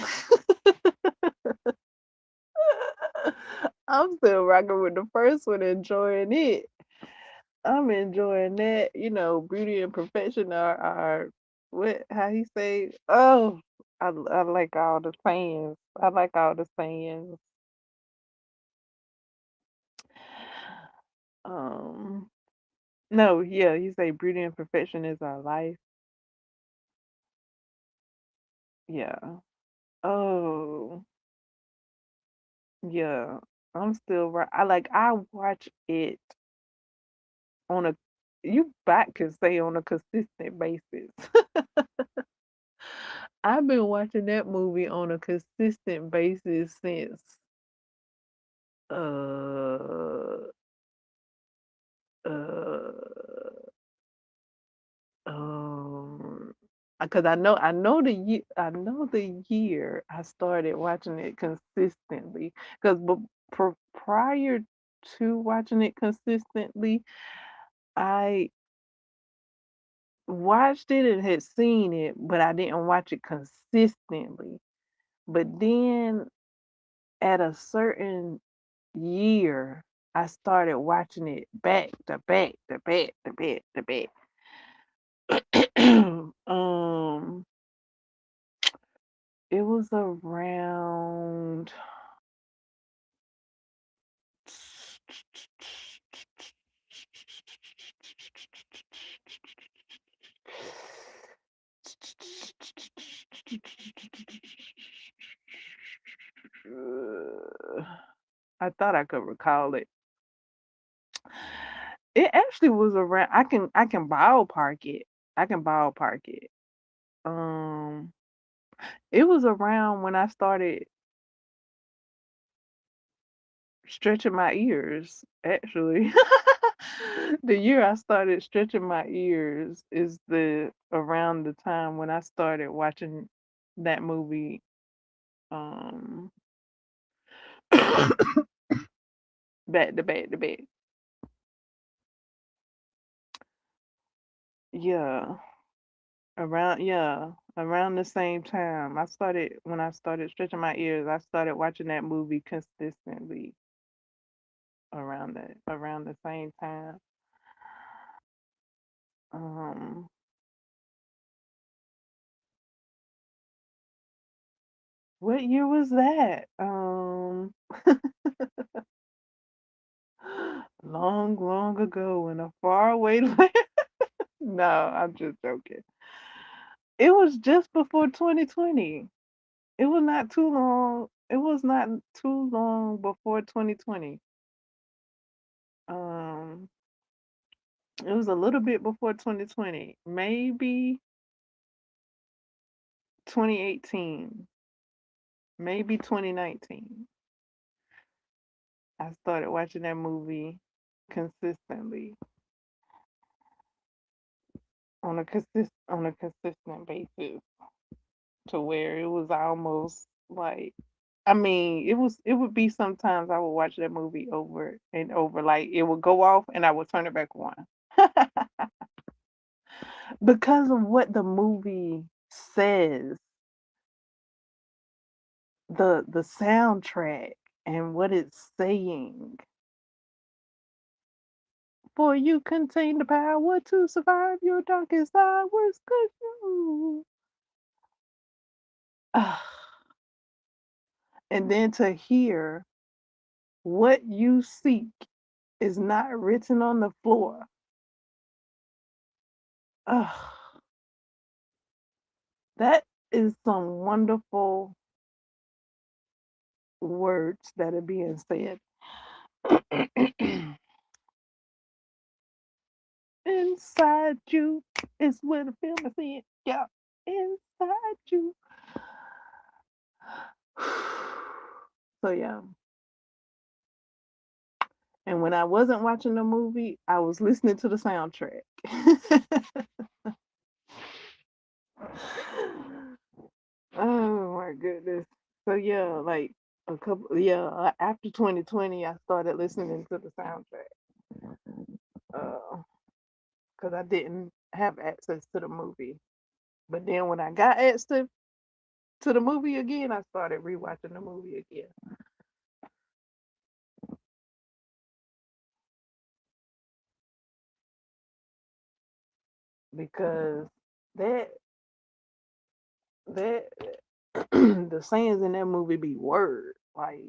I'm still rocking with the first one, enjoying it. I'm enjoying that. Beauty and perfection are what how he say. Oh, I like all the sayings. I like all the sayings. Um, no, yeah, he say beauty and perfection is our life. Yeah. Oh, yeah. I'm still right. I watch it on a you back can say on a consistent basis. I've been watching that movie on a consistent basis since uh uh um because I know the year I started watching it consistently because prior to watching it consistently I watched it and had seen it, but I didn't watch it consistently. But then at a certain year, I started watching it back to back to back to back to back. um, it was around. I thought I could recall it. It actually was around. I can ballpark it. I can ballpark it. Um, it was around when I started stretching my ears. Actually, the year I started stretching my ears is the around the time when I started watching that movie. Um, back to back to back. Yeah, around the same time. I started stretching my ears. I started watching that movie consistently around the same time. Um, what year was that? Long, long ago in a faraway land. No, I'm just joking. It was just before 2020. It was not too long. It was not too long before 2020. Um, it was a little bit before 2020, maybe 2018, maybe 2019. I started watching that movie consistently on a consistent basis to where it was almost like, I mean, it would be sometimes I would watch that movie over and over. Like it would go off and I would turn it back on. Because of what the movie says, the soundtrack and what it's saying. For you contain the power to survive your darkest hours. Cause you. And then to hear what you seek is not written on the floor. That is some wonderful words that are being said. Inside you is where the film is in. Yeah. Inside you. So yeah. And when I wasn't watching the movie, I was listening to the soundtrack. Oh my goodness. So yeah, like after 2020 I started listening to the soundtrack. Cuz I didn't have access to the movie. But then when I got access to the movie again, I started rewatching the movie again because that that the sayings in that movie be word, like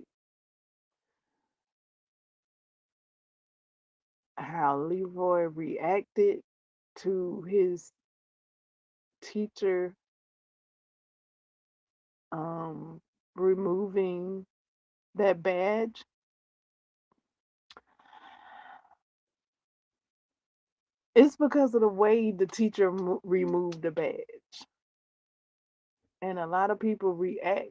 how Leroy reacted to his teacher um removing that badge. It's because of the way the teacher removed the badge, and a lot of people react,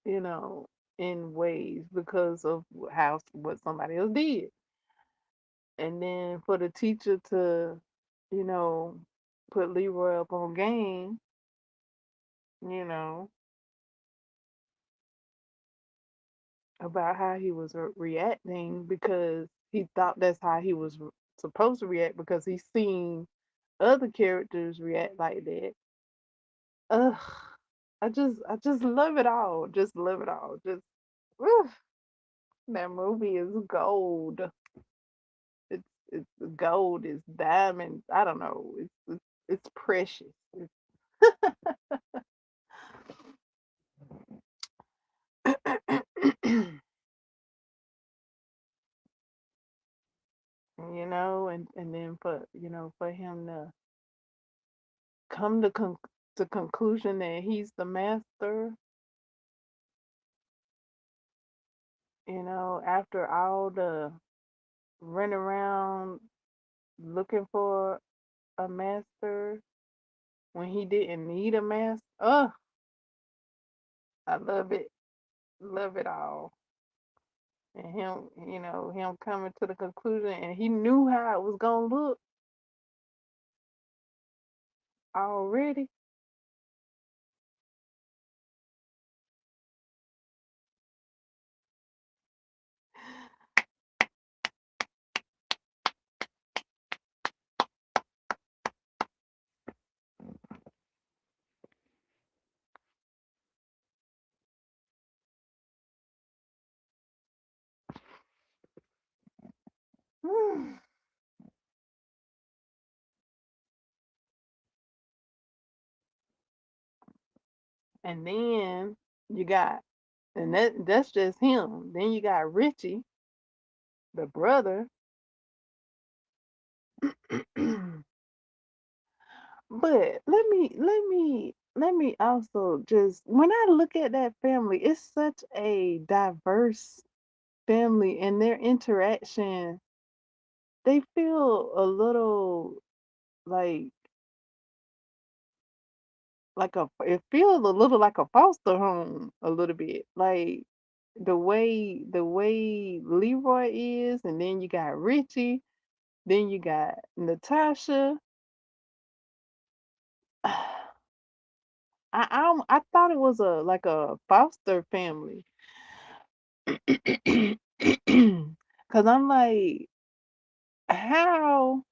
you know, in ways because of how what somebody else did. And then for the teacher to, you know, put Leroy up on game, you know, about how he was reacting because he thought that's how he was supposed to react because he's seen other characters react like that. Ugh, I just love it all. Just love it all. Just whew, that movie is gold. It's gold. It's diamond. I don't know. It's precious. You know, and then for for him to come to conclusion that he's the master, after all the run around looking for a master when he didn't need a master. Oh, I love it all. And him, him coming to the conclusion, and he knew how it was gonna look already. And then you got, and that's just him. Then you got Richie, the brother. But let me also just, when I look at that family, it's such a diverse family and their interaction, they feel a little like it feels a little like a foster home a little bit. Like the way Leroy is, and then you got Richie, then you got Natasha. I thought it was a like a foster family. Cause I'm like, how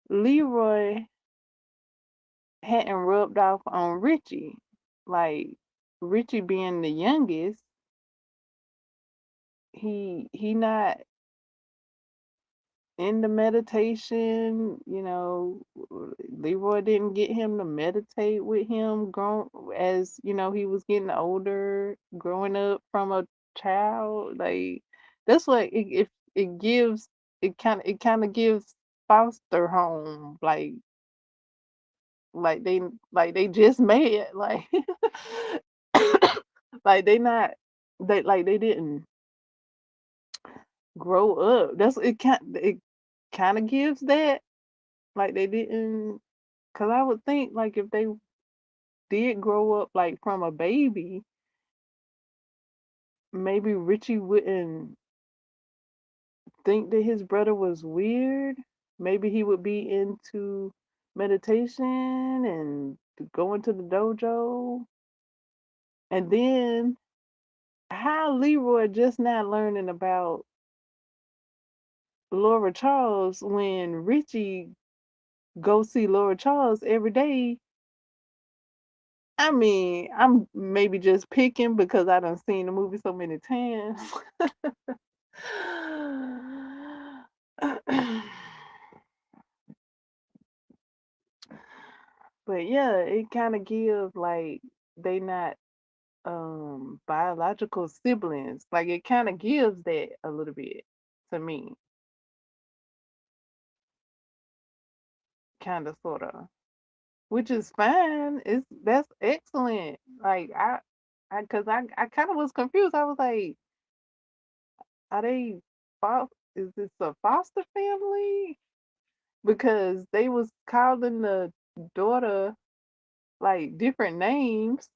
Leroy hadn't rubbed off on Richie. Like Richie being the youngest, he not in the meditation, Leroy didn't get him to meditate with him grown as, he was getting older, growing up from a child. Like that's what it gives it kind of gives foster home like they just made like like they didn't grow up. That's it kind of gives that like they didn't, cuz I would think like if they did grow up like from a baby, maybe Richie wouldn't think that his brother was weird. Maybe he would be into meditation and going to the dojo. And then how Leroy just not learning about Laura Charles when Richie go see Laura Charles every day. I mean, I'm maybe just picking because I done seen the movie so many times. But yeah, it kind of gives like they not biological siblings. Like it kind of gives that a little bit to me, kind of sort of, which is fine. That's excellent. Like I kind of was confused. I was like, are they is this a foster family? Because they was calling the daughter like different names,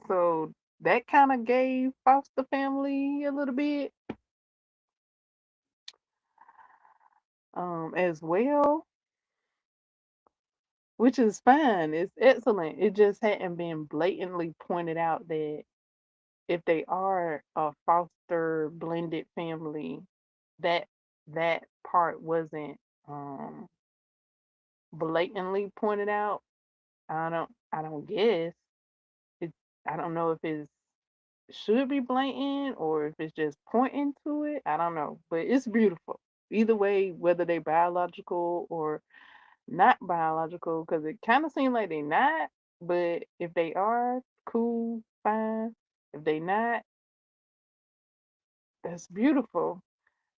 so that kind of gave foster family a little bit as well, which is fine. It's excellent. It just hadn't been blatantly pointed out that if they are a foster blended family, that that part wasn't um blatantly pointed out. I don't guess it. I don't know if it should be blatant or if it's just pointing to it. I don't know, but it's beautiful either way, whether they biological or not biological, because it kind of seems like they not. But if they are, cool, fine. If they not, that's beautiful.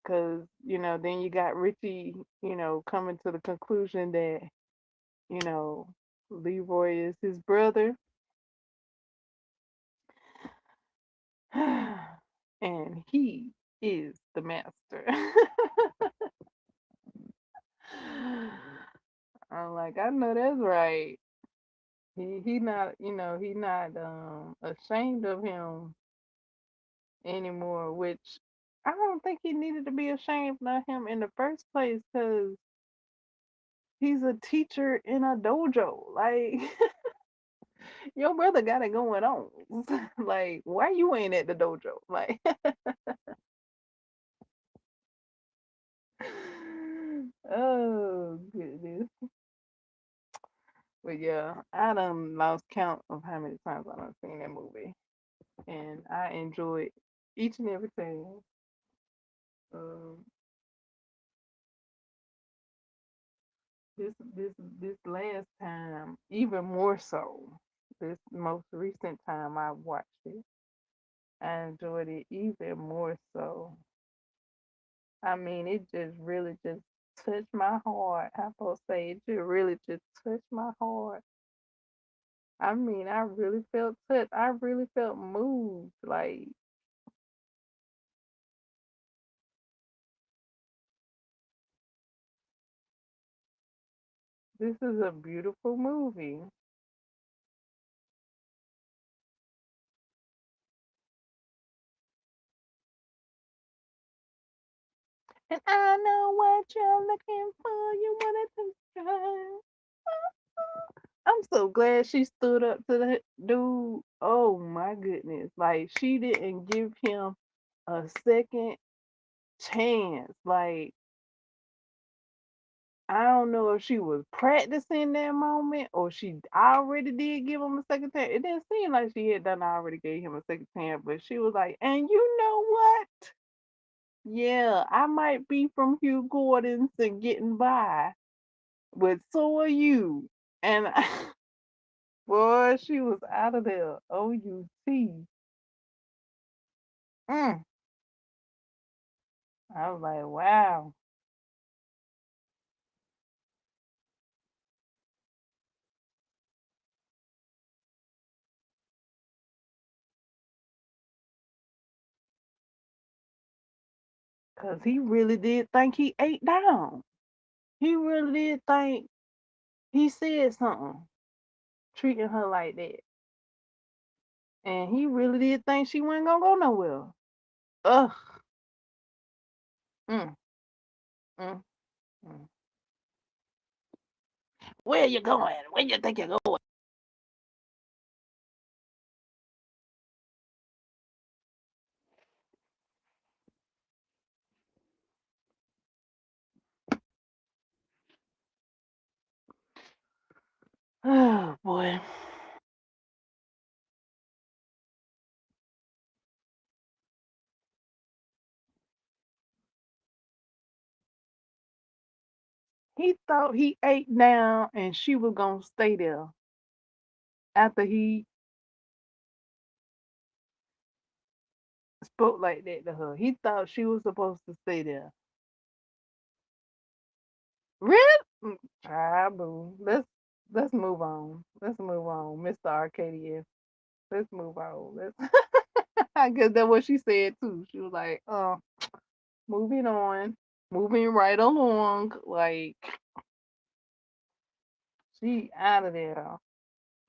Because then you got Richie, coming to the conclusion that you know Leroy is his brother, and he is the master. I'm like, I know that's right. He not, he not ashamed of him anymore, which I don't think he needed to be ashamed of him in the first place because he's a teacher in a dojo. Like your brother got it going on. Like, why you ain't at the dojo? Like oh goodness. But yeah, I done lost count of how many times I done seen that movie. And I enjoyed each and every time. Um, this last time, even more so. This most recent time I watched it, I enjoyed it even more so. I mean, it just really just touched my heart. I supposed to say it just really just touched my heart. I mean, I really felt touched. I really felt moved. Like this is a beautiful movie. And I know what you're looking for. You wanted to try. I'm so glad she stood up to the dude. Oh my goodness. Like she didn't give him a second chance. Like I don't know if she was practicing that moment or she already did give him a second chance. It didn't seem like she had done already gave him a second chance, but she was like, and you know what? Yeah, I might be from Hugh Gordon's and getting by, but so are you. And boy, she was out of there. OUT. Mm. I was like, wow. Because he really did think he ate down. He really did think he said something, treating her like that. And he really did think she wasn't going to go nowhere. Ugh. Mm, mm, mm. Where you going? Where you think you're going? Oh, boy. He thought he ate down and she was going to stay there after he spoke like that to her. He thought she was supposed to stay there. Really? Boo. Let's move on. Let's move on, Mr. Arcadian. Let's move on. Let's I guess that's what she said too. She was like, moving on, moving right along. Like she out of there.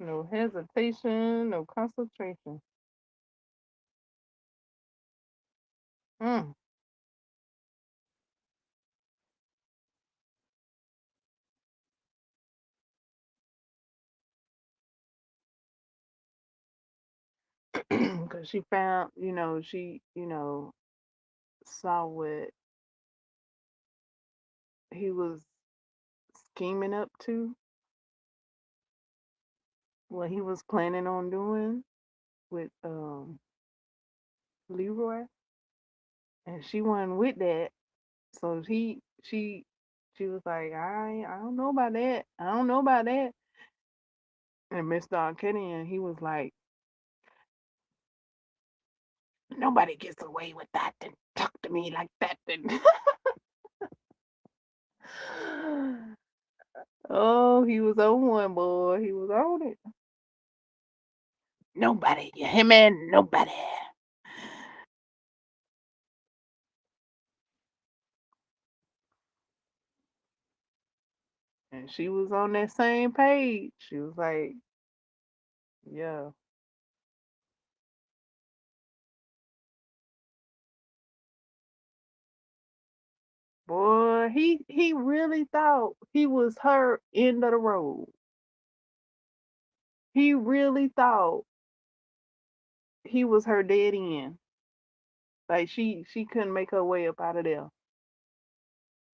No hesitation, no concentration. Mm. Cause she found, she, saw what he was scheming up to, what he was planning on doing with Leroy, and she wasn't with that. So she was like, I don't know about that. I don't know about that. And Mr. Arcadian, he was like, nobody gets away with that. And talk to me like that. And oh, he was on one, boy. He was on it. Nobody. You hear me? Nobody. And she was on that same page. She was like, yeah, boy, he really thought he was her end of the road. He really thought he was her dead end. Like she couldn't make her way up out of there.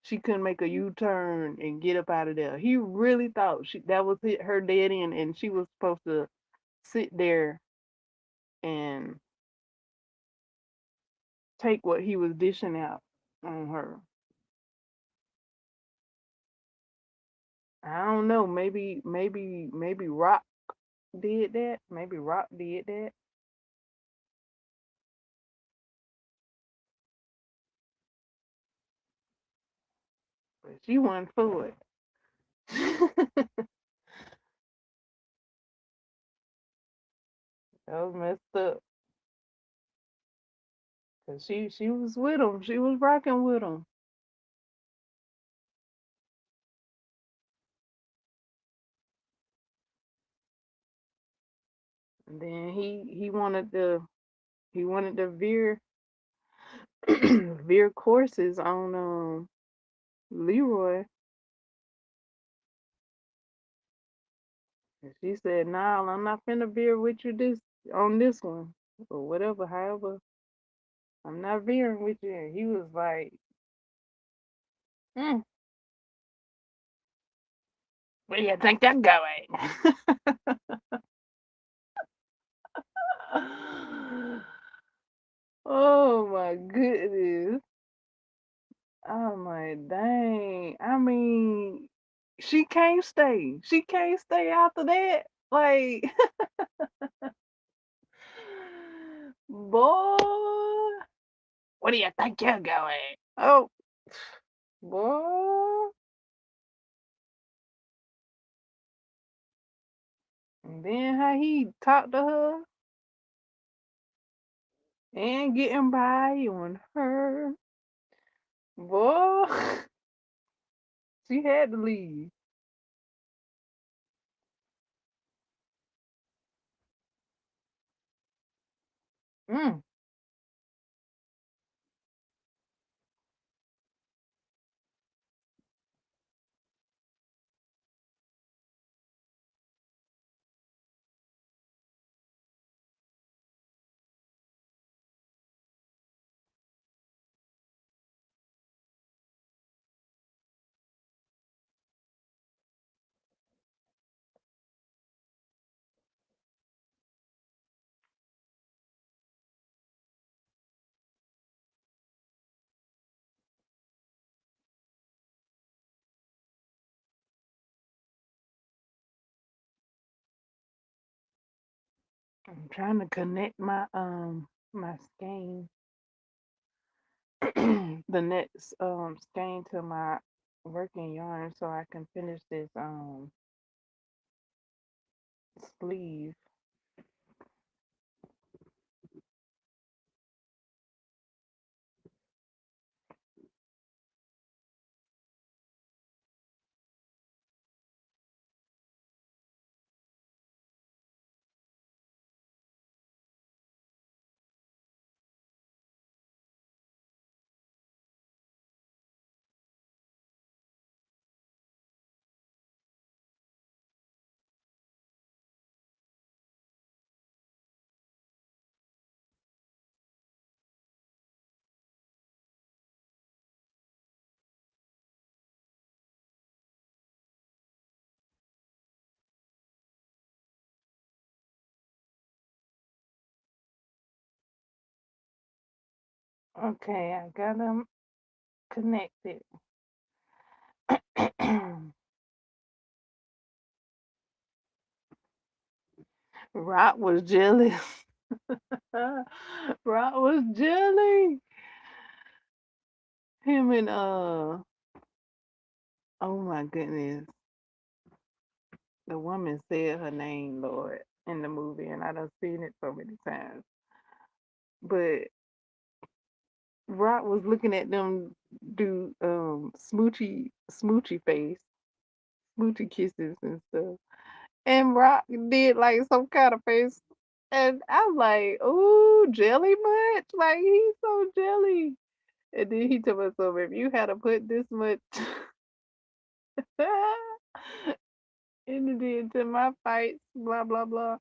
She couldn't make a U-turn and get up out of there. He really thought that was her dead end, and she was supposed to sit there and take what he was dishing out on her. I don't know. Maybe Rock did that. Maybe Rock did that. But she wasn't for it. That was messed up. Cause she was with him. She was rocking with him. And then he wanted to veer veer courses on Leroy. And she said, "Nah, I'm not finna veer with you this on this one or whatever. However, I'm not veering with you." And he was like, mm, "Where do you think I'm going?" Oh my goodness! I'm like, dang. I mean, she can't stay. She can't stay after that. Like, boy, where do you think you're going? Oh, boy. And then how he talked to her and getting by on her. Boy, she had to leave. Mm. I'm trying to connect my skein, the next skein to my working yarn so I can finish this sleeve. Okay, I got them connected. Rock was jealous. Rock was jelly. Him and oh my goodness, the woman said her name, Lord, in the movie, and I done seen it so many times. But Rock was looking at them do smoochy face, smoochy kisses and stuff, and Rock did like some kind of face, and I'm like, ooh, jelly much? Like he's so jelly. And then he told us, so if you had to put this much into my fights, blah blah blah.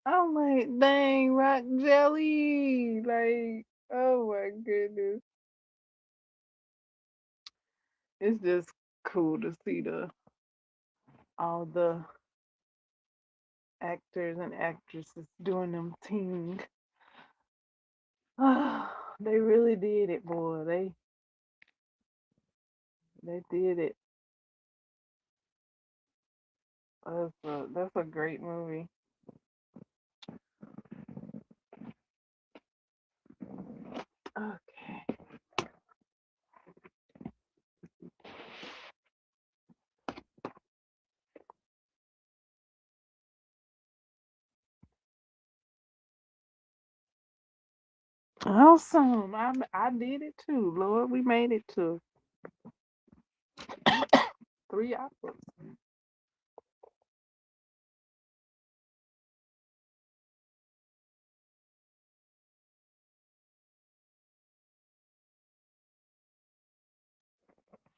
I'm like, dang, rock jelly. Like, oh my goodness. It's just cool to see the all the actors and actresses doing them thing. They really did it, boy. They did it. That's a great movie. Okay. Awesome. I did it too, Lord. We made it to 3 hours.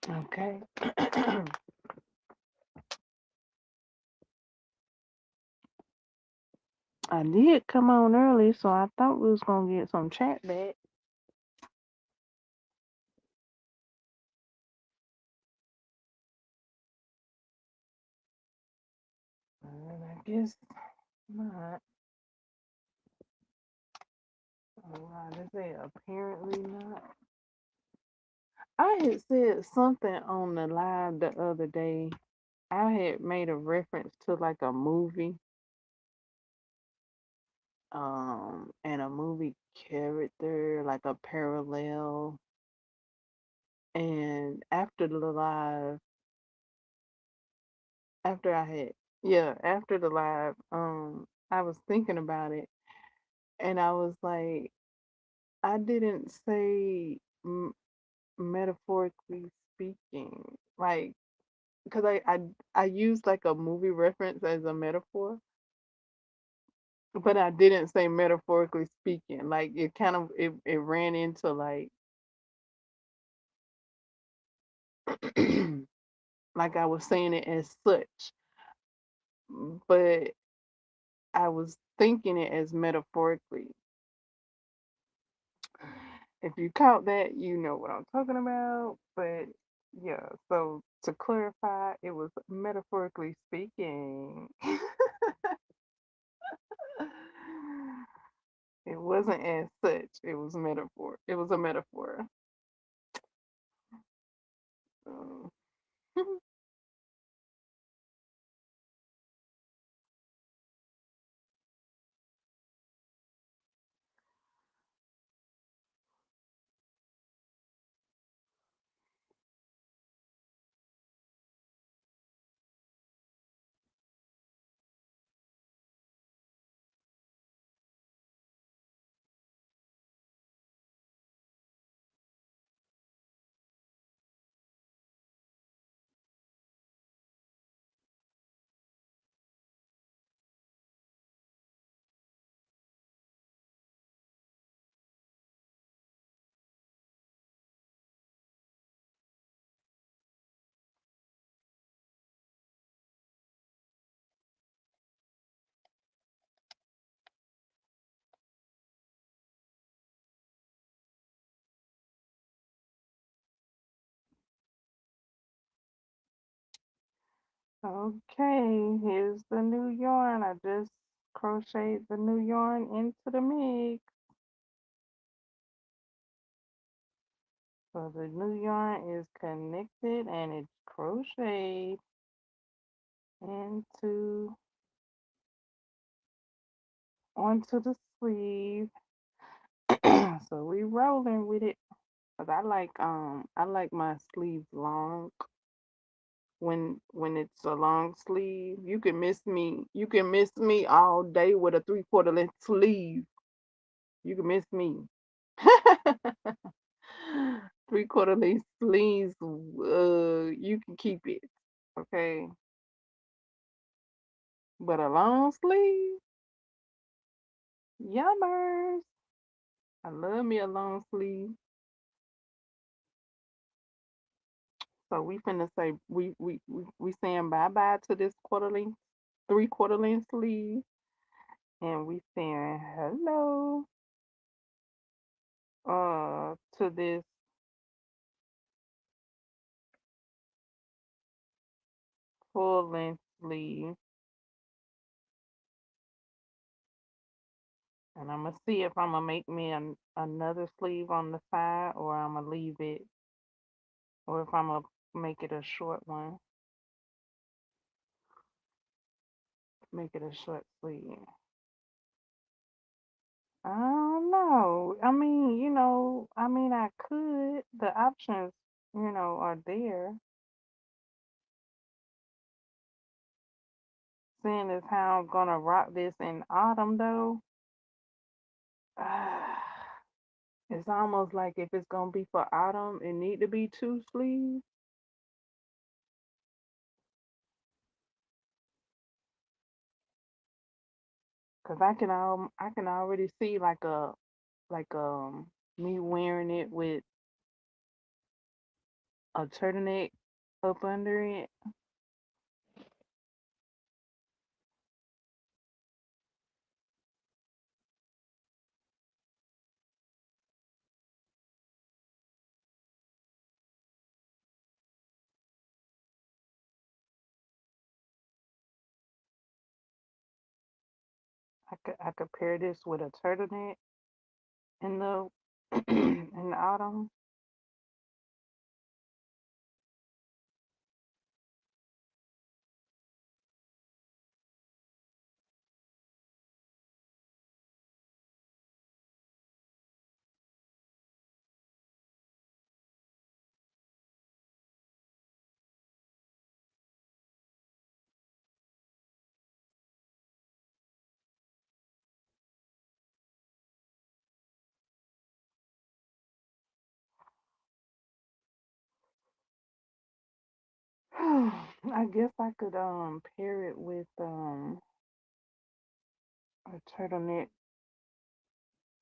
Okay. I did come on early, so I thought we was gonna get some chat back. And I guess not. Oh, they say apparently not. I had said something on the live the other day. I had made a reference to like a movie, and a movie character, like a parallel. And after the live, after I had, yeah, after the live, I was thinking about it, and I was like, I didn't say metaphorically speaking, like, because I used like a movie reference as a metaphor, but I didn't say metaphorically speaking. Like it kind of it ran into like like I was saying it as such, but I was thinking it as metaphorically. If you caught that, you know what I'm talking about. But yeah, so to clarify, it was metaphorically speaking. It wasn't as such. It was metaphor. It was a metaphor. So, okay, here's the new yarn. I just crocheted the new yarn into the mix. So the new yarn is connected and it's crocheted into onto the sleeve. So we rolling with it. Cause I like my sleeves long. When it's a long sleeve, you can miss me. You can miss me all day with a 3/4 length sleeve. You can miss me. 3/4 length sleeves. You can keep it. Okay, but a long sleeve, yummers. I love me a long sleeve. So we finna say we saying bye bye to this 3/4 length sleeve, and we saying hello to this full length sleeve. And I'm gonna see if I'm gonna make me another sleeve on the side, or I'm gonna leave it, or if I'm gonna make it a short one, make it a short sleeve. I don't know. I mean, I could. The options, are there. Seeing as how I'm gonna rock this in autumn, though, it's almost like if it's gonna be for autumn, it need to be two sleeves. Cause I can already see like me wearing it with a turtleneck up under it. I could pair this with a turtleneck in the in the autumn. I guess I could pair it with a turtleneck,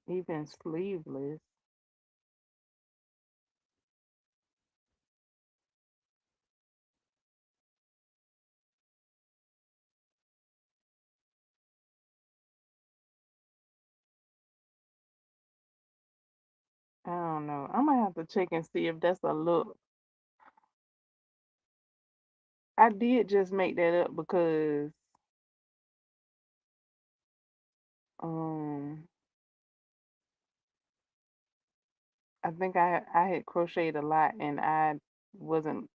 even sleeveless. I don't know. I'm gonna have to check and see if that's a look. I did just make that up because um I think I had crocheted a lot and wasn't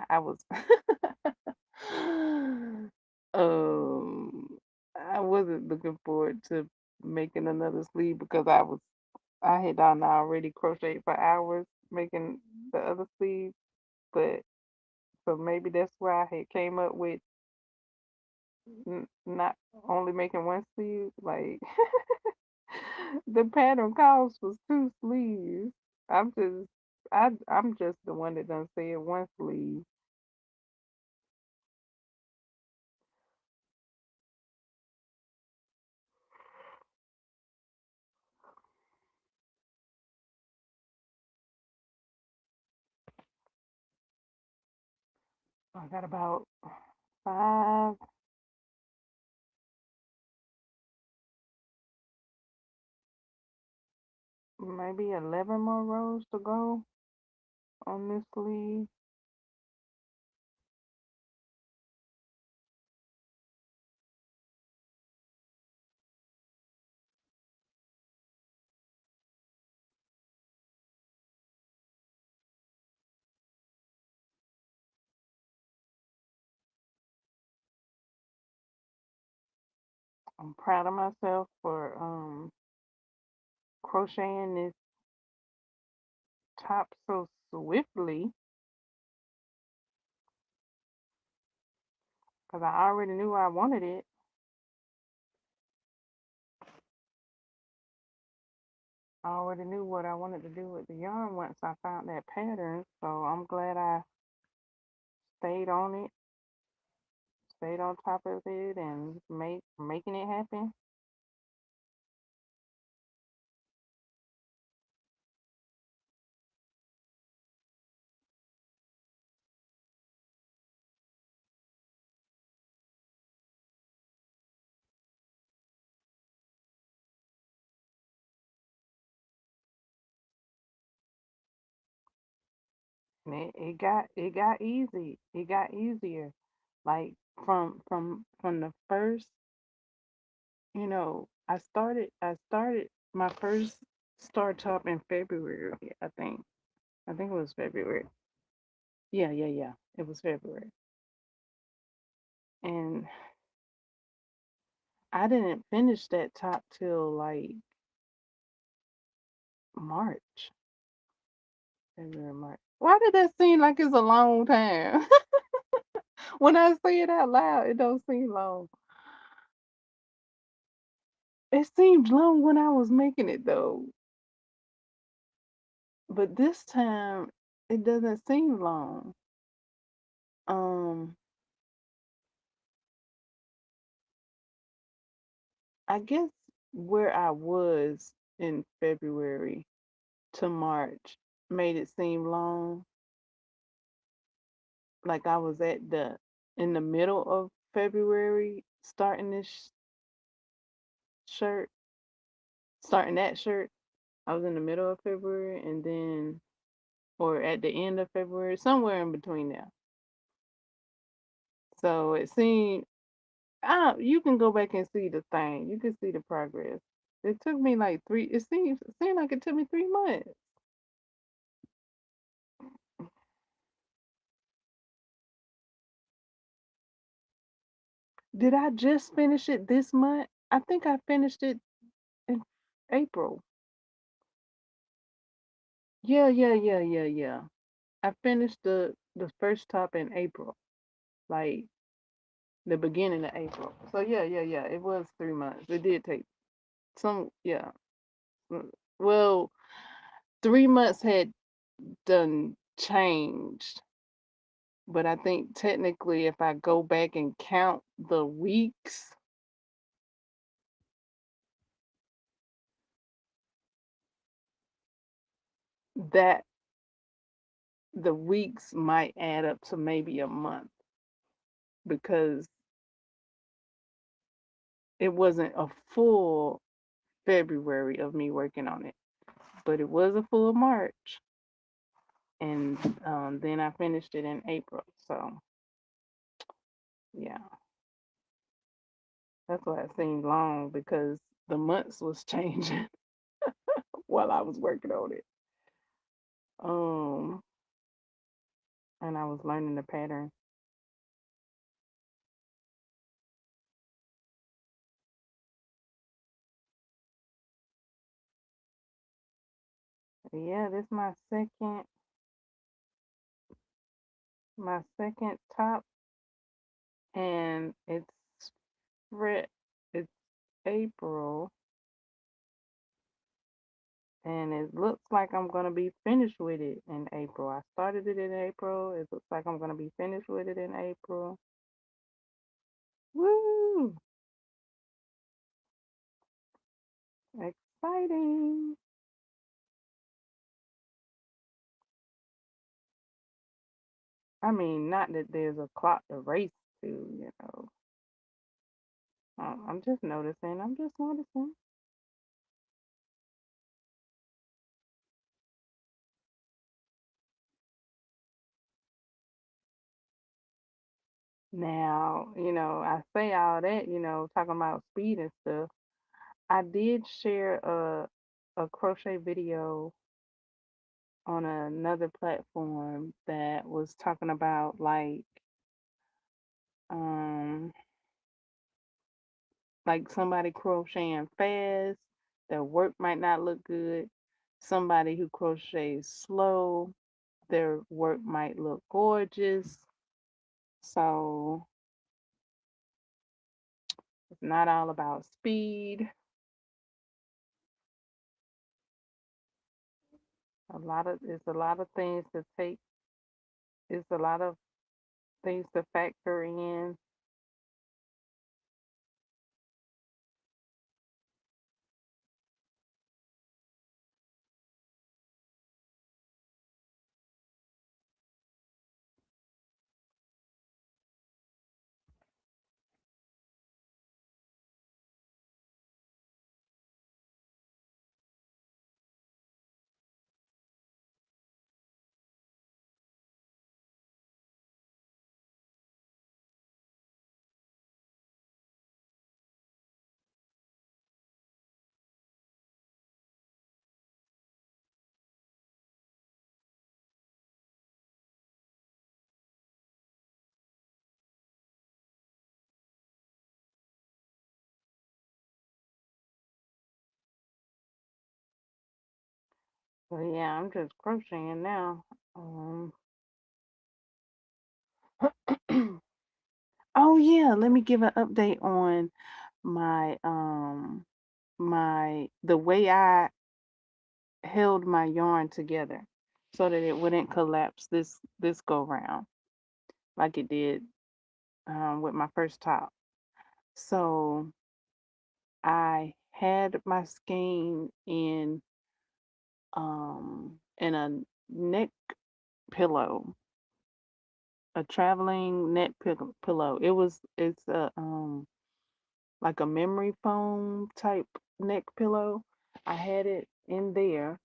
I was um I wasn't looking forward to making another sleeve because I had done already crocheted for hours making the other sleeve, but so maybe that's why I had came up with not only making one sleeve. Like the pattern calls for two sleeves. I'm just I'm just the one that done said one sleeve. I got about five, maybe 11 more rows to go on this sleeve. I'm proud of myself for crocheting this top so swiftly because I already knew I wanted it. I already knew what I wanted to do with the yarn once I found that pattern. So I'm glad I stayed on it, stayed on top of it, and making it happen. And it got easy. It got easier. Like from the first, I started my first start top in February, I think. I think it was February. Yeah, yeah, yeah. It was February. And I didn't finish that top till like March. February, March. Why did that seem like it's a long time? When I say it out loud, it don't seem long. It seemed long when I was making it though. But this time it doesn't seem long. Um, I guess where I was in February to March made it seem long. like I was at the in the middle of February starting this shirt, starting that shirt. I was in the middle of February and then or at the end of February, somewhere in between there. So it seemed you can go back and see the thing. You can see the progress. It took me like it seemed like it took me 3 months. Did I just finish it this month? I think I finished it in April. Yeah. I finished the first top in April, like the beginning of April. So yeah. It was 3 months. It did take some, yeah. Well, 3 months had done changed, but I think technically, if I go back and count the weeks, that the weeks might add up to maybe a month because it wasn't a full February of me working on it, but it was a full March, and then I finished it in April. So yeah, that's why it seemed long because the months was changing while I was working on it. Um, and I was learning the pattern. Yeah, this my second top, and red. It's April, and it looks like I'm gonna be finished with it in April. I started it in April. It looks like I'm gonna be finished with it in April. Woo! Exciting. I mean, not that there's a clock to race to. I'm just noticing. I'm just noticing. Now, I say all that, talking about speed and stuff. I did share a crochet video on another platform that was talking about um like somebody crocheting fast, their work might not look good. Somebody who crochets slow, their work might look gorgeous. So it's not all about speed. It's a lot of things to take. It's a lot of things to factor in. But yeah, I'm just crocheting now. Um, oh yeah, let me give an update on my the way I held my yarn together so that it wouldn't collapse this go round like it did with my first top. So I had my skein in a neck pillow, a traveling neck pillow. It's a like a memory foam type neck pillow. I had it in there.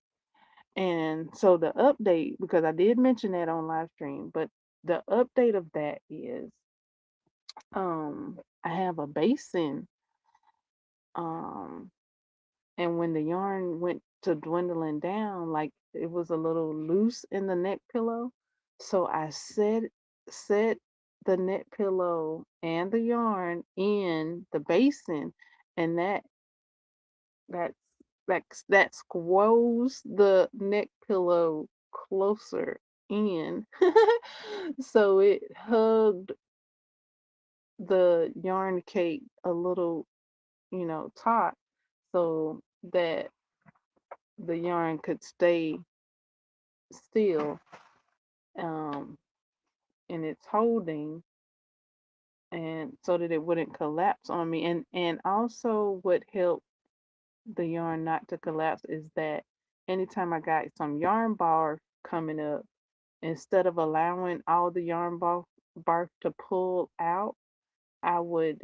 And so the update, because I did mention that on live stream, but the update of that is I have a basin, um and when the yarn went to dwindling down, like it was a little loose in the neck pillow. So I set the neck pillow and the yarn in the basin, and that's that squoze the neck pillow closer in. So it hugged the yarn cake a little, taut, so that the yarn could stay still, um, in its holding, and so that it wouldn't collapse on me. And also what helped the yarn not to collapse is that anytime I got some yarn bar coming up, instead of allowing all the bark to pull out, I would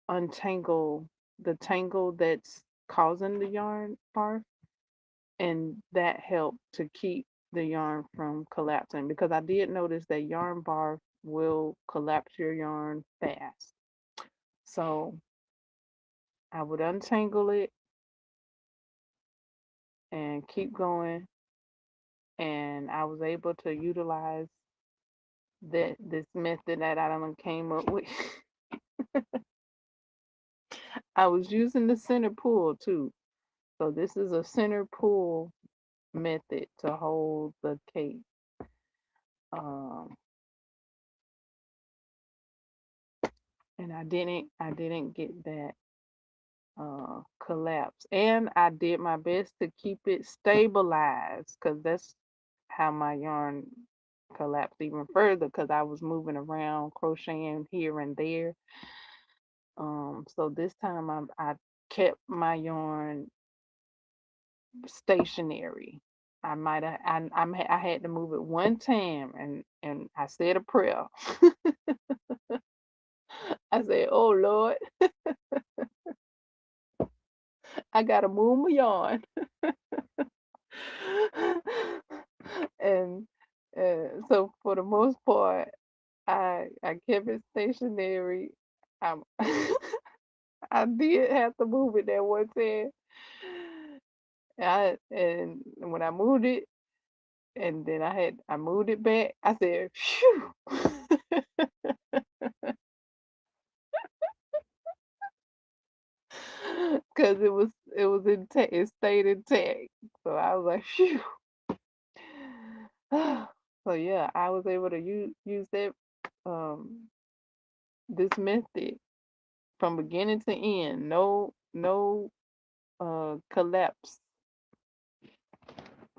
untangle the tangle that's causing the yarn bark, and that helped to keep the yarn from collapsing, because I did notice that yarn bar will collapse your yarn fast. So I would untangle it and keep going, and I was able to utilize this method that I done came up with. I was using the center pull too. So this is a center pull method to hold the cape. Um, and I didn't get that collapse. And I did my best to keep it stabilized, because that's how my yarn collapsed even further, because I was moving around, crocheting here and there. So this time I kept my yarn stationary. I might have I had to move it one time, and I said a prayer. I said, "Oh Lord, I gotta move my yarn." and so for the most part, I kept it stationary. Um, I did have to move it that one time. And when I moved it, and then I moved it back, I said, "Phew," because it was intact. It stayed intact. So I was like, "Phew." So yeah, I was able to use that um this method from beginning to end. No collapse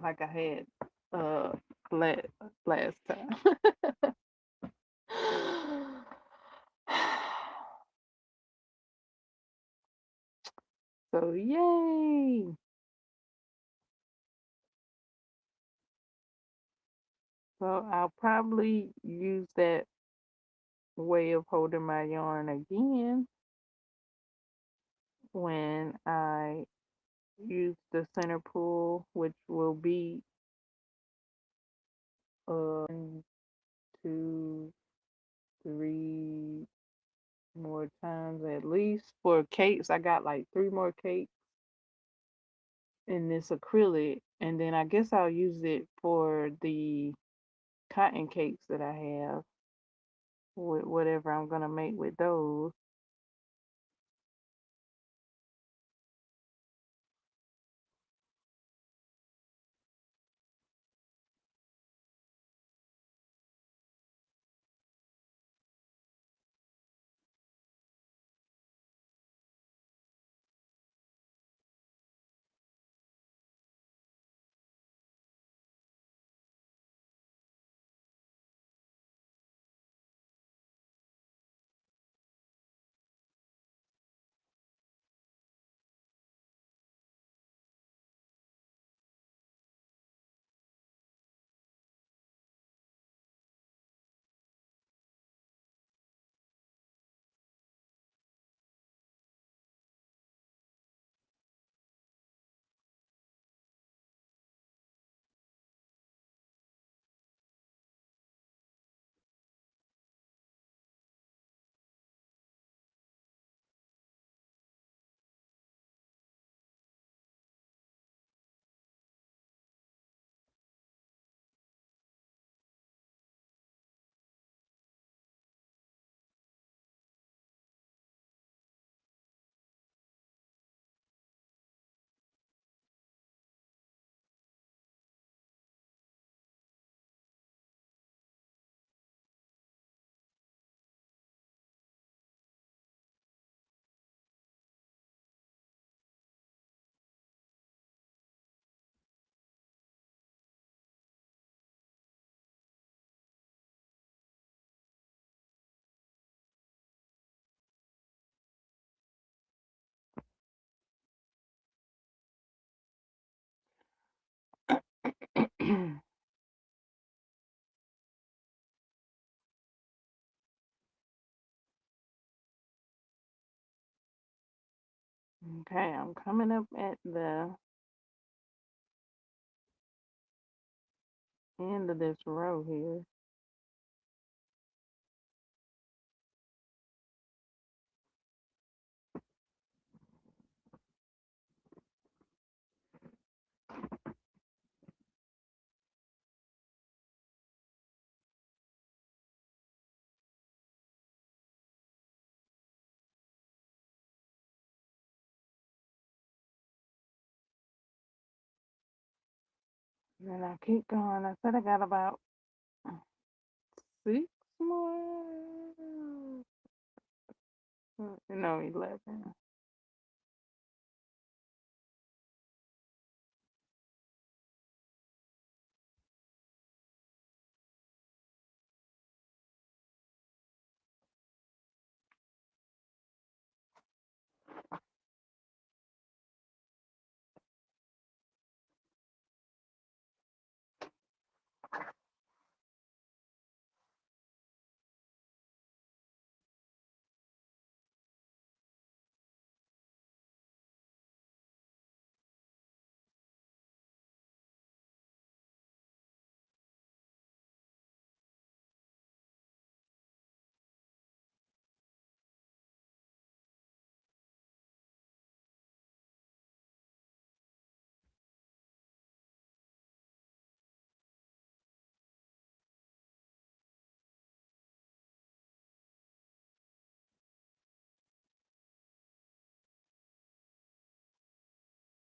like I had uh last last time. So yay. So I'll probably use that way of holding my yarn again when I use the center pull, which will be 2, 3 more times at least. For cakes, I got like 3 more cakes in this acrylic, and then I guess I'll use it for the cotton cakes that I have with whatever I'm gonna make with those. Okay, I'm coming up at the end of this row here. And then I keep going. I said I got about 6 more. No, 11.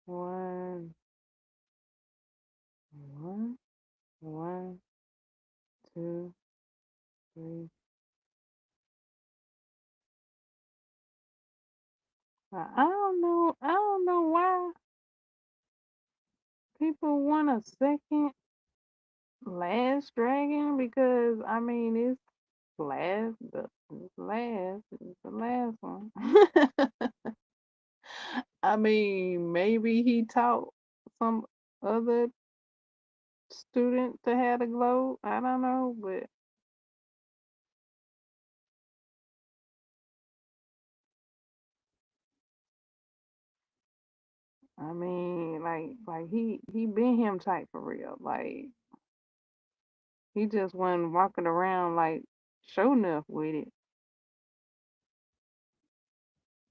1, 1, 1, 2, 3. I don't know. I don't know why people want a second last dragon because I mean it's the last one. I mean, maybe he taught some other student to have a globe. I don't know, but I mean, like he been him type for real. Like he just wasn't walking around like show enough with it,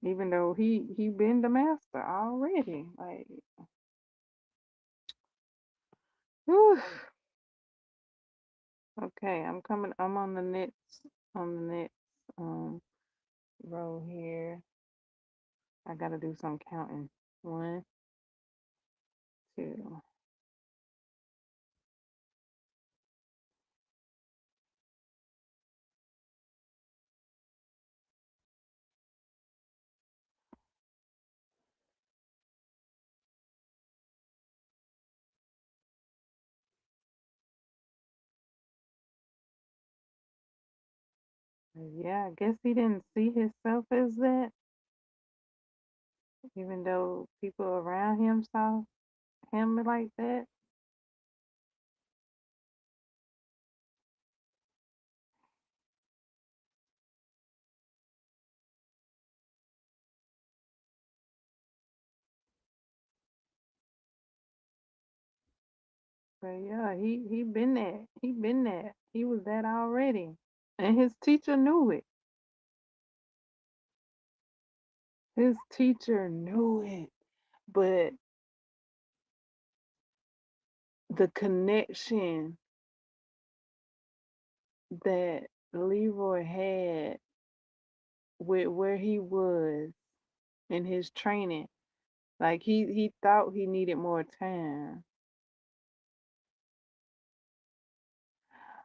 even though he been the master already. Like, whew. Okay, I'm coming. I'm on the next um row here. I gotta do some counting. One, two. Yeah, I guess he didn't see himself as that, even though people around him saw him like that. But yeah, he been there. He been there. He was that already, and his teacher knew it. His teacher knew it, but the connection that Leroy had with where he was in his training, like he thought he needed more time,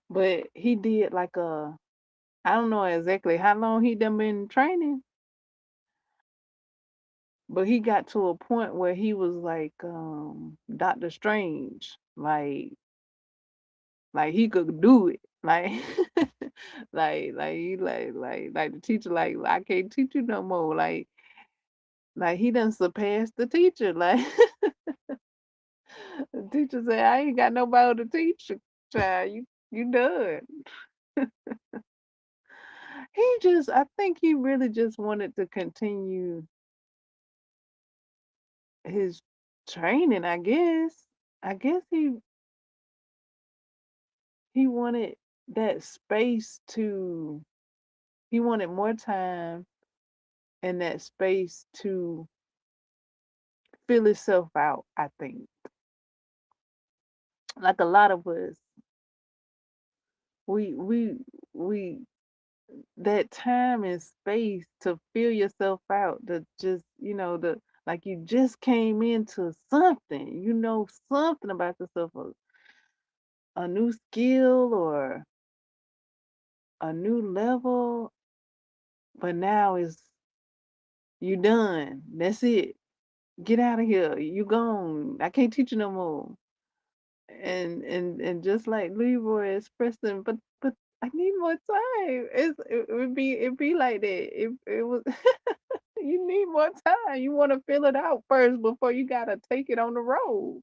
but he did like a I don't know exactly how long he done been training, but he got to a point where he was like Doctor Strange, like he could do it. Like like he like the teacher like I can't teach you no more. Like he done surpassed the teacher. Like Teacher said, I ain't got nobody to teach you, child. You done. I think he really just wanted to continue his training, I guess. I guess he wanted that space to, he wanted more time and that space to fill himself out, I think. Like a lot of us, we that time and space to fill yourself out, to just, the like you just came into something, something about yourself, a new skill or a new level, but now it's you done. That's it. Get out of here. You gone. I can't teach you no more. And just like Leroy expressing, but I need more time. It'd be like that. It was you need more time. You want to fill it out first before you gotta take it on the road.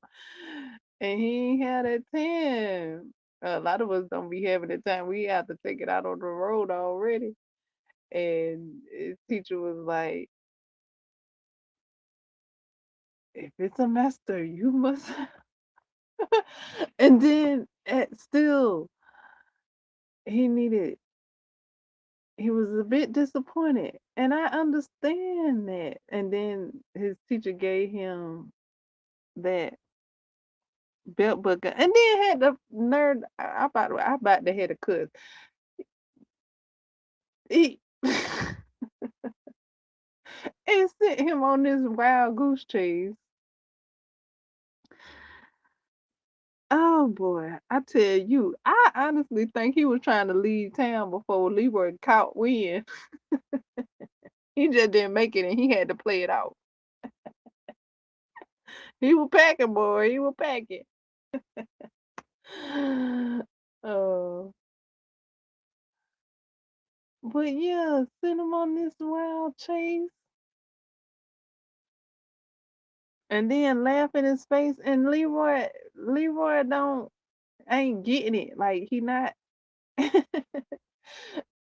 And he ain't had that time. A lot of us don't be having the time. We have to take it out on the road already. And his teacher was like, if it's a master, you must. And then still, he needed, he was a bit disappointed. And I understand that. And then his teacher gave him that belt buckle, and then had the nerd. I about to hit a cuss. He and sent him on this wild goose chase. Oh boy, I tell you, I honestly think he was trying to leave town before Leroy caught wind. He just didn't make it, and he had to play it out. He was packing, boy. He was packing. Oh, but yeah, sent him on this wild chase, and then laugh in his face. And Leroy don't ain't getting it. Like he not.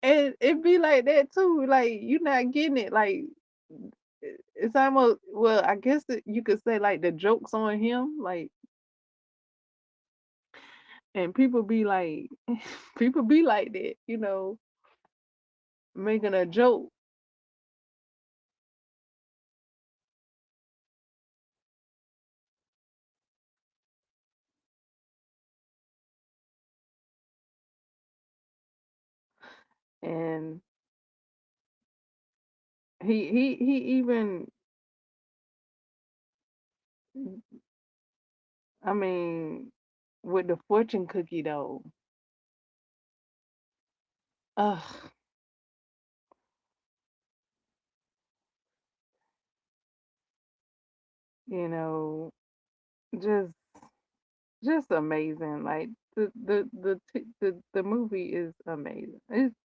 And it be like that too. Like you not getting it. Like it's almost, well, I guess you could say like the jokes on him. Like, and people be like, people be like that. Making a joke, and he even, I mean, with the fortune cookie though. Ugh, you know, just just amazing. Like the movie is amazing.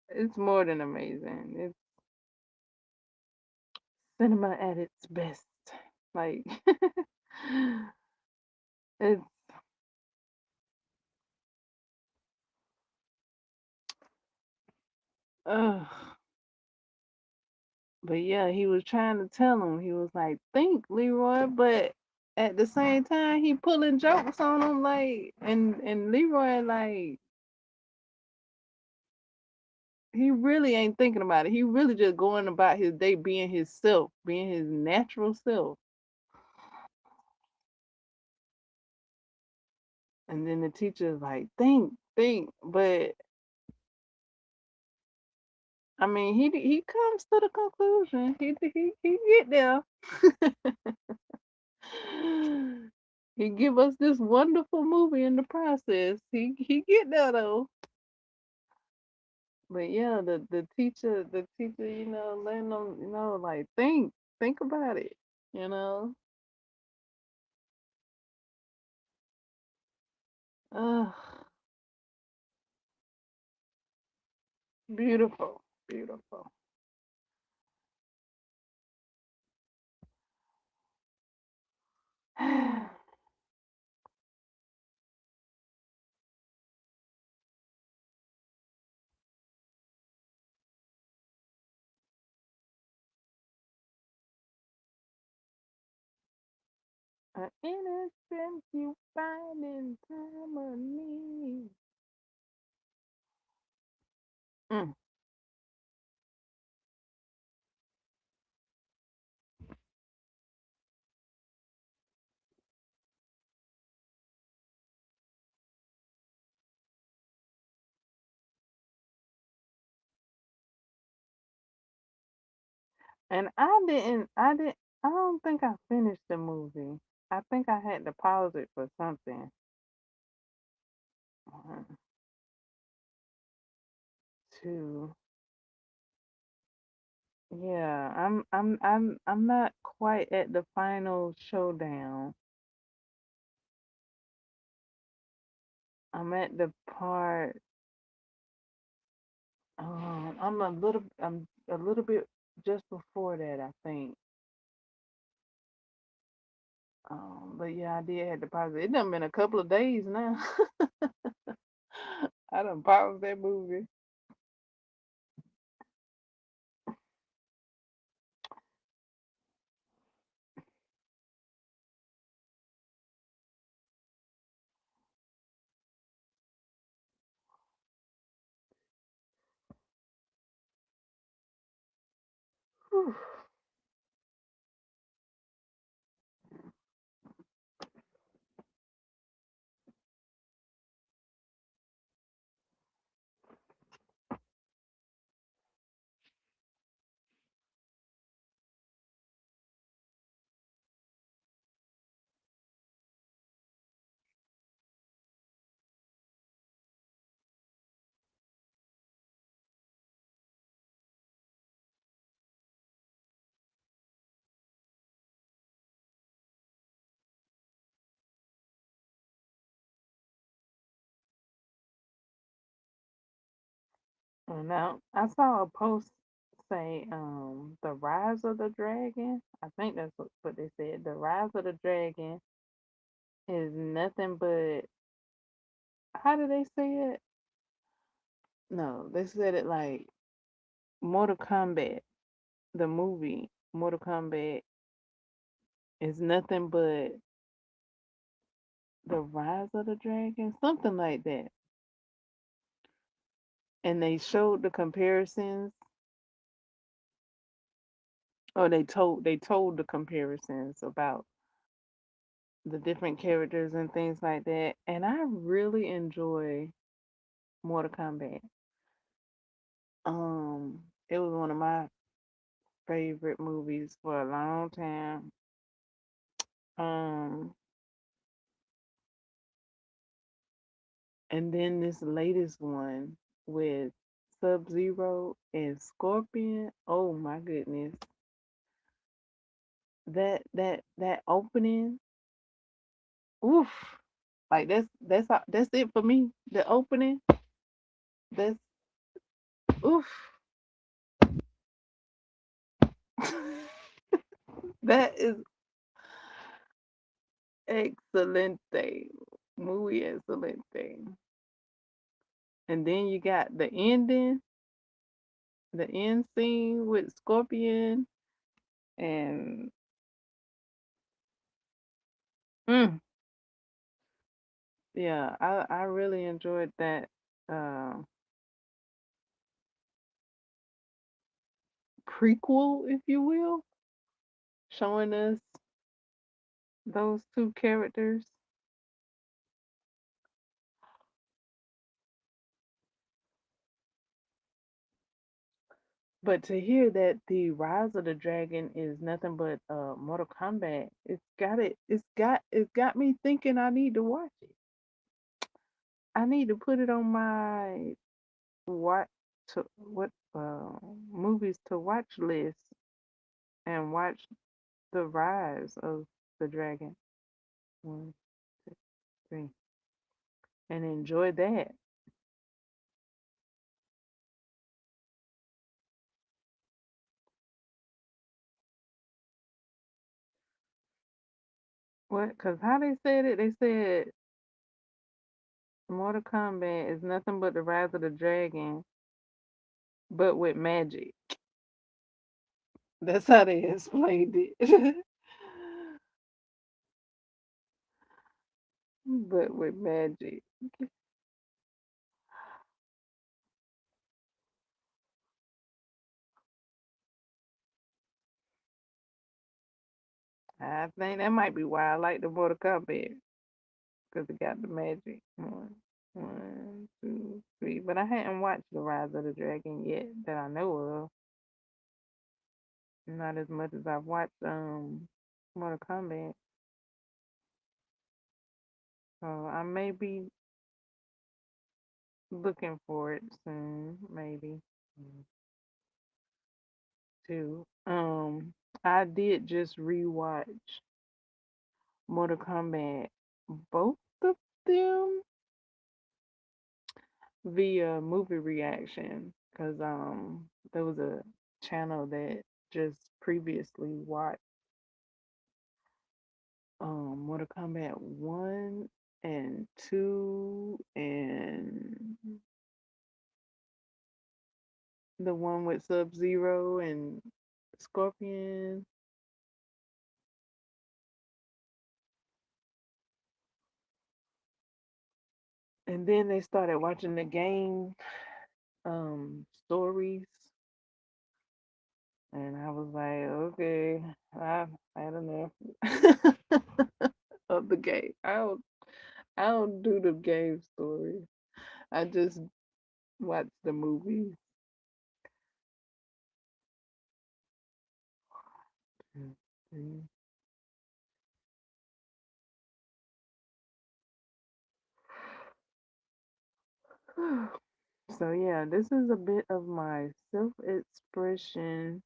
It's more than amazing. It's cinema at its best. Like it's ugh. But yeah, he was trying to tell him. He was like, "Think, Leroy," but at the same time, he pulling jokes on him, like, and Leroy, like, he really ain't thinking about it. He really just going about his day, being his self, being his natural self. And then the teacher is like, think. But I mean, he comes to the conclusion. He get there. He give us this wonderful movie in the process. He get there though. But yeah, the teacher, letting them, like think about it, you know. Ugh, beautiful, beautiful. An innocence you find in time of need. Mm. And I don't think I finished the movie. I think I had to pause it for something. One, two. Yeah, I'm not quite at the final showdown. I'm at the part. I'm a little bit just before that, I think. But yeah, I did have to pause it. It done been a couple of days now. I done paused that movie. Whew. And now I saw a post say the rise of the dragon. I think that's what they said. The rise of the dragon is nothing but, how did they say it? No, they said it like Mortal Kombat, the movie Mortal Kombat is nothing but the rise of the dragon, something like that. And they showed the comparisons, or they told the comparisons about the different characters and things like that. And I really enjoy Mortal Kombat. It was one of my favorite movies for a long time. Um, and then this latest one with Sub Zero and Scorpion. Oh my goodness, that opening, oof! Like that's it for me. The opening, that's oof. That is excelente, muy excelente. And then you got the ending, the end scene with Scorpion, and mm, yeah, I really enjoyed that uh, prequel, if you will, showing us those two characters. But to hear that the Rise of the Dragon is nothing but Mortal Kombat, it's got me thinking I need to watch it. I need to put it on my what what movies to watch list and watch the Rise of the Dragon. One, two, three, and enjoy that. What? Cause how they said it? They said Mortal Kombat is nothing but the Rise of the Dragon, but with magic. That's how they explained it. but with magic. I think that might be why I like the Mortal Kombat because it got the magic. One, two, three. But I hadn't watched The Rise of the Dragon yet that I know of. Not as much as I've watched Mortal Kombat. So I may be looking for it soon, maybe. Too. I did just rewatch Mortal Kombat, both of them via movie reaction, because there was a channel that just previously watched Mortal Kombat 1 and 2 and the one with Sub Zero and Scorpion. And then they started watching the game stories, and I was like, okay, I've had enough of the game. I don't do the game story. I just watch the movies. Mhm. So yeah, this is a bit of my self-expression.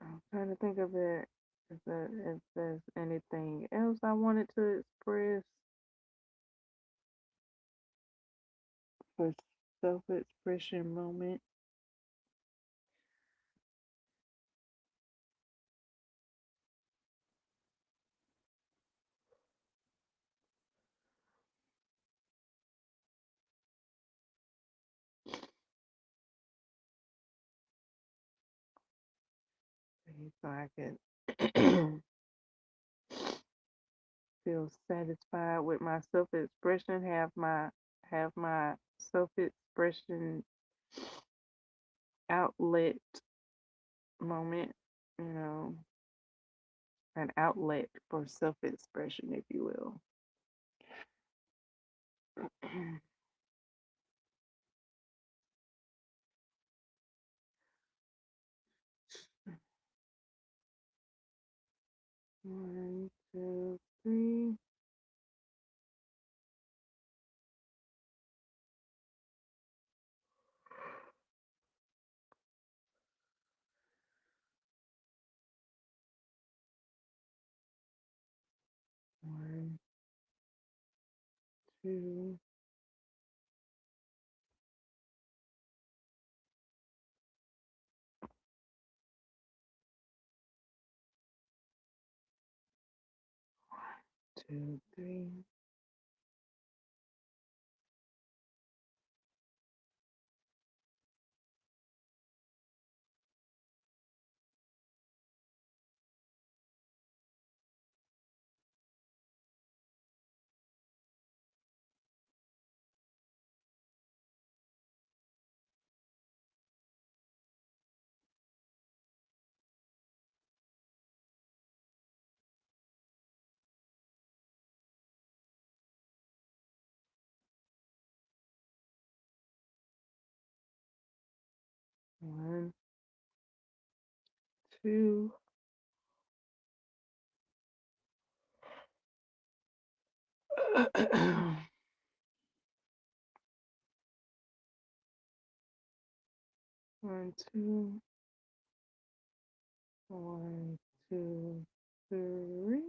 I'm trying to think of it. If there's anything else I wanted to express for self-expression moment. So I could feel satisfied with my self-expression, have my self-expression outlet moment, you know, an outlet for self-expression, if you will. 1, 2, 3. 1, 2, 2, 3. 1, 2. 1, 2. 1, 2, 3.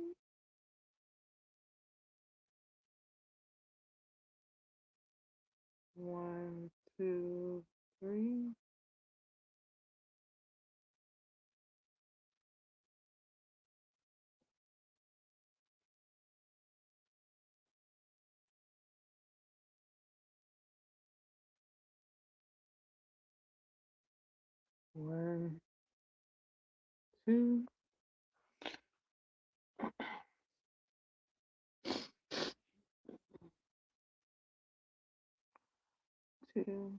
1, 2, 3. 1, 2. two,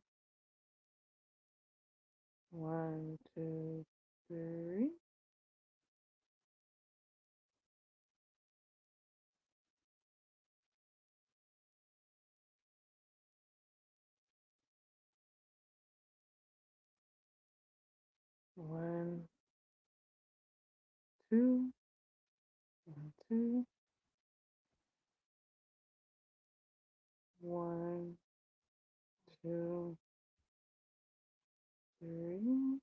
one, two, three. One, two, one, two, one, two, three.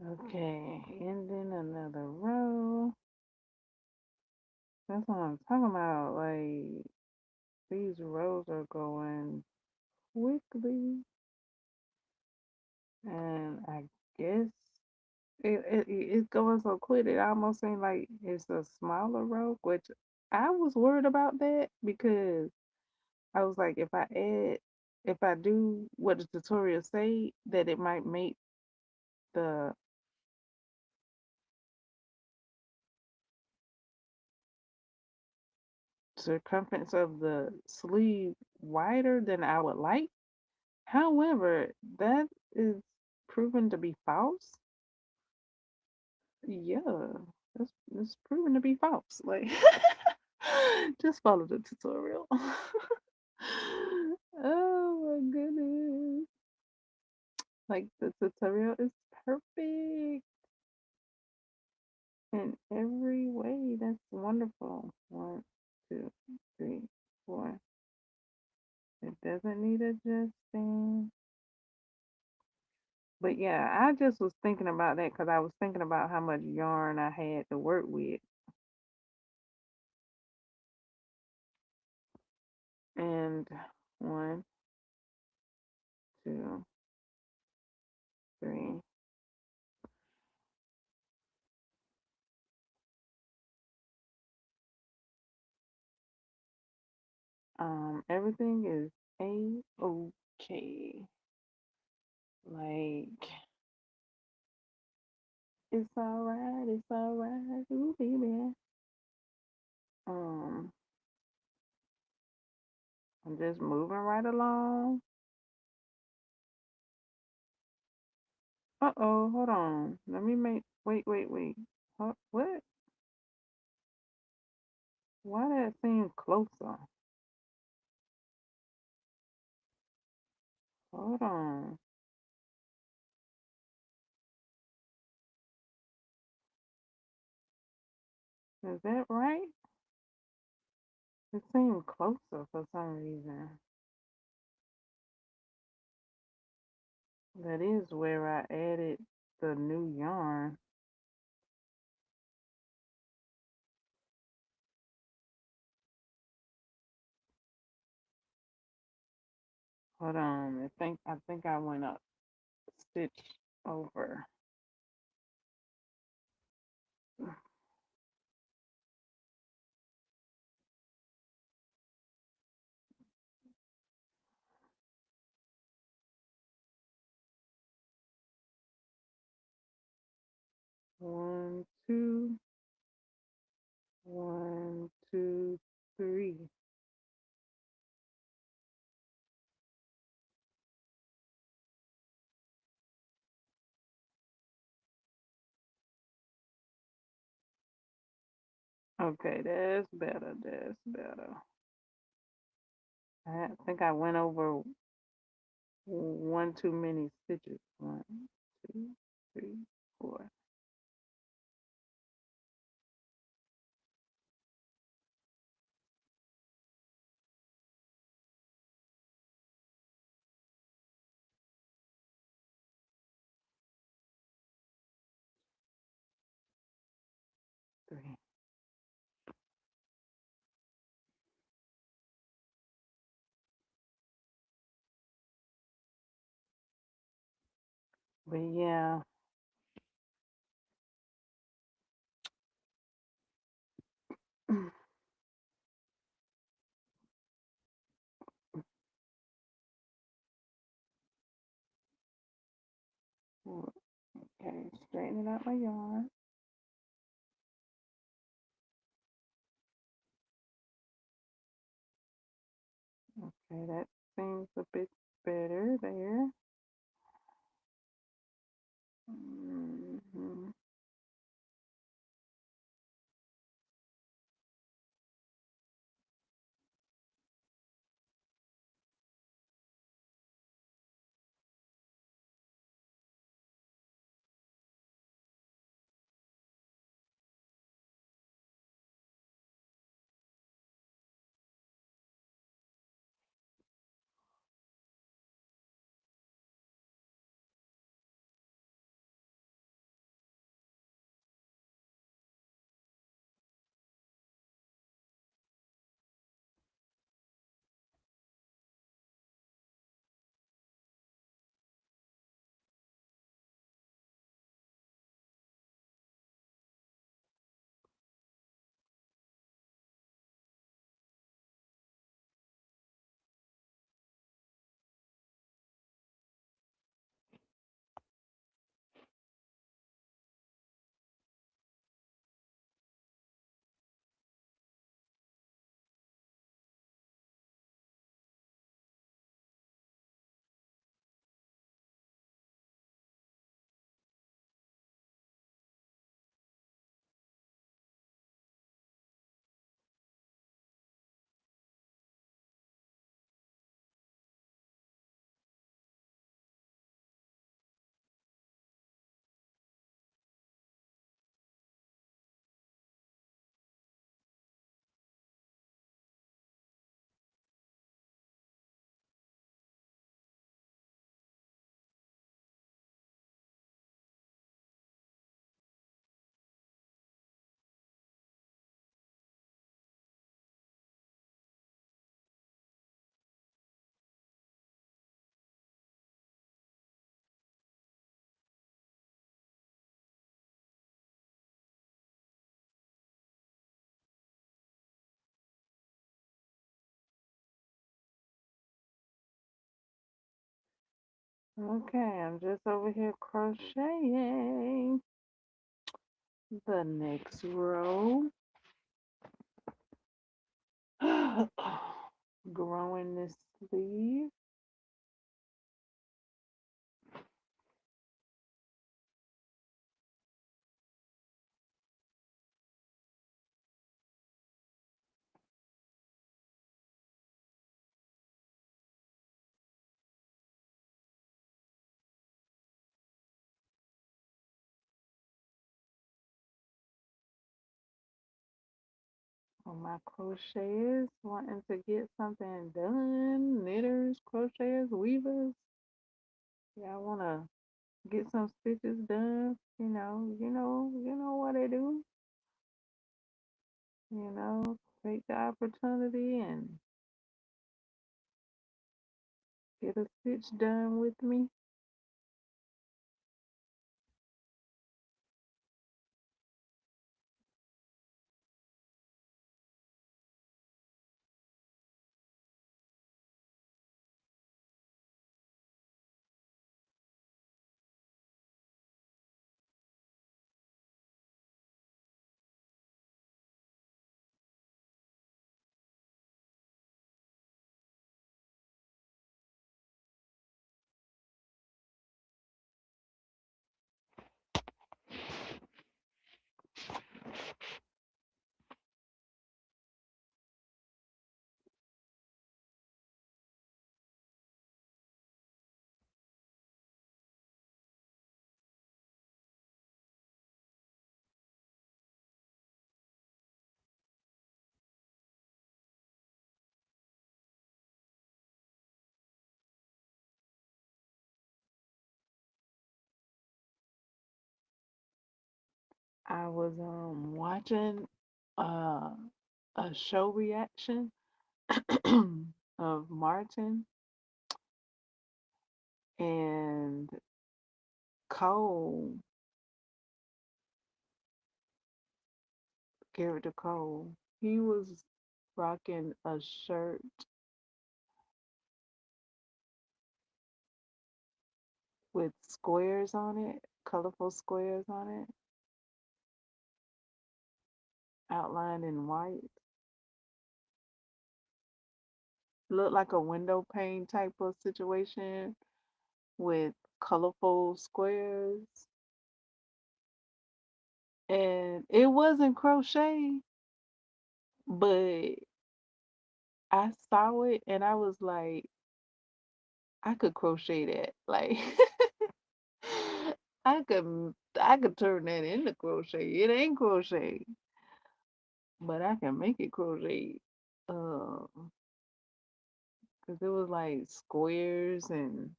Okay, and then another row. That's what I'm talking about. Like, these rows are going quickly, and I guess it's going so quick. It almost seems like it's a smaller row, which I was worried about that because I was like, if I do what the tutorial say, that it might make the circumference of the sleeve wider than I would like. However, that is proven to be false. Yeah, that's proven to be false. Like, just follow the tutorial. Oh my goodness. Like, the tutorial is perfect in every way. That's wonderful. One, two, three, four. It doesn't need adjusting. But yeah, I just was thinking about that because I was thinking about how much yarn I had to work with. And one, two, three. Everything is a-okay. Like, it's alright, ooh baby. Um, I'm just moving right along. Uh-oh, hold on. Let me make, wait. What? Why that seem closer? Hold on. Is that right? It seemed closer for some reason. That is where I added the new yarn. Hold on. I think I went up stitch over. One, two, one, two, three. Okay, that's better. That's better. I think I went over one too many stitches. One, two, three, four. Three. But yeah, Okay, straightening out my yarn. Okay, that seems a bit better there. Mhm. Okay, I'm just over here crocheting the next row. Growing this sleeve. For my crocheters wanting to get something done, knitters, crocheters, weavers, y'all wanna get some stitches done, you know what they do, take the opportunity and get a stitch done with me. I was watching uh a show reaction of Martin and Cole, character Cole. He was rocking a shirt with squares on it, colorful squares on it, outlined in white. Looked like a window pane type of situation with colorful squares. And it wasn't crochet, but I saw it and I was like, I could crochet that. Like I could turn that into crochet. It ain't crochet, but I can make it crochet. Um, Cause it was like squares and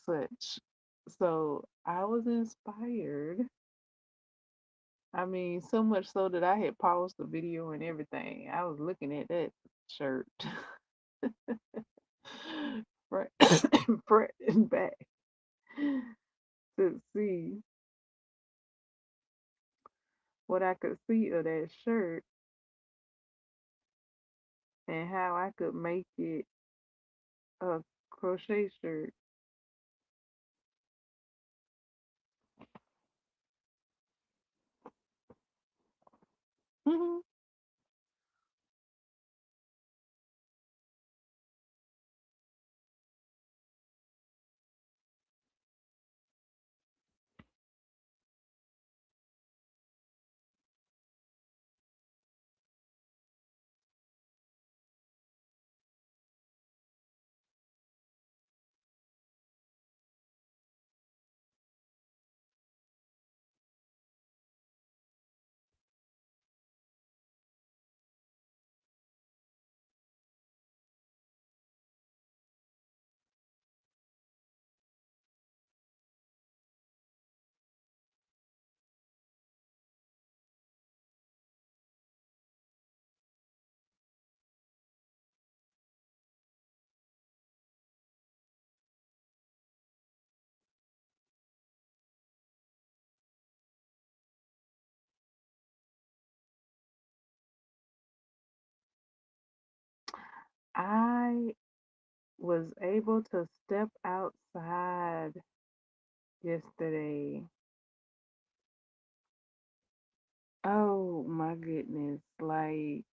such. So I was inspired. I mean, so much so that I had paused the video and everything. I was looking at that shirt front, front and back to see what I could see of that shirt and how I could make it a crochet shirt. I was able to step outside yesterday. Oh my goodness. Like,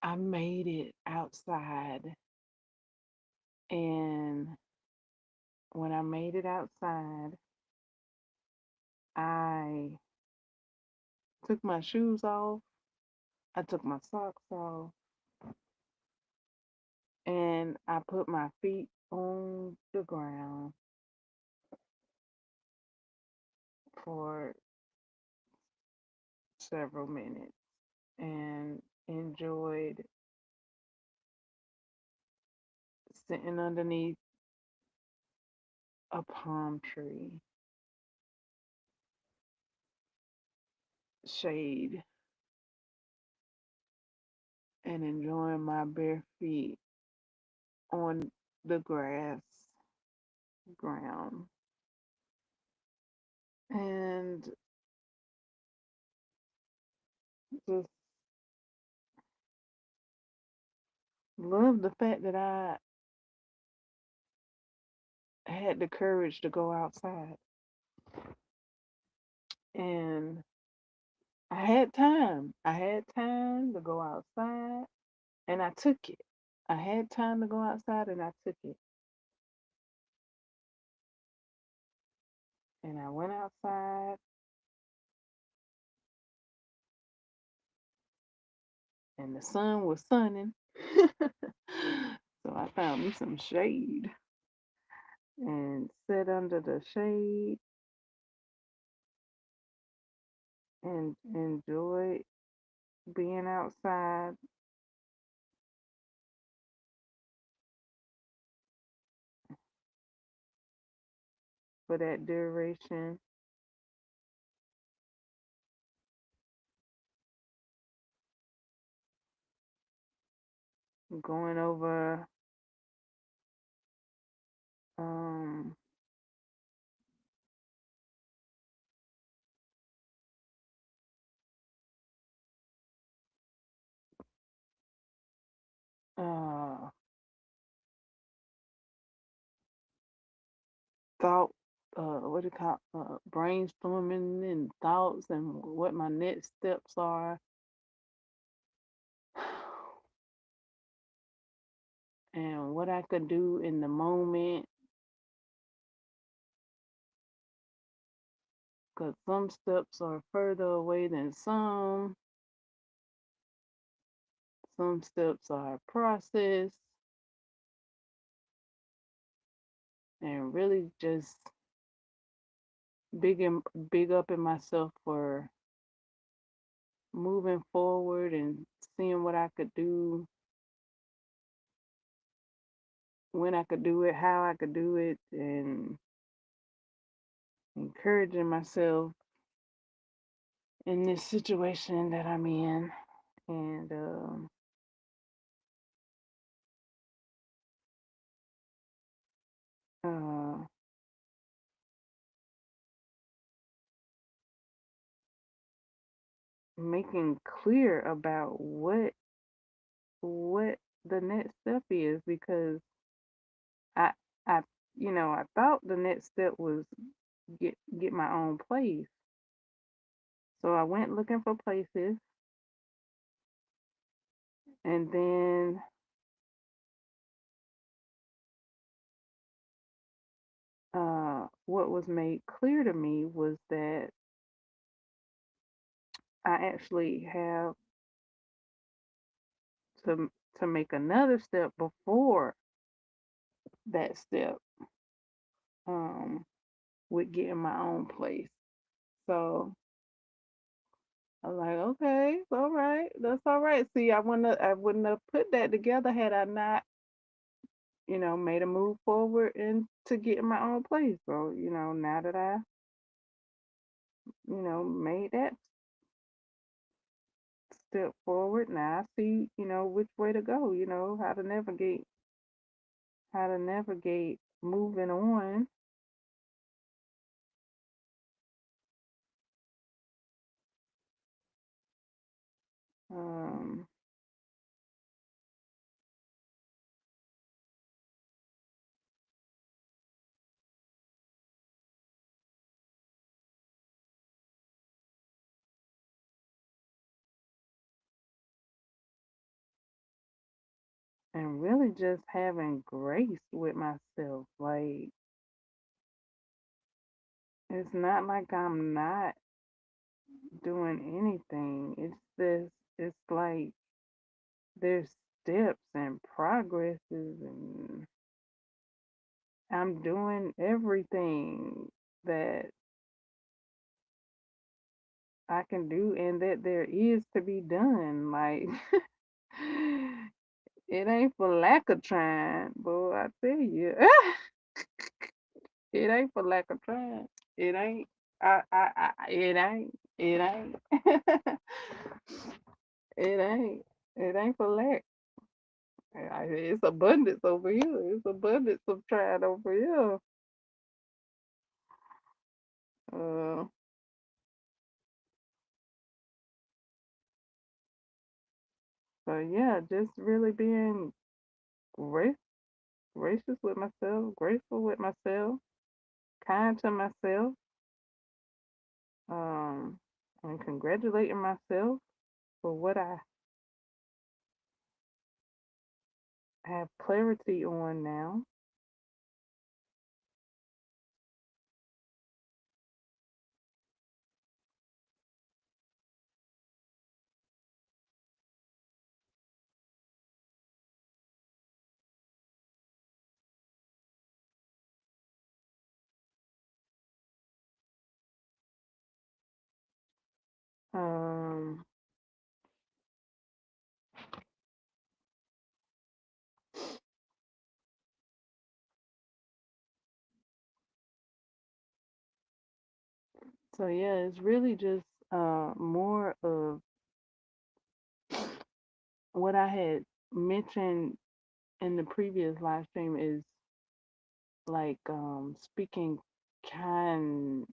I made it outside. And when I made it outside, I took my shoes off, I took my socks off, and I put my feet on the ground for several minutes and enjoyed sitting underneath a palm tree, shade, and enjoying my bare feet on the grass ground. And just love the fact that I had the courage to go outside. And I had time. I had time to go outside and I took it. I had time to go outside and I took it. And I went outside and the sun was sunning. So I found me some shade and sat under the shade and enjoyed being outside for that duration. Going over um uh thought, what do you call, brainstorming and thoughts and what my next steps are, and what I could do in the moment. Because some steps are further away than some steps are a process, and really just big and big up in myself for moving forward and seeing what I could do, when I could do it, how I could do it, and encouraging myself in this situation that I'm in, and uh, making clear about what the next step is, because I I I thought the next step was get my own place. So I went looking for places, and then what was made clear to me was that I actually have to make another step before that step, um with getting my own place. So I'm like, okay, it's all right. That's all right. See, I wouldn't have put that together had I not, made a move forward into getting my own place. So, now that I, made that step forward, now I see, which way to go, how to navigate moving on. Um, and really just having grace with myself. Like, it's not like I'm not doing anything. It's like there's steps and progresses, and I'm doing everything that I can do and that there is to be done. Like, it ain't for lack of trying, boy, I tell you. It ain't for lack of trying. It ain't. It ain't. It ain't. It ain't. It ain't for lack. It's abundance over here. It's abundance of trying over here. Uh, so yeah, just really being grace, gracious with myself, grateful with myself, kind to myself, um, and congratulating myself for what I have clarity on now. Um, so yeah, it's really just more of what I had mentioned in the previous live stream is like speaking kind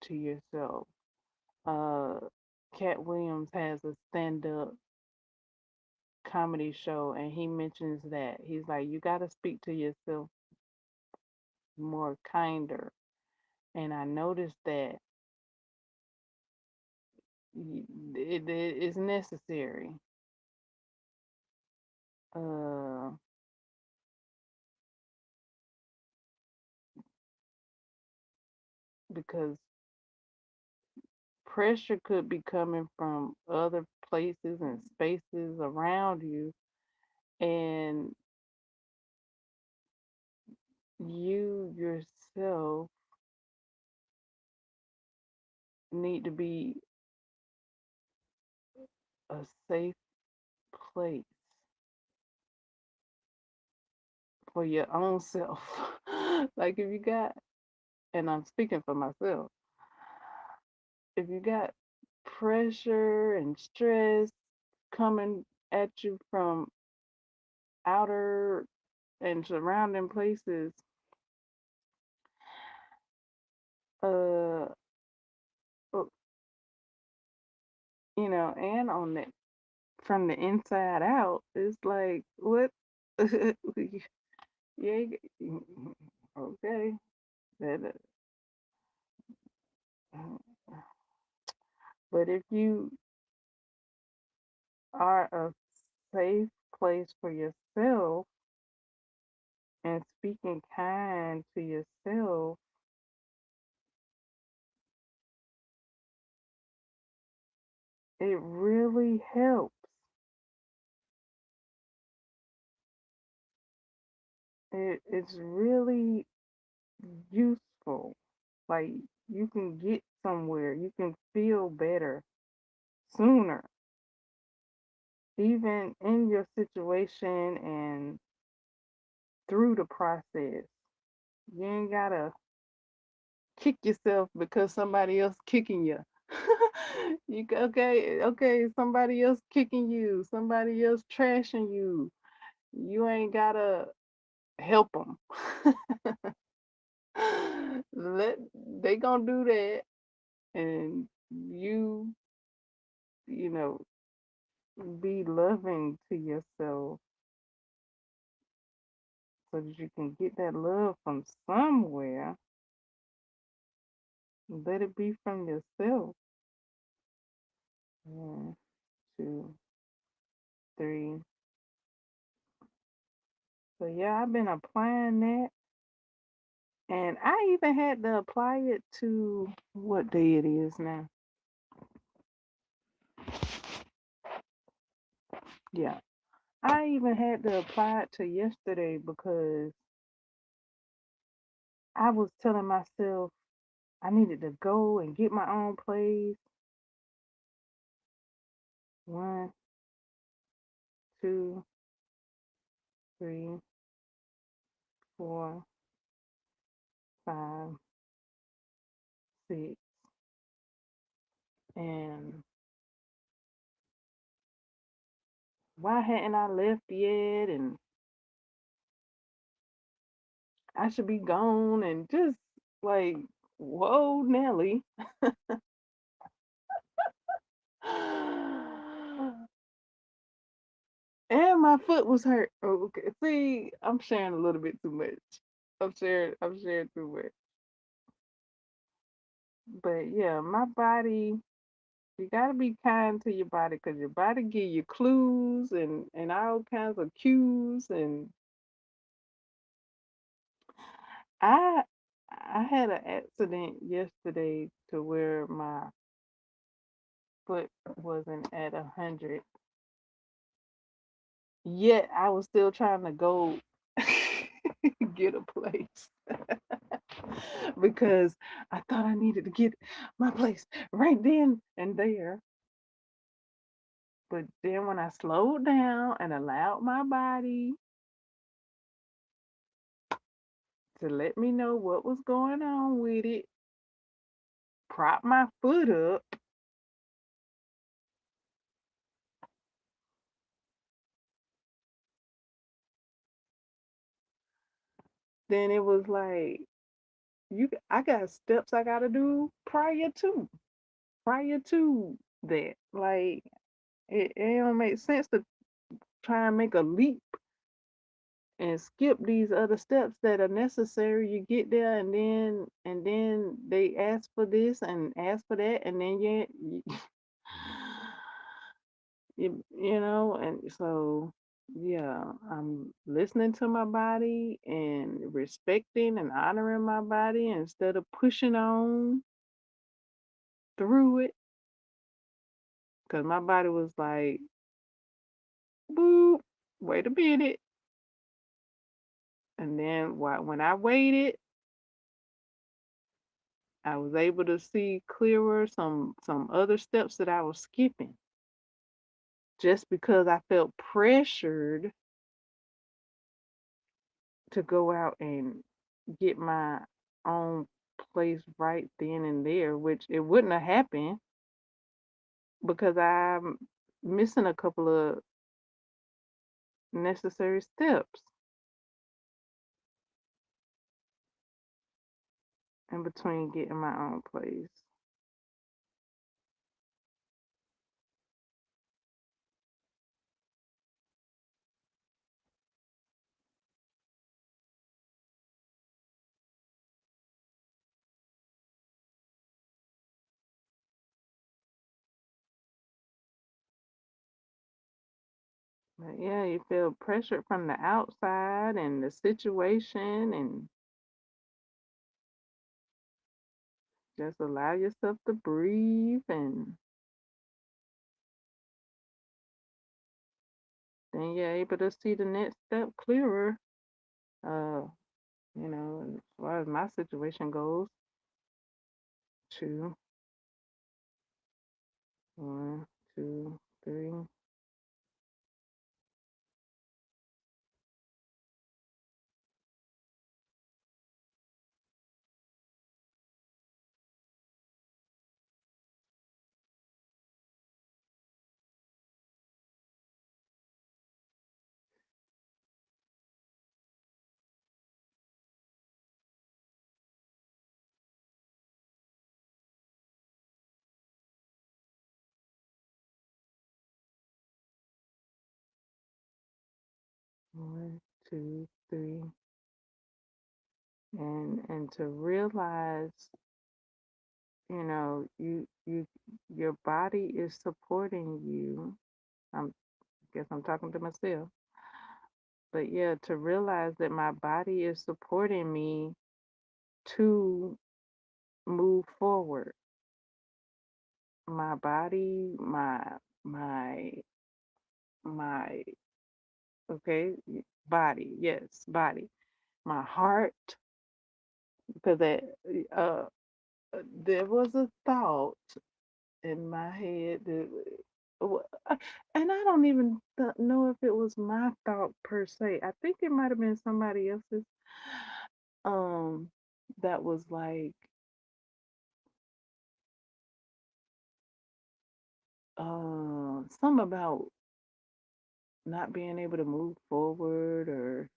to yourself. Uh Cat Williams has a stand up comedy show, and he mentions that he's like, you got to speak to yourself more kinder. And I noticed that it is necessary. Uh, because pressure could be coming from other places and spaces around you, and you yourself need to be a safe place for your own self. Like if you got, and I'm speaking for myself, if you got pressure and stress coming at you from outer and surrounding places, uh, uh, and on that from the inside out, it's like what? Yeah, okay. That, but if you are a safe place for yourself and speaking kind to yourself, it really helps. It's really useful. Like you can get somewhere, you can feel better sooner, even in your situation and through the process. You ain't gotta kick yourself because somebody else kicking you. Okay, somebody else kicking you, somebody else trashing you. You ain't gotta help them. Let they gonna do that, and you know, be loving to yourself so that you can get that love from somewhere. Let it be from yourself. One, two, three. So yeah, I've been applying that, and I even had to apply it to what day it is now. Yeah, I even had to apply it to yesterday because I was telling myself I needed to go and get my own place. One, two, three, four, five, six, and why hadn't I left yet? And I should be gone, and just like, whoa, Nelly. And my foot was hurt. Oh, okay. See, I'm sharing a little bit too much. I'm sharing too much. But yeah, my body, you gotta be kind to your body because your body give you clues and all kinds of cues. And I I had an accident yesterday to where my foot wasn't at 100. Yet I was still trying to go get a place because I thought I needed to get my place right then and there. But then when I slowed down and allowed my body to let me know what was going on with it, prop my foot up, then it was like I got steps I gotta do prior to that. Like it don't make sense to try and make a leap and skip these other steps that are necessary. You get there, and then they ask for this and ask for that, and then you know, and so yeah, I'm listening to my body and respecting and honoring my body instead of pushing on through it, because my body was like, boop, wait a minute. And then when I waited, I was able to see clearer some other steps that I was skipping just because I felt pressured to go out and get my own place right then and there, which it wouldn't have happened because I'm missing a couple of necessary steps in between getting my own place. But yeah, you feel pressured from the outside and the situation, and just allow yourself to breathe, and then you're able to see the next step clearer. Uh, as far as my situation goes, two, one, two, three, 1, 2, 3, and to realize, your body is supporting you. I'm guess I'm talking to myself, but yeah, to realize that my body is supporting me to move forward. My body, my my okay, body, yes, body. My heart, because uh there was a thought in my head that and I don't even know if it was my thought per se. I think it might have been somebody else's um that was like something about not being able to move forward, or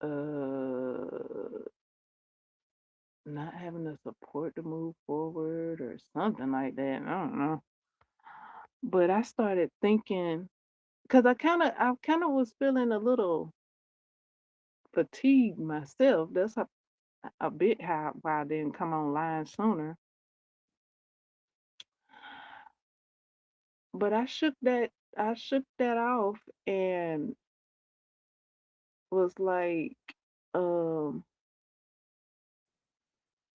uh not having the support to move forward, or something like that. I don't know. But I started thinking, because I kind of was feeling a little fatigued myself. That's a bit how why I didn't come online sooner. But I shook that off and was like, um,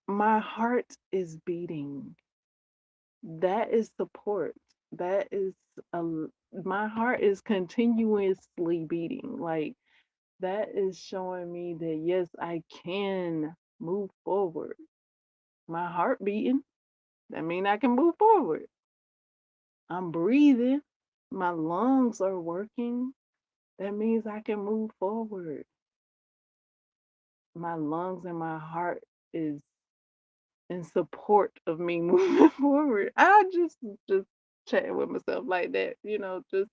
my heart is beating. That is support. That is a my heart is continuously beating. Like, that is showing me that yes, I can move forward. My heart beating. That means I can move forward. I'm breathing. My lungs are working. That means I can move forward. My lungs and my heart is in support of me moving forward. I just chatting with myself like that, just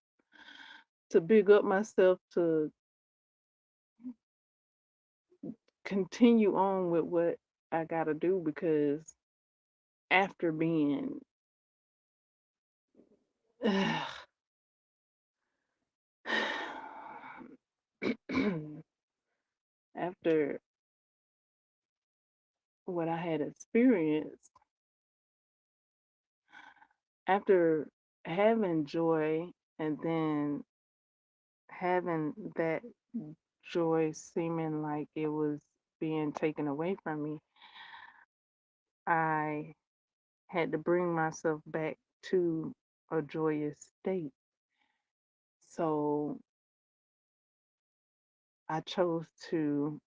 to big up myself to continue on with what I gotta do, because after being experience after having joy and then having that joy seeming like it was being taken away from me, I had to bring myself back to a joyous state. So I chose to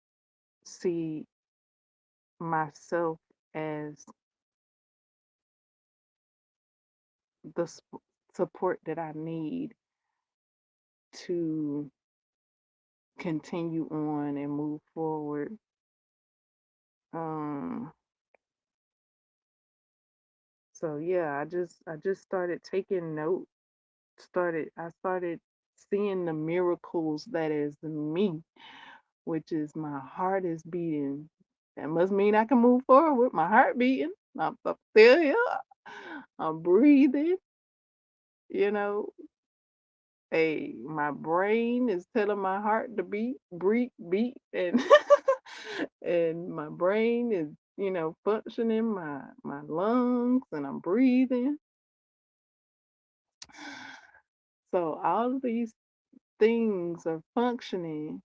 see myself as the support that I need to continue on and move forward. Um, so yeah, I just started taking note. I started seeing the miracles that is me, which is my heart is beating. That must mean I can move forward. My heart beating. I'm still here. I'm breathing. You know, hey, my brain is telling my heart to beat, beat, beat, and and my brain is, functioning. My lungs, and I'm breathing. So all of these things are functioning.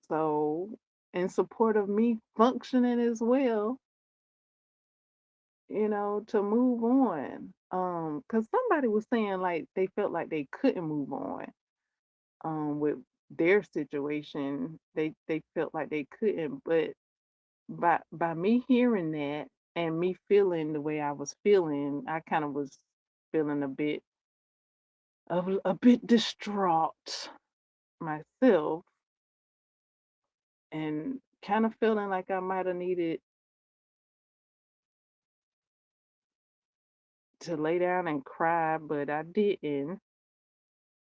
So in support of me functioning as well, to move on. Cause somebody was saying like they felt like they couldn't move on. With their situation, they felt like they couldn't, but by me hearing that and me feeling the way I was feeling, I kind of was feeling a bit distraught myself and kind of feeling like I might have needed to lay down and cry, but I didn't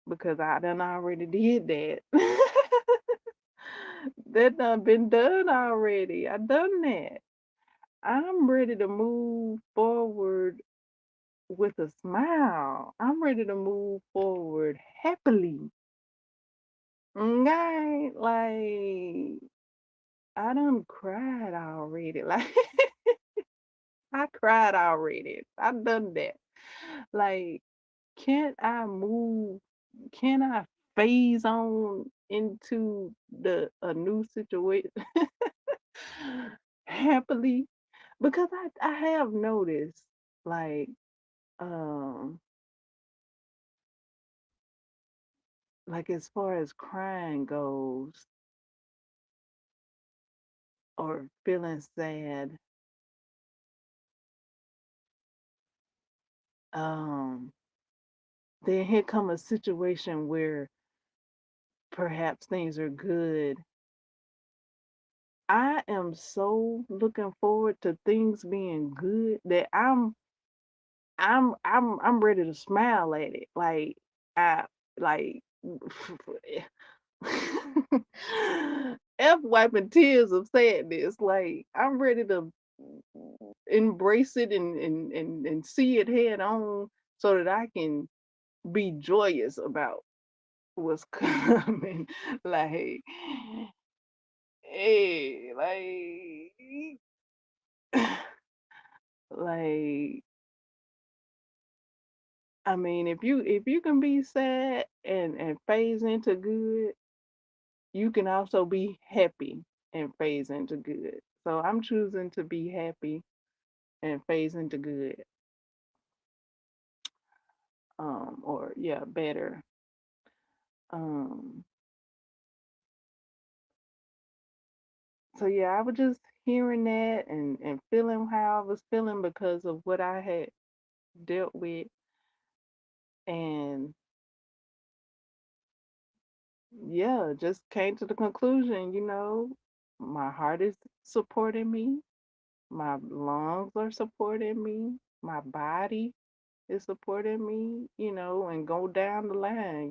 because I done already did that. That done been done already. I done that. I'm ready to move forward with a smile. I'm ready to move forward happily. Okay, like I done cried already. Like I cried already. I done that. Like, can I move? Can I phase on into the a new situation happily? Because I have noticed, like, um like as far as crying goes or feeling sad, um then here come a situation where perhaps things are good. I am so looking forward to things being good that I'm ready to smile at it. Like I like F wiping tears of sadness. Like I'm ready to embrace it and see it head on so that I can be joyous about what's coming. Like, hey, like I mean, if you can be sad and phase into good, you can also be happy and phase into good. So I'm choosing to be happy and phase into good. Or yeah, better. Um, so yeah, I was just hearing that and feeling how I was feeling because of what I had dealt with, and yeah, just came to the conclusion, my heart is supporting me, my lungs are supporting me, my body is supporting me, and go down the line,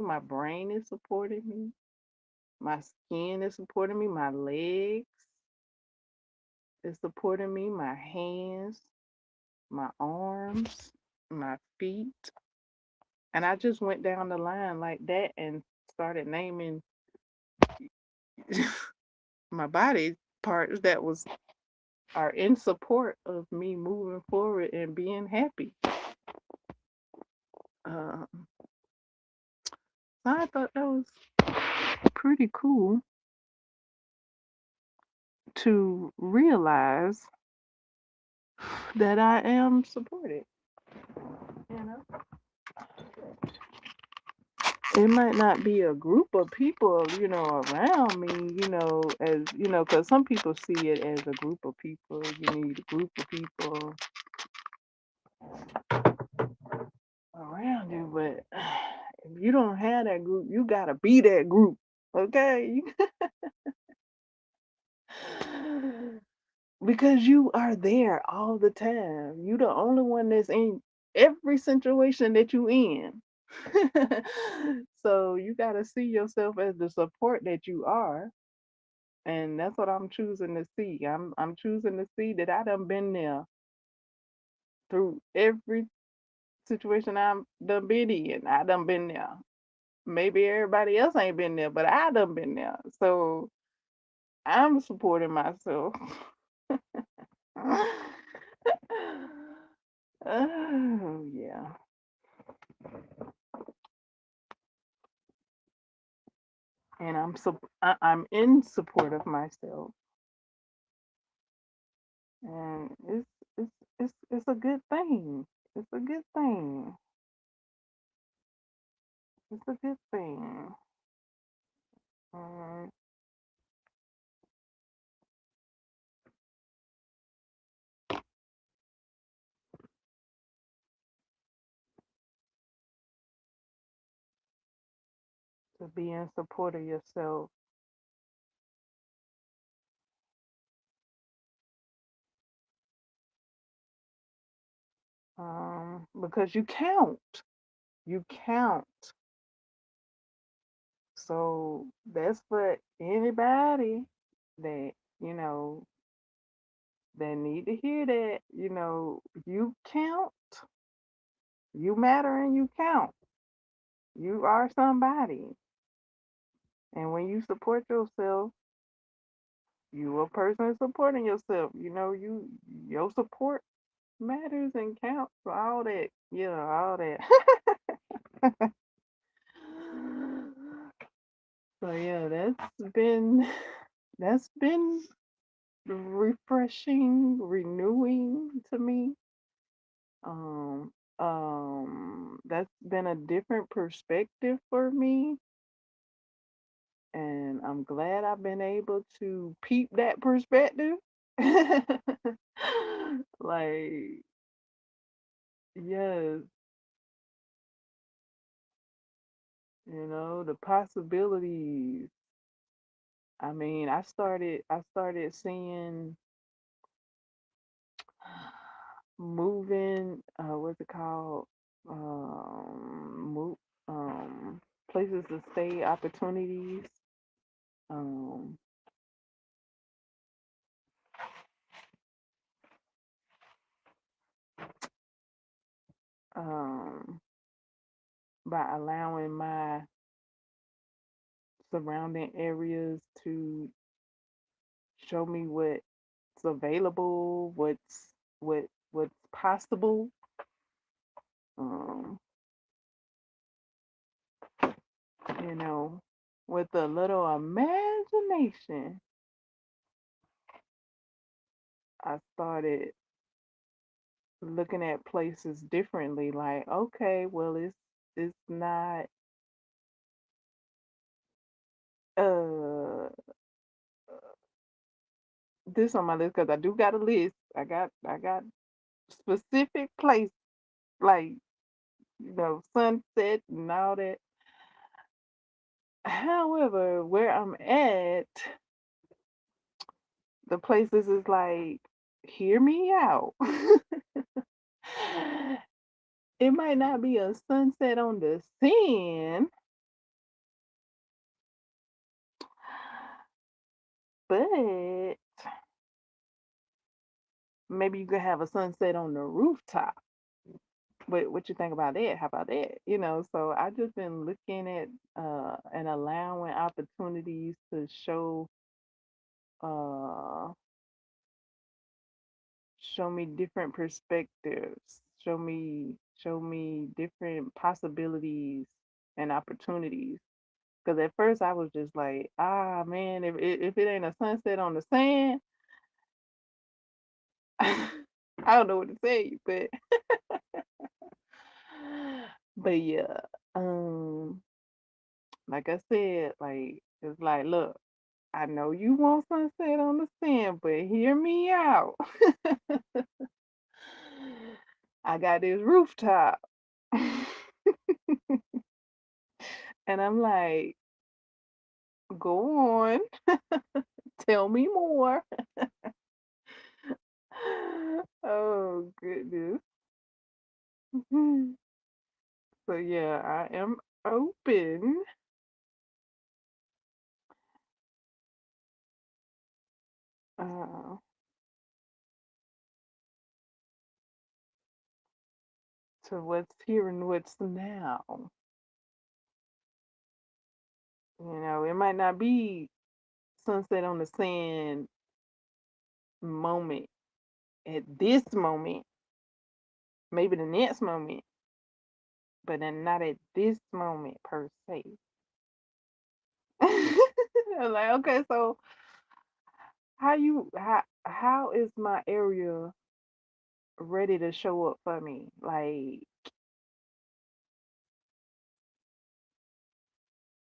my brain is supporting me, my skin is supporting me, my legs is supporting me, my hands, my arms, my feet. And I just went down the line like that and started naming my body parts that was are in support of me moving forward and being happy. Uh, so I thought that was pretty cool to realize that I am supported. You know, it might not be a group of people, around me, as because some people see it as a group of people. You need a group of people around you, but if you don't have that group, you gotta be that group. Okay? Because you are there all the time. You the only one that's in every situation that you in. So you gotta see yourself as the support that you are. And that's what I'm choosing to see. I'm choosing to see that I done been there through every situation I'm done been in. I done been there. Maybe everybody else ain't been there, but I done been there. So I'm supporting myself. Oh yeah. And I'm in support of myself. And it's a good thing. It's a good thing. It's a good thing. And to be in support of yourself. Because you count. You count. So that's for anybody that, you know, that need to hear that, you count, you matter and you count. You are somebody. And when you support yourself, you a person supporting yourself. Your support matters and counts for all that. Yeah, all that. So yeah, that's been refreshing, renewing to me. That's been a different perspective for me, and I'm glad I've been able to peep that perspective. Like, yes, the possibilities. I mean, I started seeing moving, what's it called? Move, places to stay, opportunities. Um, um, by allowing my surrounding areas to show me what's available, what's possible. Um, you know, with a little imagination, I started looking at places differently. Like, okay, well, it's not uh this on my list because I do got a list. I got specific place like sunset and all that. However, where I'm at, the places is like, hear me out. It might not be a sunset on the sand, but maybe you could have a sunset on the rooftop. What you think about that? How about that? So I just been looking at and allowing opportunities to show uh show me different perspectives, show me different possibilities and opportunities. Because at first I was just like, ah man, if it ain't a sunset on the sand, I don't know what to say, but yeah, um, like I said, like it's like, look, I know you want sunset on the sand, but hear me out. I got this rooftop, and I'm like, go on, tell me more. Oh goodness. So yeah, I am open uh, to what's here and what's now. It might not be sunset on the sand moment at this moment, maybe the next moment, but then not at this moment per se. I'm like, okay, so how is my area ready to show up for me? Like,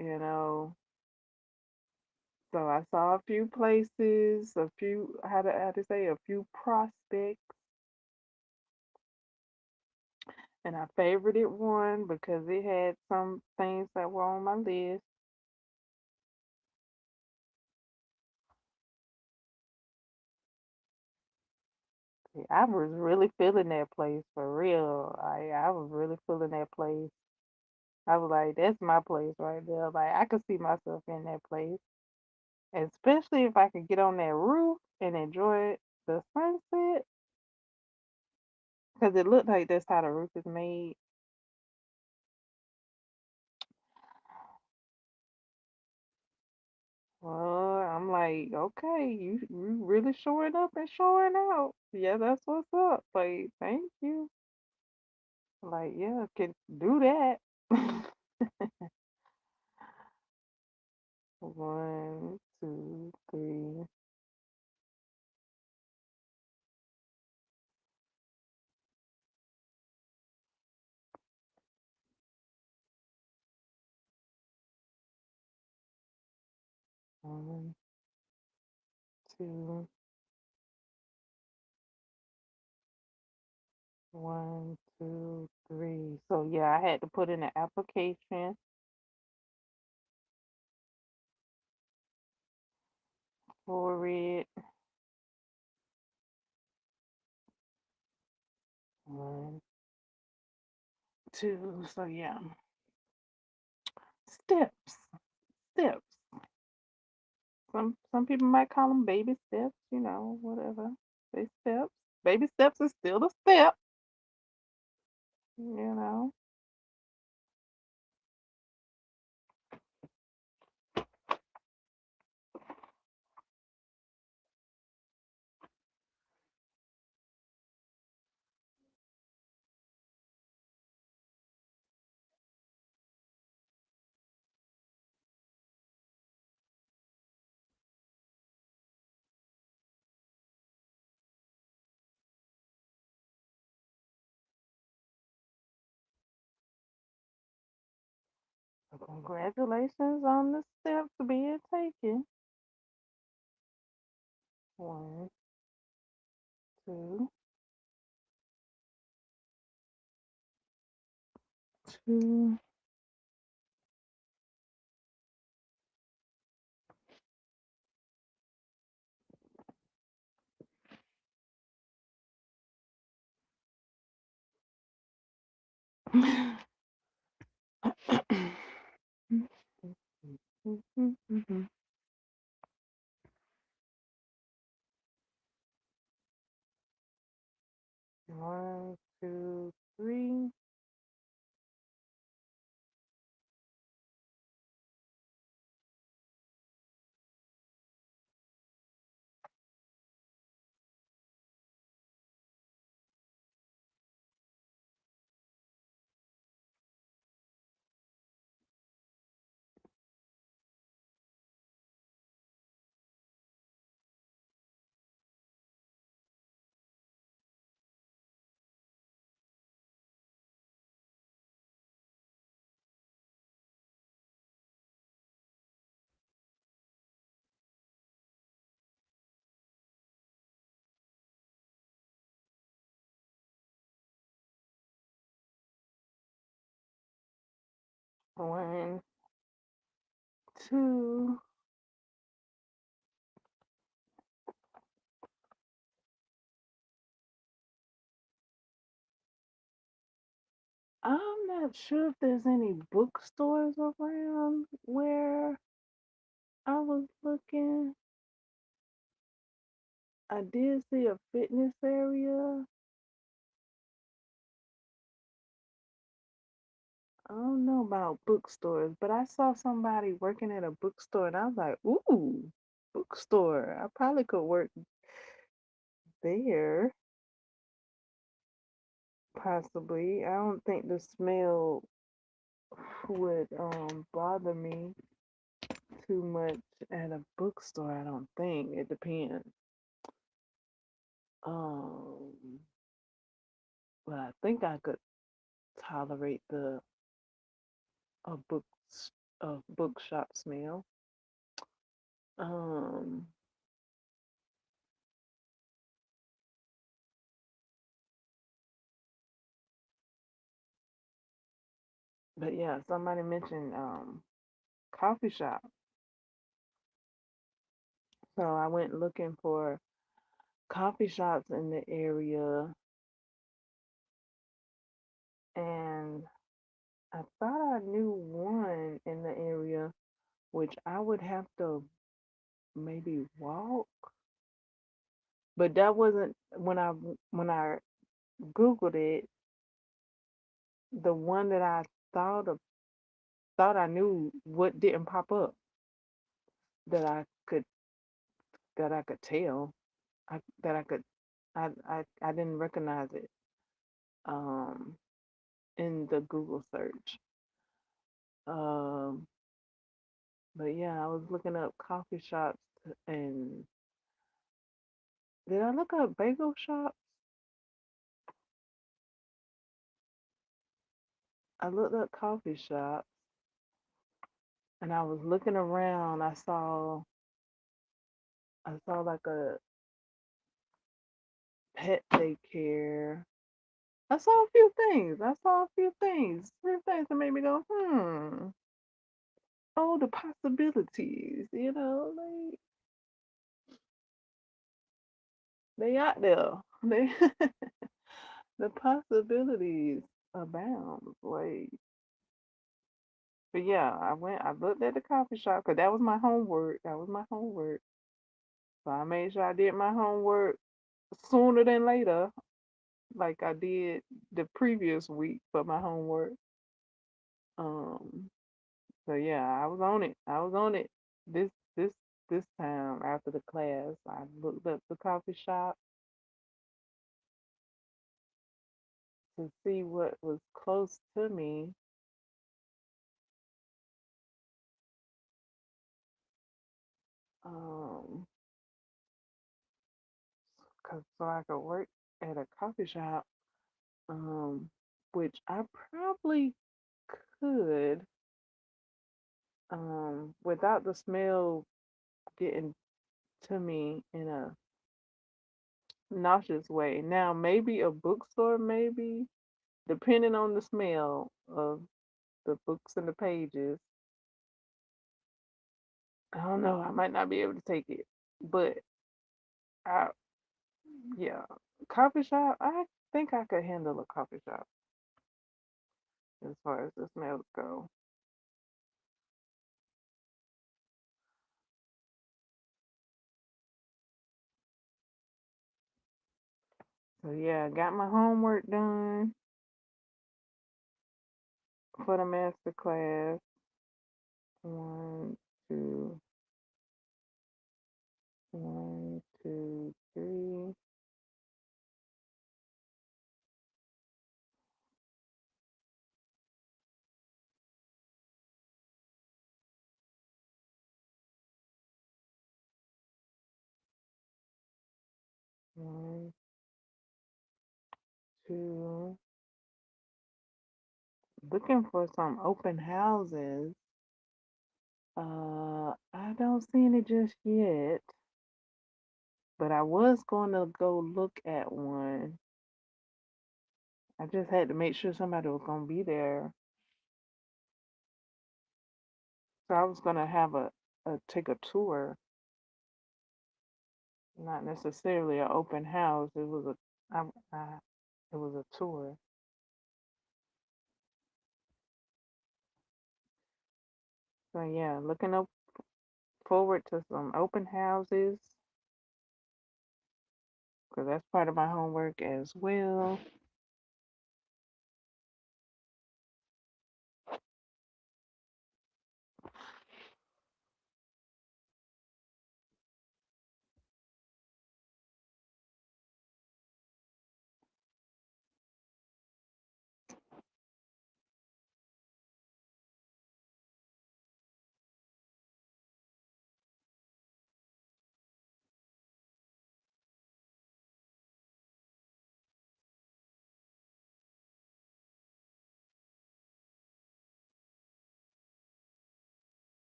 you know, so I saw a few places, a few how to say a few prospects, and I favorited one because it had some things that were on my list. Yeah, I was really feeling that place for real. I was really feeling that place. I was like, that's my place right there. Like I could see myself in that place, especially if I could get on that roof and enjoy the sunset, because it looked like that's how the roof is made. Well, I'm like, okay, you really showing up and showing out. Yeah, that's what's up. Like, thank you. Like, yeah, can do that. One, two, three. 1, 2, 1, 2, 3. So yeah, I had to put in an application for it. 1, 2. So yeah, steps, steps. Some people might call them baby steps. Whatever. They steps. Baby steps is still a step. You know. So congratulations on the steps being taken. 1, 2, 2. One, two, three. to I'm not sure if there's any bookstores around where I was looking. I did see a fitness area. I don't know about bookstores, but I saw somebody working at a bookstore and I was like, ooh, bookstore. I probably could work there, possibly. I don't think the smell would bother me too much at a bookstore, I don't think. It depends. Um, but I think I could tolerate the a book a bookshop smell. Um, but yeah, somebody mentioned coffee shop. So I went looking for coffee shops in the area and I thought I knew one in the area which I would have to maybe walk, but that wasn't when I googled it, the one that I thought of thought I knew what didn't pop up that I could tell. That I could I didn't recognize it um in the Google search. Um but yeah, I was looking up coffee shops and did I look up bagel shops? I looked up coffee shops and I was looking around. I saw like a pet daycare. I saw a few things. I saw a few things that made me go, oh, the possibilities, they out there. They the possibilities abound. Like, but yeah, I looked at the coffee shop because that was my homework. That was my homework. So I made sure I did my homework sooner than later, like I did the previous week for my homework. Um, so yeah, I was on it. I was on it this this this time after the class. I looked up the coffee shop to see what was close to me. Um, so I could work at a coffee shop. Um, which I probably could, without the smell getting to me in a nauseous way. Now, maybe a bookstore, maybe, depending on the smell of the books and the pages. I don't know. I might not be able to take it, but I, yeah, coffee shop. I think I could handle a coffee shop as far as the smells go. So yeah, I got my homework done for the master class. One, two, one, two, three. One, two. Looking for some open houses. I don't see any just yet, but I was going to go look at one. I just had to make sure somebody was going to be there. So I was gonna have a take a tour, not necessarily an open house. I, it was a tour. So yeah, looking up forward to some open houses because that's part of my homework as well.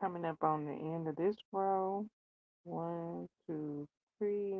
Coming up on the end of this row. One, two, three.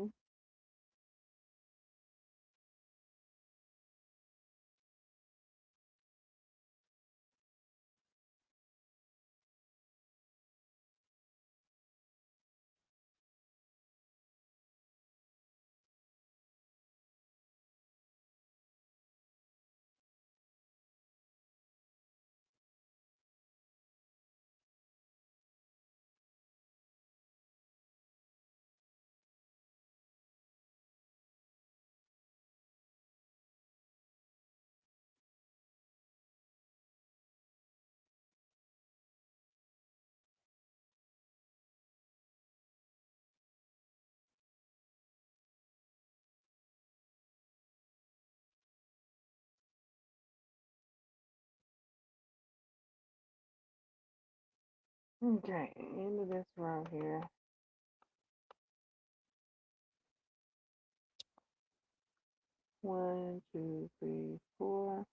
Okay, end of this row here. One, two, three, four.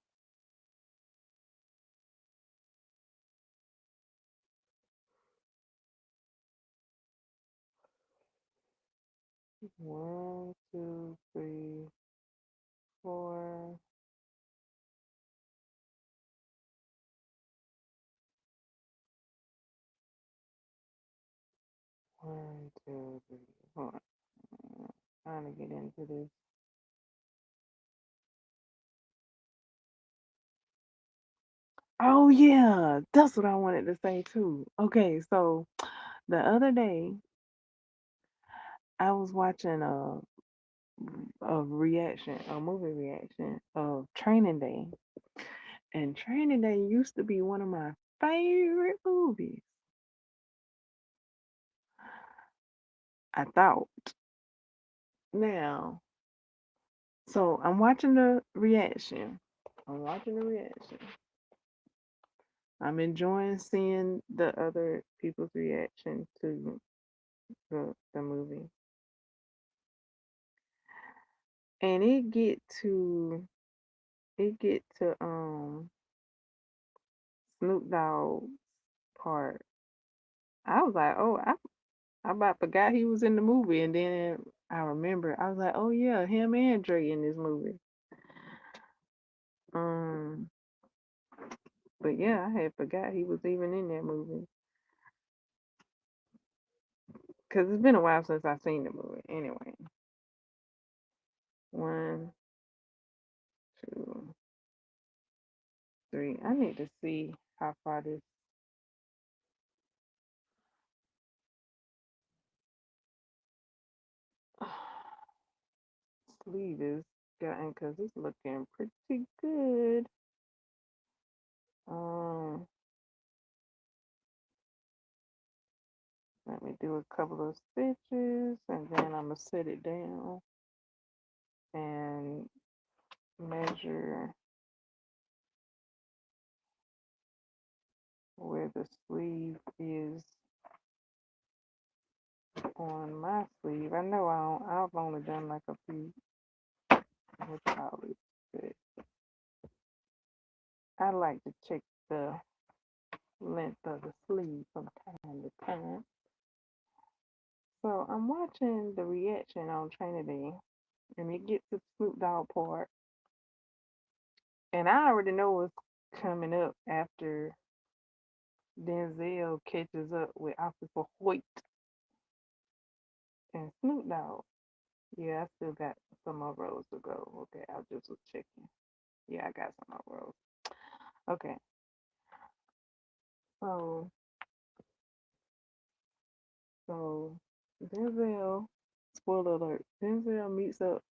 One, two, three, four. One, two, three, four. Trying to get into this. Oh yeah, that's what I wanted to say too. Okay, so the other day I was watching a movie reaction of Training Day, And Training Day used to be one of my favorite movies. I thought. Now, so I'm watching the reaction. I'm watching the reaction. I'm enjoying seeing the other people's reaction to the movie. And it get to Snoop Dogg part. I was like, oh, I about forgot he was in the movie, and then I remember I was like, oh yeah, him and Dre in this movie. Um, but yeah, I had forgot he was even in that movie because it's been a while since I seen the movie. Anyway, one, two, three. I need to see how far this sleeve is gotten because it's looking pretty good. Um, Let me do a couple of stitches and then I'm gonna set it down and measure where the sleeve is on my sleeve. I know I've only done like a few, what you call it, but I like to check the length of the sleeve from time to time. So I'm watching the reaction on Trinity and it gets to Snoop Dogg part. And I already know what's coming up after Denzel catches up with Officer Hoyt and Snoop Dogg. Yeah, I still got some more rows to go. Okay, I just was checking. Yeah, I got some more rows. Okay, so so Denzel, spoiler alert, Denzel meets up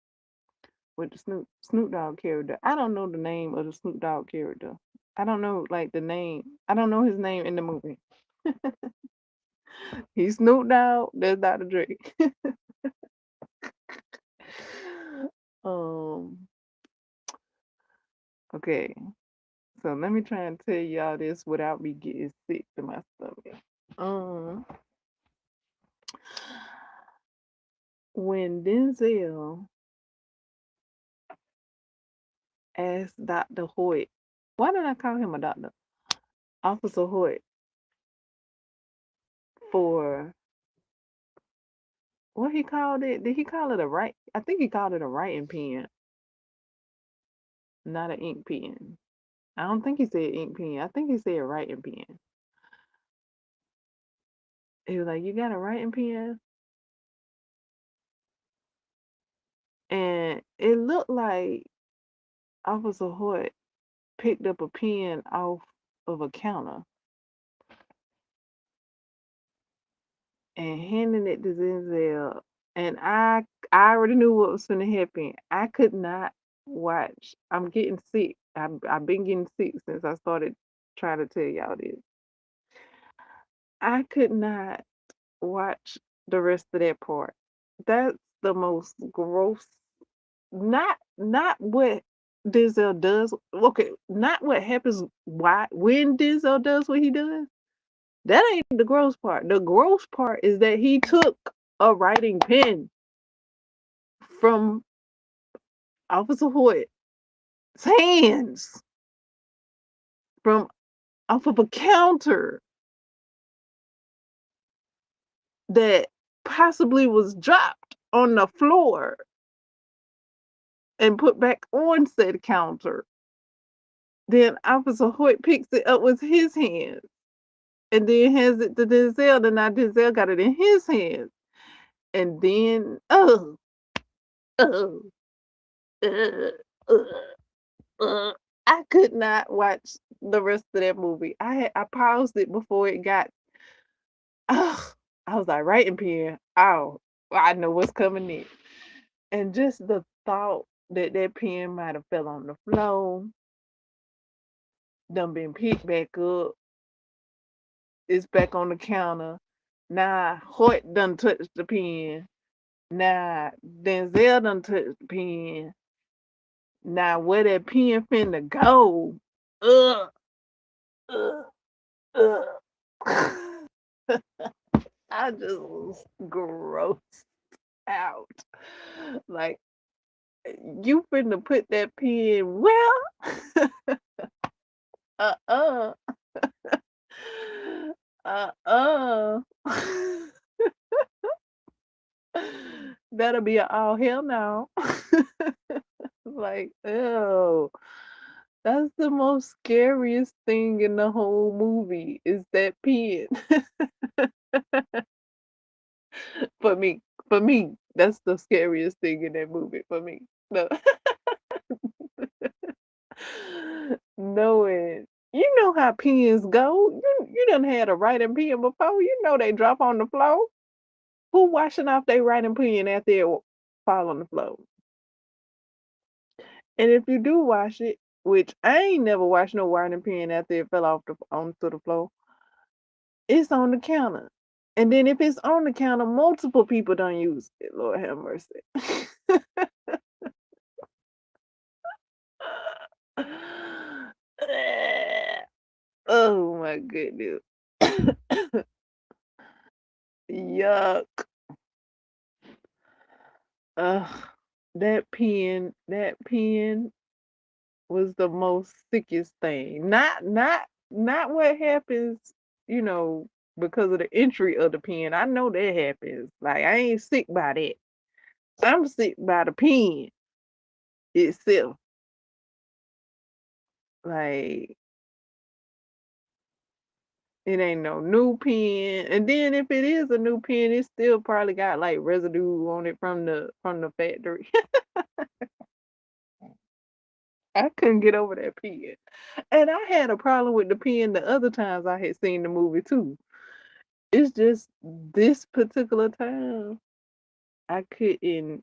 with the Snoop Dogg character. I don't know the name of the Snoop Dogg character. I don't know like the name. I don't know his name in the movie. He's Snoop Dogg. That's Dr. Dre. um. Okay. So let me try and tell y'all this without me getting sick to my stomach. Um, when Denzel asked Dr. Hoyt, why did I call him a doctor? Officer Hoyt for what he called it? Did he call it a right? I think he called it a writing pen, not an ink pen. I don't think he said ink pen. I think he said writing pen. He was like, "You got a writing pen?" And it looked like Officer Hoyt picked up a pen off of a counter and handing it to Denzel. And I already knew what was going to happen. I could not watch. I'm getting sick. I've been getting sick since I started trying to tell y'all this. I could not watch the rest of that part. That's the most gross. Not what Denzel does. Okay, not what happens. Why when Denzel does what he does. That ain't the gross part. The gross part is that he took a writing pen from Officer Hoyt's hands from off of a counter that possibly was dropped on the floor and put back on said counter. Then Officer Hoyt picks it up with his hands and then hands it to Denzel. And now Denzel got it in his hands. And then, oh, uh, uh, I could not watch the rest of that movie. I paused it before it got. Oh, I was like writing pen. Oh, I know what's coming next. And just the thought that that pen might have fell on the floor, done been picked back up. It's back on the counter. Now Hoyt done touched the pen. Now Denzel done touched the pen. Now where that pen finna go? Ugh, ugh, ugh. I just was grossed out. Like you finna put that pen well? Uh-uh. Uh-uh. That'll be a all hell no. Like, ew. That's the most scariest thing in the whole movie is that pen. For me. For me. That's the scariest thing in that movie for me. No. Knowing you know how pens go. You done had a writing pen before. You know they drop on the floor. Who washing off their writing pen after it fall on the floor? And if you do wash it, which I ain't never washed no writing pen after it fell off onto the floor, it's on the counter. And then if it's on the counter, multiple people don't use it. Lord have mercy. Oh my goodness. Yuck. Ugh. That pen was the most sickest thing. Not what happens, you know, because of the entry of the pen. I know that happens. Like I ain't sick by that. I'm sick by the pen itself. Like it ain't no new pen. And then if it is a new pen, it still probably got like residue on it from the factory. I couldn't get over that pen. And I had a problem with the pen the other times I had seen the movie too. It's just this particular time I couldn't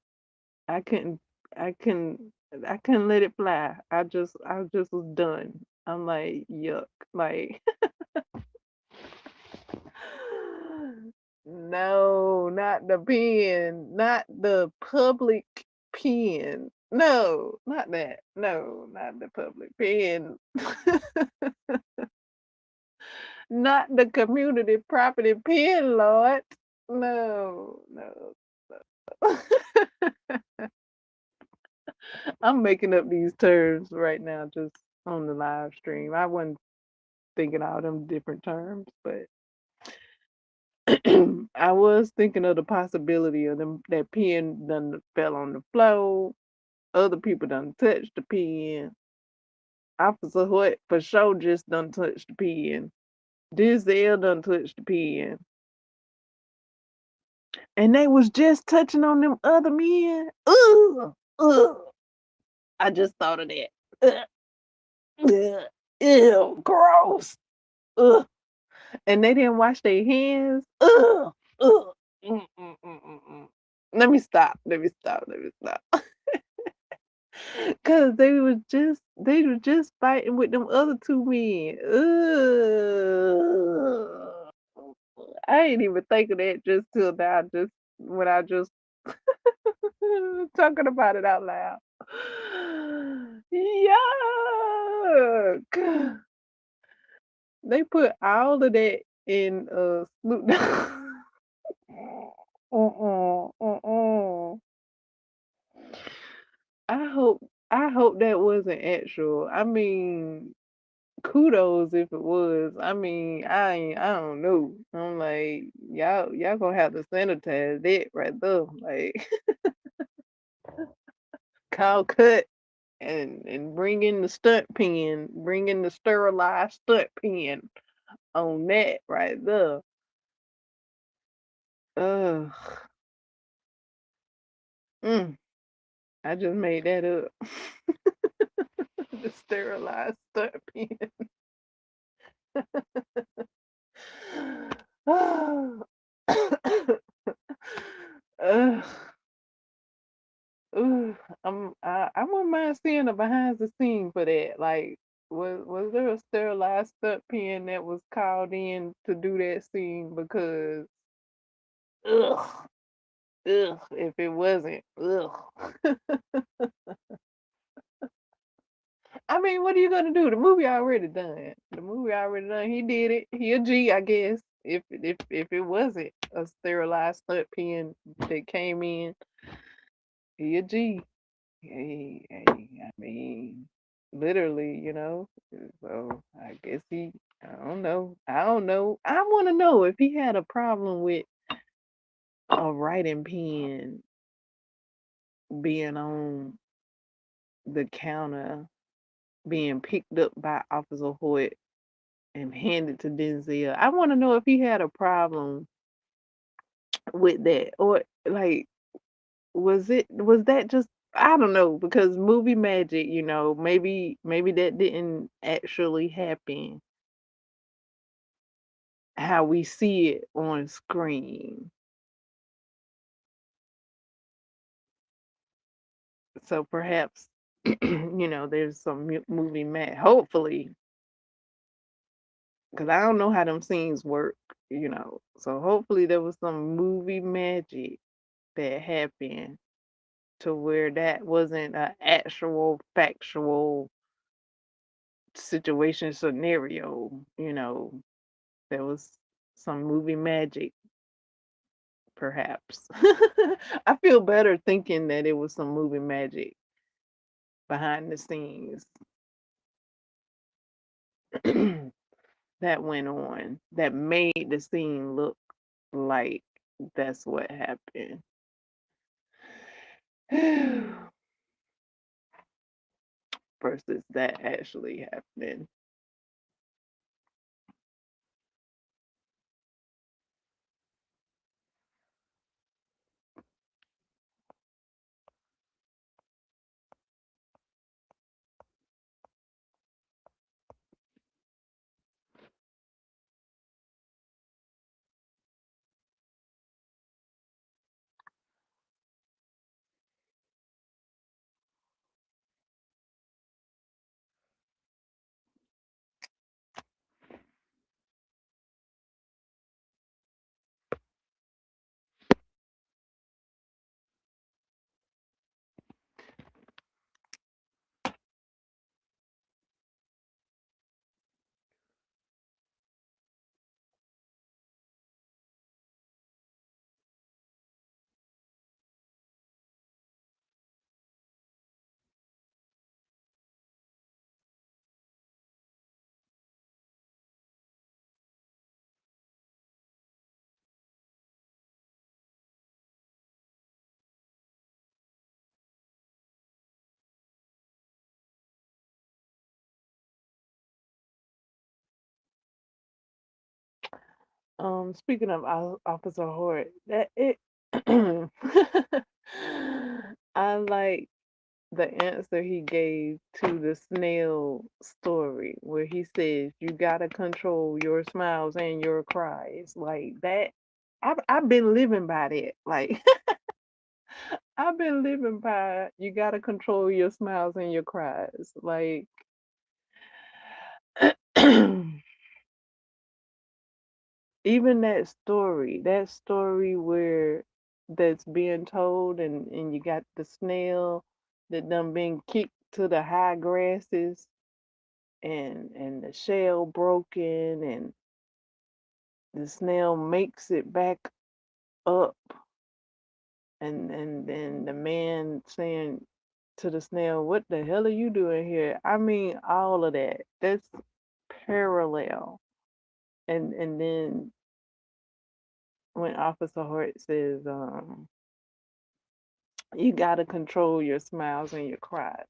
I couldn't I couldn't I couldn't let it fly. I just was done. I'm like, yuck. Like no, not the pen, not the public pen. No, not that. No, not the public pen. Not the community property pen, Lord. No, no, no. I'm making up these terms right now just on the live stream. I wasn't thinking all them different terms, but I was thinking of the possibility of them that pen done fell on the floor. Other people done touched the pen. Officer Hoyt for sure just done touched the pen. Denzel done touched the pen. And they was just touching on them other men. Ugh, ugh. I just thought of that. Ugh, ugh, ew, gross. Ugh. And they didn't wash their hands. Ugh, ugh. Mm, mm, mm, mm, mm. Let me stop. Let me stop. Let me stop. Cause they were just fighting with them other two men. Ugh. I ain't even think of that just till now. Just when I just talking about it out loud. Yuck! They put all of that in Snoop Dogg. Uh-uh, uh-uh. I hope I hope that wasn't actual. I mean, kudos if it was. I mean, I don't know. I'm like, y'all gonna have to sanitize that right there. Like call cut and bring in the stunt pen, bring in the sterilized stunt pen on that right there. Ugh. Mm, I just made that up. The sterilized stunt pen. Ugh. Ooh, I wouldn't mind seeing a behind the scene for that. Like Was there a sterilized stunt pen that was called in to do that scene? Because ugh, ugh, if it wasn't, ugh. I mean, what are you gonna do? The movie already done. The movie already done. He did it. He a G, I guess. If it wasn't a sterilized stunt pen that came in, he a G. I mean, literally, you know. So I guess he. I don't know. I don't know. I want to know if he had a problem with a writing pen being on the counter, being picked up by Officer Hoyt and handed to Denzel. I want to know if he had a problem with that, or like, was that just, I don't know, because movie magic, maybe that didn't actually happen how we see it on screen. So perhaps there's some movie magic, hopefully, because I don't know how them scenes work. So hopefully there was some movie magic that happened to where that wasn't an actual factual situation scenario. There was some movie magic, perhaps. I feel better thinking that it was some movie magic behind the scenes that went on that made the scene look like that's what happened. Versus that actually happening. Speaking of Officer Hort, that it I like the answer he gave to the snail story where he says you gotta control your smiles and your cries. Like that, I've been living by that. Like I've been living by you gotta control your smiles and your cries. Like even that story where that's being told, and you got the snail that done been kicked to the high grasses, and the shell broken, and the snail makes it back up, and then the man saying to the snail, what the hell are you doing here? I mean, all of that's parallel. And then when Officer Hart says, you gotta control your smiles and your cries.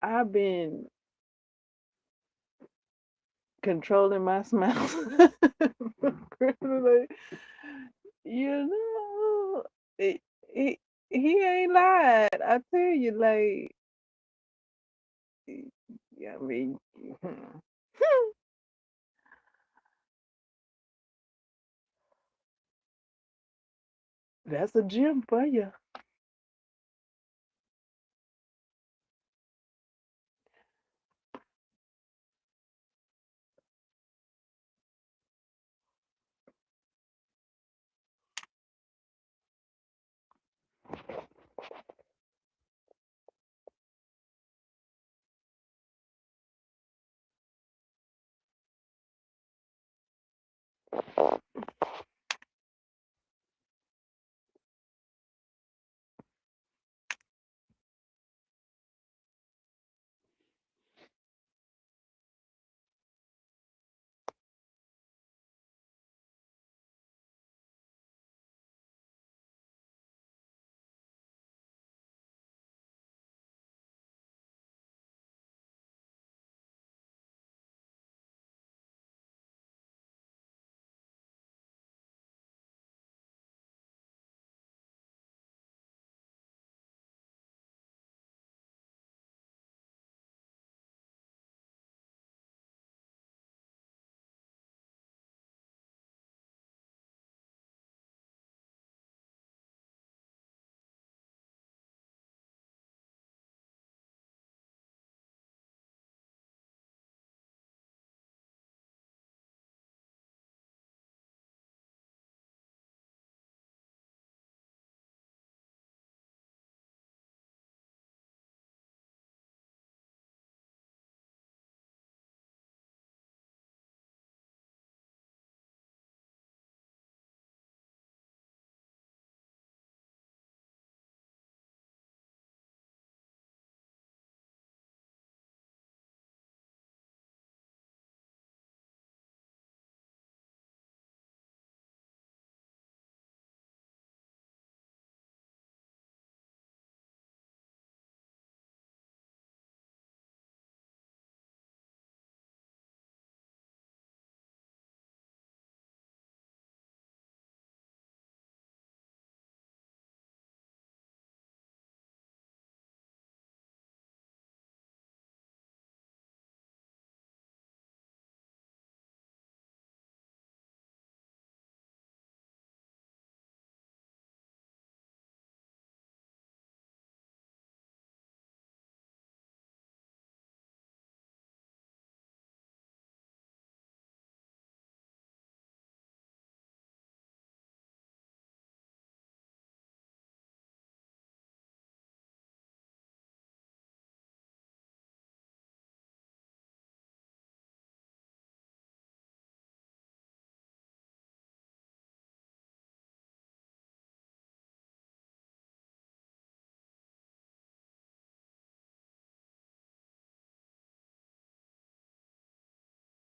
I've been controlling my smiles. Like, you know, it, he ain't lied. I tell you, like, yeah, I mean, that's a gym for you.